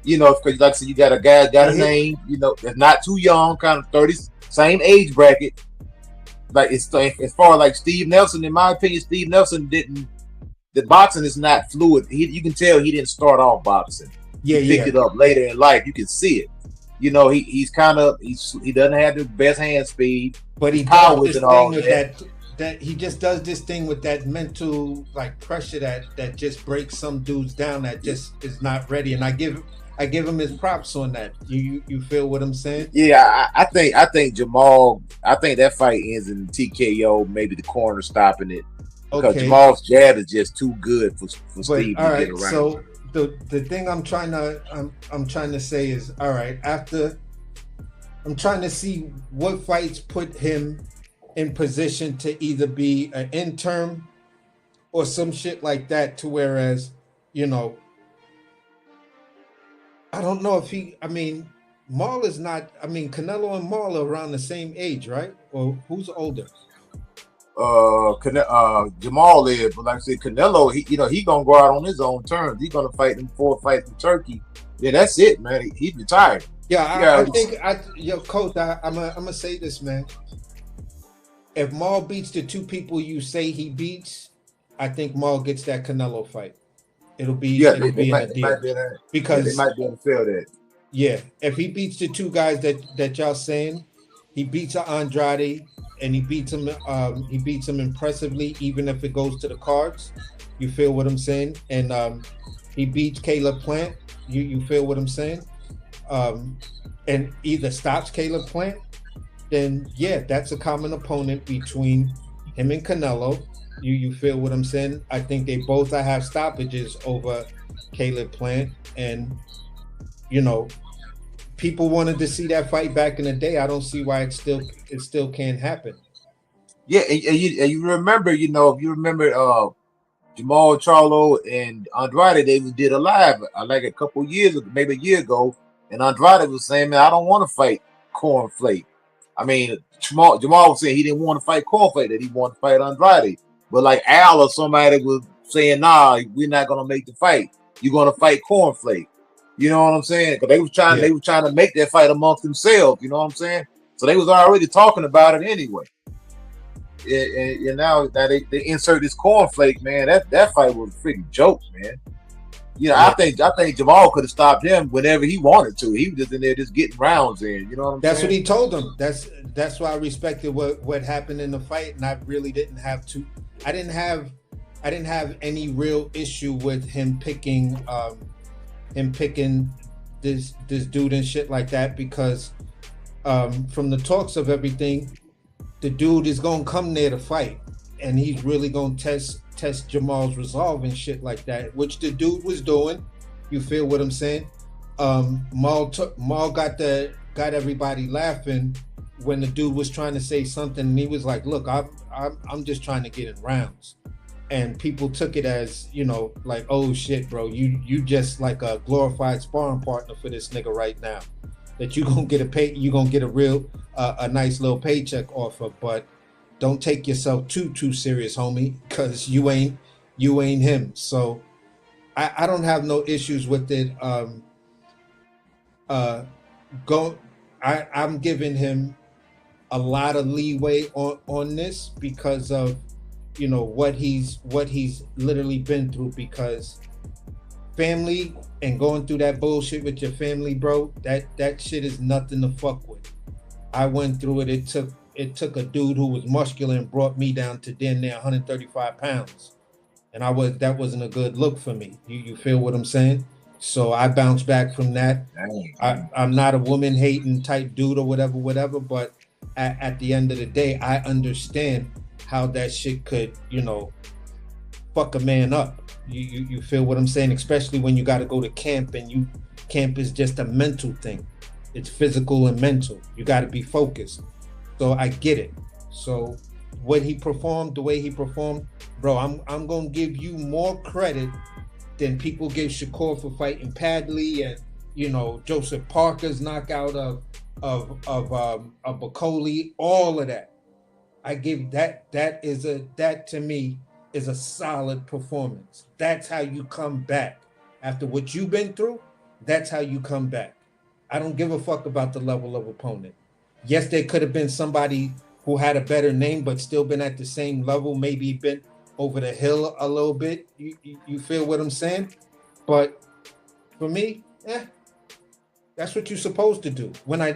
Because like I said, you got a guy got a And name. That's not too young, kind of 30s, same age bracket. Like it's as far as like Steve Nelson, in my opinion, Steve Nelson didn't. The boxing is not fluid. You can tell he didn't start off boxing. He picked yeah, it up later in life. You can see it. He doesn't have the best hand speed. but His he does power this isn't thing all with that. that he just does this thing with that mental like pressure that just breaks some dudes down that just is not ready. And I give him his props on that. You feel what I'm saying? Yeah, I think Jamal. I think that fight ends in TKO. Maybe the corner stopping it because Okay, Jamal's jab is just too good for but Steve all to get right. around. So the thing I'm trying to say is all right. After I'm trying to see what fights put him in position to either be an interim or some shit like that. To whereas you know I don't know if he. I mean, Maul is not. I mean, Canelo and Maul are around the same age, right? Or who's older? Jamal is, but like I said, Canelo, he gonna go out on his own terms. He's gonna fight in 4 fights in Turkey. Yeah, that's it, man. He's retired. Yeah, Yeah, I think yo, coach. I'm gonna say this, man. If Maul beats the two people you say he beats, I think Maul gets that Canelo fight. It'll be yeah, it'll be in a they might deal be there. Yeah, they because might be able to feel that. yeah, if he beats the two guys that y'all saying, he beats Andrade and he beats him impressively, even if it goes to the cards. You feel what I'm saying? And he beats Caleb Plant. You feel what I'm saying? And either stops Caleb Plant, then yeah, that's a common opponent between him and Canelo. You feel what I'm saying? I think they both have stoppages over Caleb Plant, and you know, people wanted to see that fight back in the day. I don't see why it still can't happen. Yeah, and you remember, if you remember Jamal Charlo and Andrade, they did a live like a couple years ago, maybe a year ago, and Andrade was saying, "Man, I don't want to fight Cornflake." I mean, Jamal was saying he didn't want to fight Cornflake; that he wanted to fight Andrade. But like Al or somebody was saying, "Nah, we're not gonna make the fight. You're gonna fight Cornflake." You know what I'm saying? Because Yeah, they were trying to make that fight amongst themselves. You know what I'm saying? So they was already talking about it anyway. And now that they insert this Cornflake, man, that fight was a freaking joke, man. yeah. I think Jamal could have stopped him whenever he wanted to. He was just in there just getting rounds in. You know what I'm That's what saying? he told him. That's why I respected what happened in the fight, and I really didn't have to. I didn't have any real issue with him picking this dude and shit like that because from the talks of everything, the dude is gonna come there to fight, and he's really gonna test Jamal's resolve and shit like that, which the dude was doing. You feel what I'm saying? Maul got everybody laughing when the dude was trying to say something, and he was like, "Look, I'm just trying to get in rounds," and people took it as like, "Oh shit, bro, you just like a glorified sparring partner for this nigga right now. That you gonna get a real a nice little paycheck offer, but don't take yourself too serious, homie, because you ain't him." So I don't have no issues with it. I'm giving him a lot of leeway on this because of what he's literally been through, because family and going through that bullshit with your family, bro, that shit is nothing to fuck with. I went through it. It took a dude who was muscular and brought me down to damn near 135 pounds, and that wasn't a good look for me. You feel what I'm saying? So I bounced back from that. I'm not a woman hating type dude or whatever, but at the end of the day, I understand how that shit could fuck a man up. You feel what I'm saying? Especially when you got to go to camp and camp is just a mental thing. It's physical and mental. You got to be focused. So I get it. So what he performed, the way he performed, bro, I'm gonna give you more credit than people give Shakur for fighting Padley and Joseph Parker's knockout of Bacoli, all of that. I give that to me is a solid performance. That's how you come back after what you've been through. That's how you come back. I don't give a fuck about the level of opponent. Yes, there could have been somebody who had a better name but still been at the same level, maybe been over the hill a little bit. You feel what I'm saying? But for me, that's what you're supposed to do. When I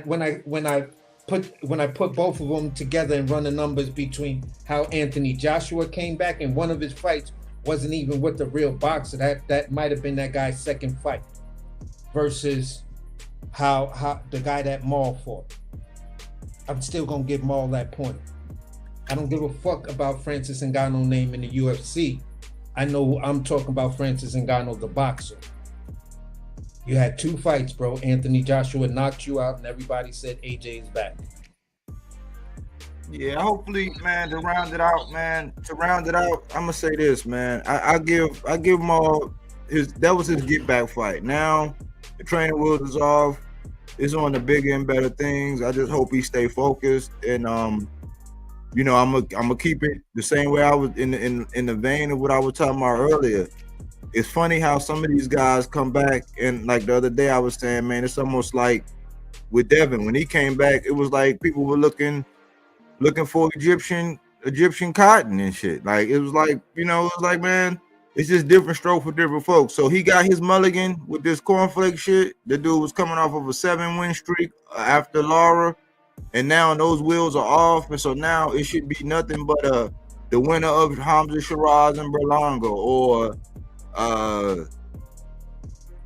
put both of them together and run the numbers between how Anthony Joshua came back and one of his fights wasn't even with the real boxer. That might have been that guy's second fight versus how the guy that Maul fought. I'm still gonna give Maul that point. I don't give a fuck about Francis Ngannou's name in the UFC. I know I'm talking about Francis Ngannou, the boxer. You had 2 fights, bro. Anthony Joshua knocked you out, and everybody said AJ is back. Yeah, hopefully, man, to round it out, I'm gonna say this, man. I give Maul that was his get back fight. Now the training wheels is off. It's on the bigger and better things. I just hope he stay focused, and I'm gonna keep it the same way I was in the vein of what I was talking about earlier. It's funny how some of these guys come back, and like the other day I was saying, man, it's almost like with Devin when he came back, it was like people were looking for Egyptian cotton and shit. Like it was like, man, it's just different stroke for different folks. So he got his mulligan with this cornflake shit. The dude was coming off of a 7-win streak after Lara, and now those wheels are off, and so now it should be nothing but the winner of Hamza Shiraz and Berlanga, or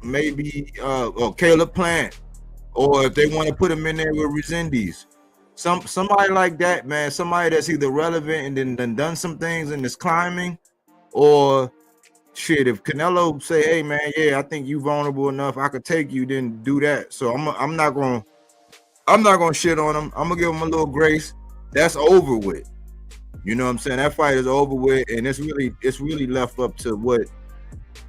maybe or Caleb Plant, or if they want to put him in there with Resendiz. Somebody like that, man, somebody that's either relevant and then done some things and is climbing, or shit, if Canelo say, hey man, yeah, I think you vulnerable enough, I could take you, then do that. So I'm not gonna shit on him. I'm gonna give him a little grace. That's over with. You know what I'm saying? That fight is over with, and it's really left up to what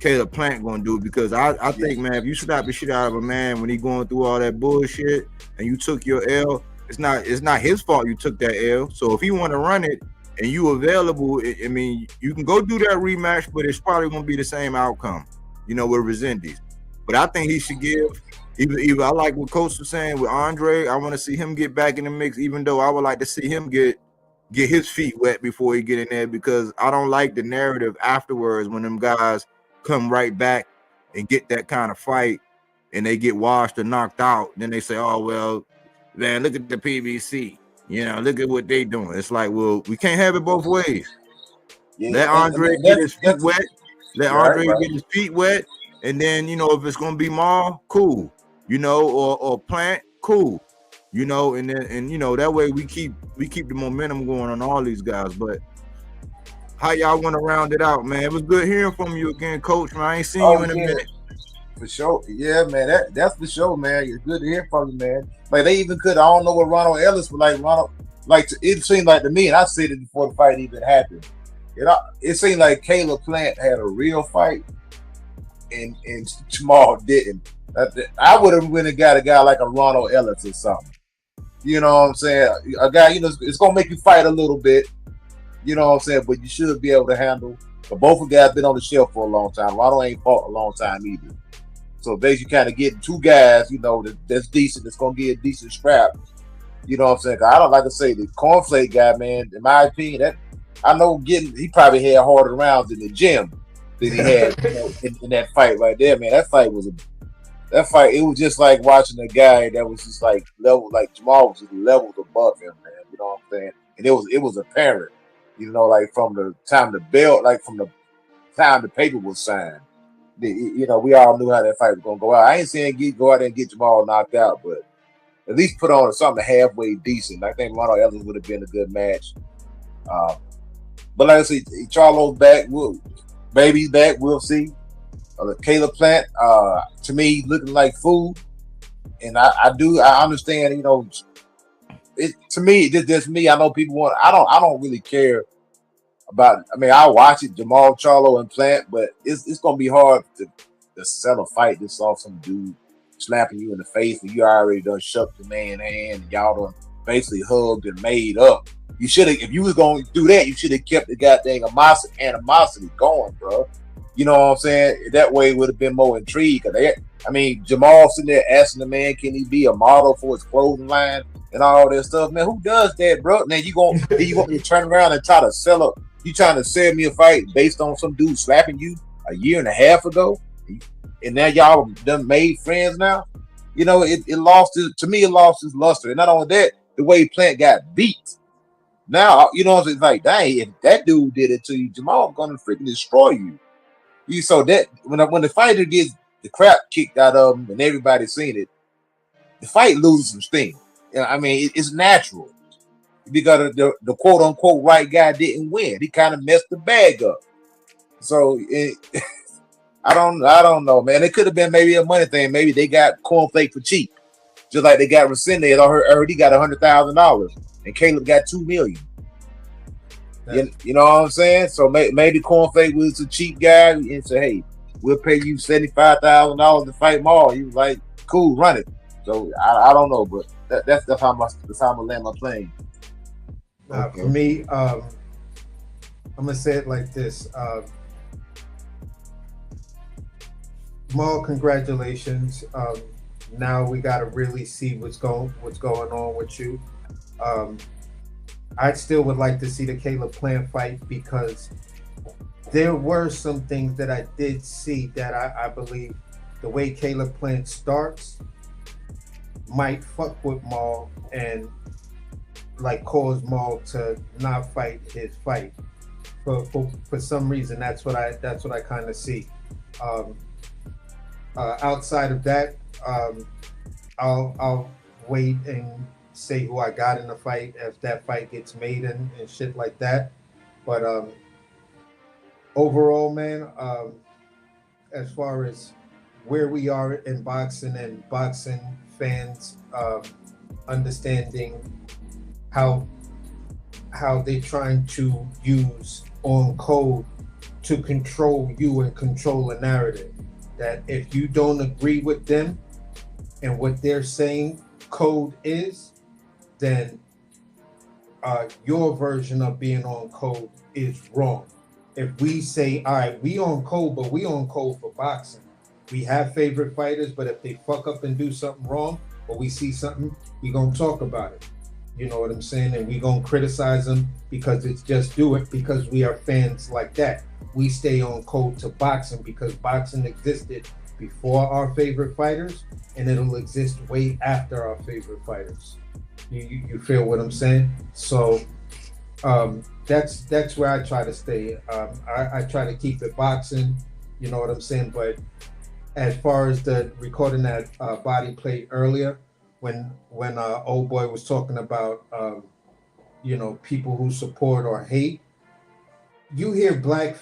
Caleb Plant gonna do, because I think, man, if you slap the shit out of a man when he going through all that bullshit and you took your L, it's not his fault you took that L. So if he want to run it and you available, I mean, you can go do that rematch, but it's probably gonna be the same outcome, with Resendiz. But I think he should give either I like what Coach was saying with Andre. I want to see him get back in the mix, even though I would like to see him get his feet wet before he get in there, because I don't like the narrative afterwards when them guys come right back and get that kind of fight and they get washed or knocked out. Then they say, oh, well, man, look at the PBC. Look at what they doing. It's like, well, we can't have it both ways. Yeah, let Andre get his feet wet. Let Andre get his feet wet. And then, if it's going to be Maul, cool. Or Plant, cool. And then, that way we keep the momentum going on all these guys. But how y'all want to round it out, man? It was good hearing from you again, Coach. Man, I ain't seen you in a minute. For sure. Yeah, man. That's for sure, man. It's good to hear from you, man. Like they even could, I don't know what Ronald Ellis was like. It seemed like to me, and I said it before the fight even happened. It seemed like Caleb Plant had a real fight, and Jamal didn't. I would have went and got a guy like a Ronald Ellis or something. You know what I'm saying? A guy, it's gonna make you fight a little bit. You know what I'm saying? But you should be able to handle. But both of the guys been on the shelf for a long time. Ronald ain't fought a long time either. So basically, kind of getting 2 guys, that's decent. That's gonna get a decent scrap. You know what I'm saying? I don't like to say the cornflake guy, man. In my opinion, that I know he probably had harder rounds in the gym than he had in that fight right there, man. That fight, it was just like watching a guy that was just like level, like Jamal was just levels above him, man. You know what I'm saying? And it was apparent, like from the time the belt, like from the time the paper was signed. We all knew how that fight was gonna go out. I ain't saying go out there and get Jamal knocked out, but at least put on something halfway decent. I think Ronald Ellis would have been a good match. But like I said, Charlo's back. Baby's back. We'll see. Caleb Plant, to me, looking like food. And I understand, it to me, this me. I know people want. I don't really care about. I mean, I watch it, Jamal Charlo and Plant, but it's gonna be hard to sell a fight this off some dude slapping you in the face when you already done shook the man's hand and y'all done basically hugged and made up. You should have, if you was gonna do that, you should have kept the goddamn animosity going, bro. You know what I'm saying? That way it would have been more intrigue. Jamal sitting there asking the man, can he be a model for his clothing line and all that stuff? Man, who does that, bro? Now you want me to turn around and try to sell up? You trying to sell me a fight based on some dude slapping you a year and a half ago, and now y'all done made friends now? It lost its luster. And not only that, the way Plant got beat. Now, it's like, dang, if that dude did it to you, Jamal gonna freaking destroy you. So that when the fighter gets the crap kicked out of him and everybody's seen it, the fight loses some steam. It's natural because the quote unquote right guy didn't win. He kind of messed the bag up. So I don't know, man. It could have been maybe a money thing. Maybe they got cornflake for cheap, just like they got Resendez. I heard he got $100,000 and Caleb got $2 million. You know what I'm saying? So maybe Cornflake was a cheap guy and said, "Hey, we'll pay you $75,000 to fight Maul." He was like, "Cool, run it." So I don't know, but that's how I'm gonna land my plane. For me, I'm gonna say it like this: Maul, congratulations. Now we gotta really see what's going on with you. I still would like to see the Caleb Plant fight because there were some things that I did see that I believe the way Caleb Plant starts might fuck with Maul and like cause Maul to not fight his fight. For some reason, that's what I kind of see. Outside of that, I'll wait and say who I got in the fight if that fight gets made and shit like that. But overall, man, as far as where we are in boxing and boxing fans understanding how they're trying to use on code to control you and control a narrative, that if you don't agree with them and what they're saying code is, then your version of being on code is wrong. If we say, all right, we on code, but we on code for boxing. We have favorite fighters, but if they fuck up and do something wrong, or we see something, we gonna talk about it. You know what I'm saying? And we gonna criticize them because it's just do it because we are fans like that. We stay on code to boxing because boxing existed before our favorite fighters, and it'll exist way after our favorite fighters. You feel what I'm saying? So that's where I try to stay. I try to keep it boxing, you know what I'm saying? But as far as the recording that Body played earlier, when old boy was talking about people who support or hate, you hear black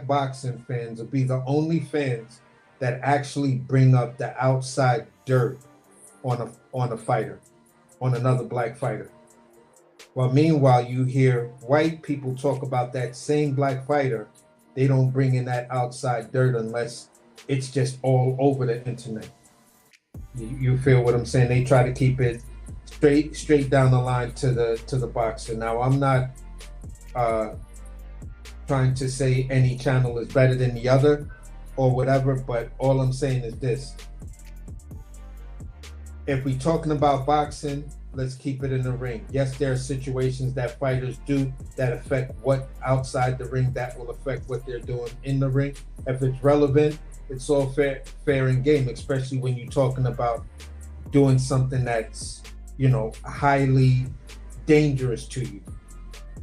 boxing fans will be the only fans that actually bring up the outside dirt on a fighter, on another black fighter. Well, meanwhile, you hear white people talk about that same black fighter. They don't bring in that outside dirt unless it's just all over the internet. You feel what I'm saying? They try to keep it straight down the line to the boxer. Now, I'm not trying to say any channel is better than the other or whatever, but all I'm saying is this. If we're talking about boxing, let's keep it in the ring. Yes, there are situations that fighters do that affect what outside the ring that will affect what they're doing in the ring. If it's relevant, it's all fair and game, especially when you're talking about doing something that's, highly dangerous to you.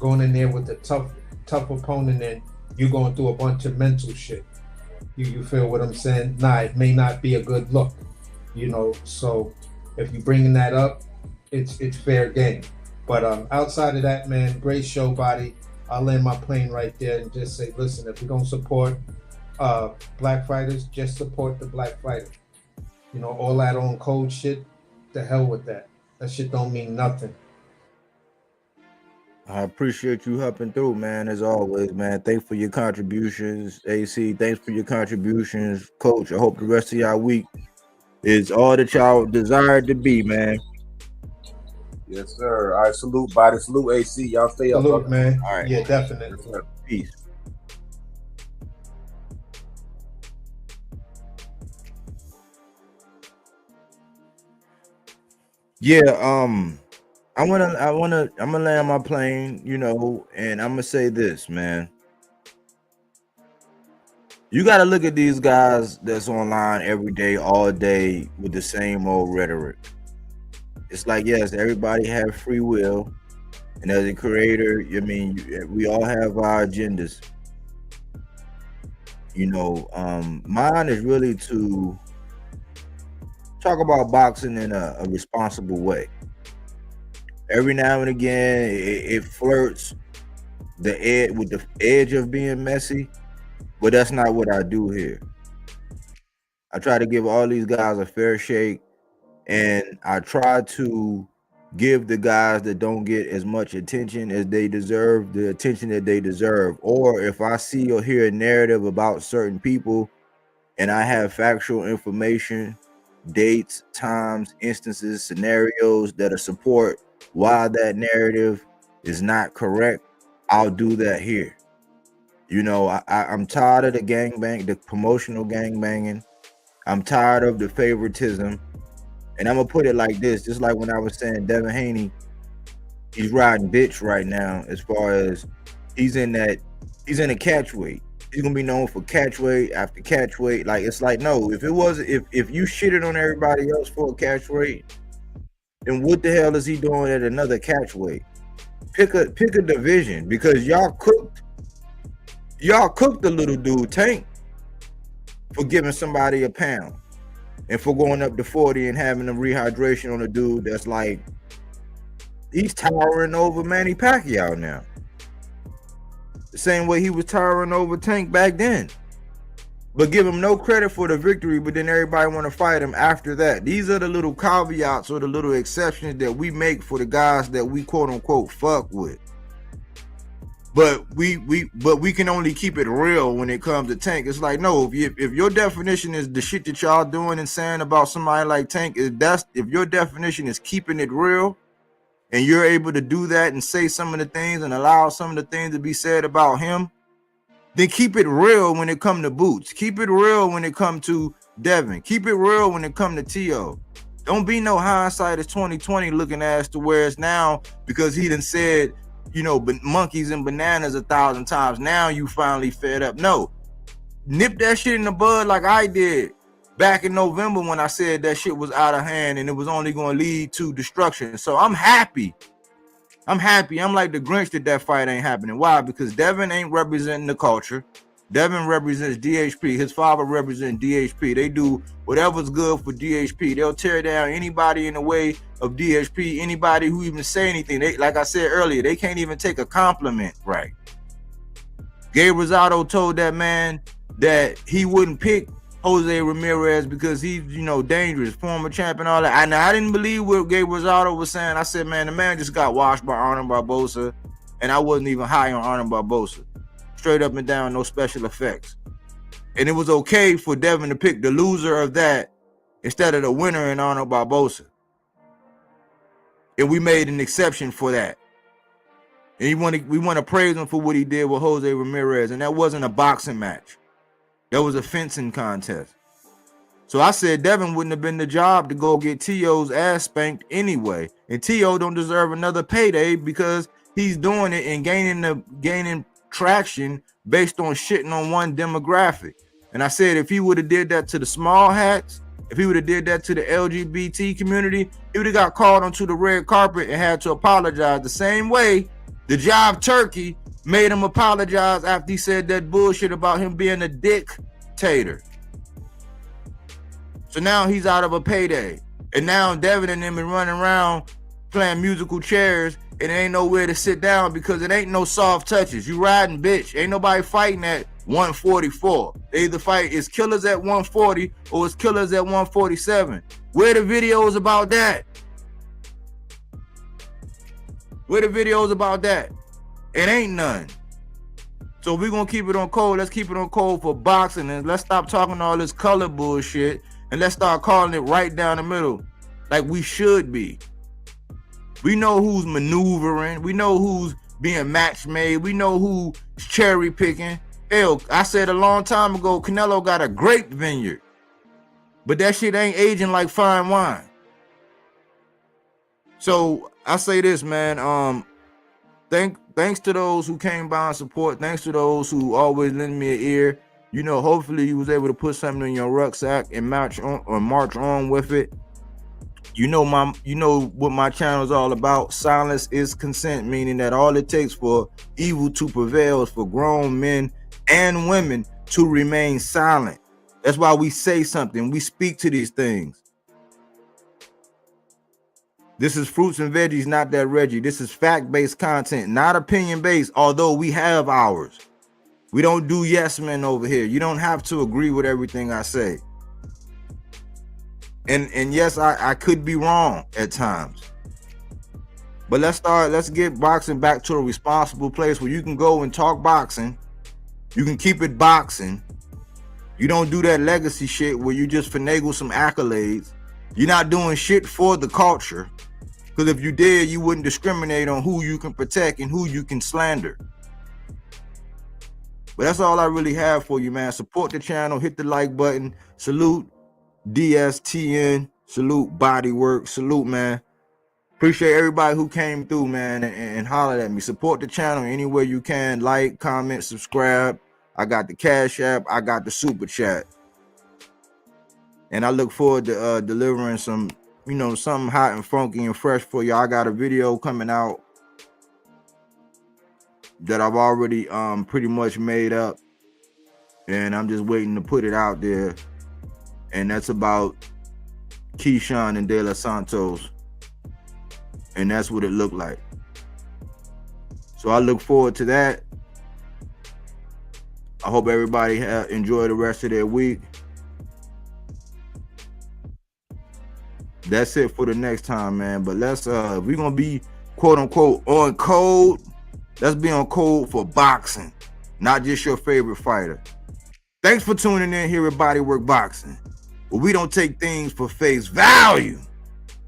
Going in there with a tough opponent and you're going through a bunch of mental shit. You feel what I'm saying? Nah, it may not be a good look, so if you're bringing that up, it's fair game. But outside of that, man, great show, Body. I'll land my plane right there and just say, listen, if we're going to support black fighters, just support the black fighter. You know, all that on code shit, the hell with that. That shit don't mean nothing. I appreciate you helping through, man, as always, man. Thanks for your contributions, AC. Thanks for your contributions, Coach. I hope the rest of y'all week is all that y'all desired to be, man. Yes, sir. All right, salute, body. Salute, AC. Y'all stay up. Salute, man. All right. Yeah, definitely. Yes, sir. Peace. Yeah, I'm gonna land my plane, you know, and I'm gonna say this, man. You got to look at these guys that's online every day, all day with the same old rhetoric. It's like, yes, everybody have free will, and as a creator, I mean, we all have our agendas. You know, mine is really to talk about boxing in a responsible way. Every now and again, it flirts with the edge of being messy, but that's not what I do here. I try to give all these guys a fair shake, and I try to give the guys that don't get as much attention as they deserve the attention that they deserve. Or if I see or hear a narrative about certain people and I have factual information, dates, times, instances, scenarios that support why that narrative is not correct, I'll do that here. You know, I'm tired of the gangbang, the promotional gangbanging. I'm tired of the favoritism. And I'm gonna put it like this, just like when I was saying Devin Haney, he's riding bitch right now as far as he's in a catch weight. He's gonna be known for catch weight after catch weight. Like, it's like, no, if you shitted on everybody else for a catch weight, then what the hell is he doing at another catch weight? Pick a division, because y'all cooked the little dude Tank for giving somebody a pound and for going up to 40 and having a rehydration on a dude that's like, he's towering over Manny Pacquiao now. The same way he was towering over Tank back then. But give him no credit for the victory, but then everybody want to fight him after that. These are the little caveats or the little exceptions that we make for the guys that we quote unquote fuck with. But we can only keep it real when it comes to Tank. It's like, no, if your definition is the shit that y'all doing and saying about somebody like Tank, if your definition is keeping it real, and you're able to do that and say some of the things and allow some of the things to be said about him, then keep it real when it come to Boots. Keep it real when it come to Devin. Keep it real when it come to T.O. Don't be no hindsight is 2020 looking ass to where it's now because he done said, you know, monkeys and bananas 1,000 times. Now you finally fed up. No, nip that shit in the bud like I did back in November when I said that shit was out of hand and it was only going to lead to destruction. So I'm happy. I'm like the Grinch that fight ain't happening. Why? Because Devin ain't representing the culture. Devin represents DHP. His father represents DHP. They do whatever's good for DHP. They'll tear down anybody in the way of DHP, anybody who even say anything. They, like I said earlier, they can't even take a compliment right. Gabe Rosado told that man that he wouldn't pick Jose Ramirez because he's, you know, dangerous, former champion, all that. I didn't believe what Gabe Rosado was saying. I said, man, the man just got washed by Arnold Barboza, and I wasn't even high on Arnold Barboza. Straight up and down, no special effects. And it was okay for Devin to pick the loser of that instead of the winner in Arnold Barboza. And we made an exception for that. And we want to praise him for what he did with Jose Ramirez. And that wasn't a boxing match. That was a fencing contest. So I said Devin wouldn't have been the job to go get T.O.'s ass spanked anyway. And T.O. don't deserve another payday because he's doing it and gaining traction based on shitting on one demographic. And I said if he would have did that to the small hats, if he would have did that to the LGBT community, he would have got called onto the red carpet and had to apologize the same way the Jive Turkey made him apologize after he said that bullshit about him being a dictator. So now he's out of a payday. And now Devin and them been running around playing musical chairs and ain't nowhere to sit down because it ain't no soft touches. You riding bitch. Ain't nobody fighting that 144. They either fight is killers at 140 or it's killers at 147. Where the videos about that? Where the videos about that? It ain't none. So we're gonna keep it on code. Let's keep it on code for boxing, and let's stop talking all this color bullshit, and let's start calling it right down the middle, like we should be. We know who's maneuvering. We know who's being match made. We know who's cherry picking. Hell, I said a long time ago, Canelo got a grape vineyard, but that shit ain't aging like fine wine. So I say this, man. Thanks to those who came by and support. Thanks to those who always lend me an ear. You know, hopefully you was able to put something in your rucksack and march on with it. You know what my channel is all about. Silence is consent, meaning that all it takes for evil to prevail is for grown men and women to remain silent. That's why we say something. We speak to these things. This is fruits and veggies, not that Reggie. This is fact-based content, not opinion-based, although we have ours. We don't do yes men over here. You don't have to agree with everything I say. And yes, I could be wrong at times. But let's get boxing back to a responsible place where you can go and talk boxing. You can keep it boxing. You don't do that legacy shit where you just finagle some accolades. You're not doing shit for the culture. Because if you did, you wouldn't discriminate on who you can protect and who you can slander. But that's all I really have for you, man. Support the channel. Hit the like button. Salute DSTN. Salute Bodywork. Salute, man. Appreciate everybody who came through, man, and hollered at me. Support the channel any way you can. Like, comment, subscribe. I got the Cash App. I got the Super Chat. And I look forward to delivering some, something hot and funky and fresh for you. I got a video coming out that I've already pretty much made up, and I'm just waiting to put it out there. And that's about Keyshawn and De Los Santos, and that's what it looked like. So I look forward to that. I hope everybody enjoy the rest of their week. That's it for the next time, man. But let's we're gonna be quote unquote on code. Let's be on code for boxing, not just your favorite fighter. Thanks for tuning in here at Bodywork Boxing. But we don't take things for face value.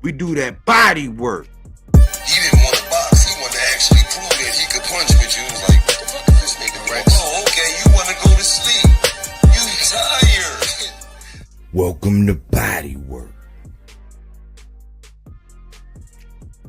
We do that body work. He didn't want to box. He wanted to actually prove that he could punch with you. He was like, what the fuck is this nigga, right? Oh, okay, you want to go to sleep. You tired. Welcome to Bodywork.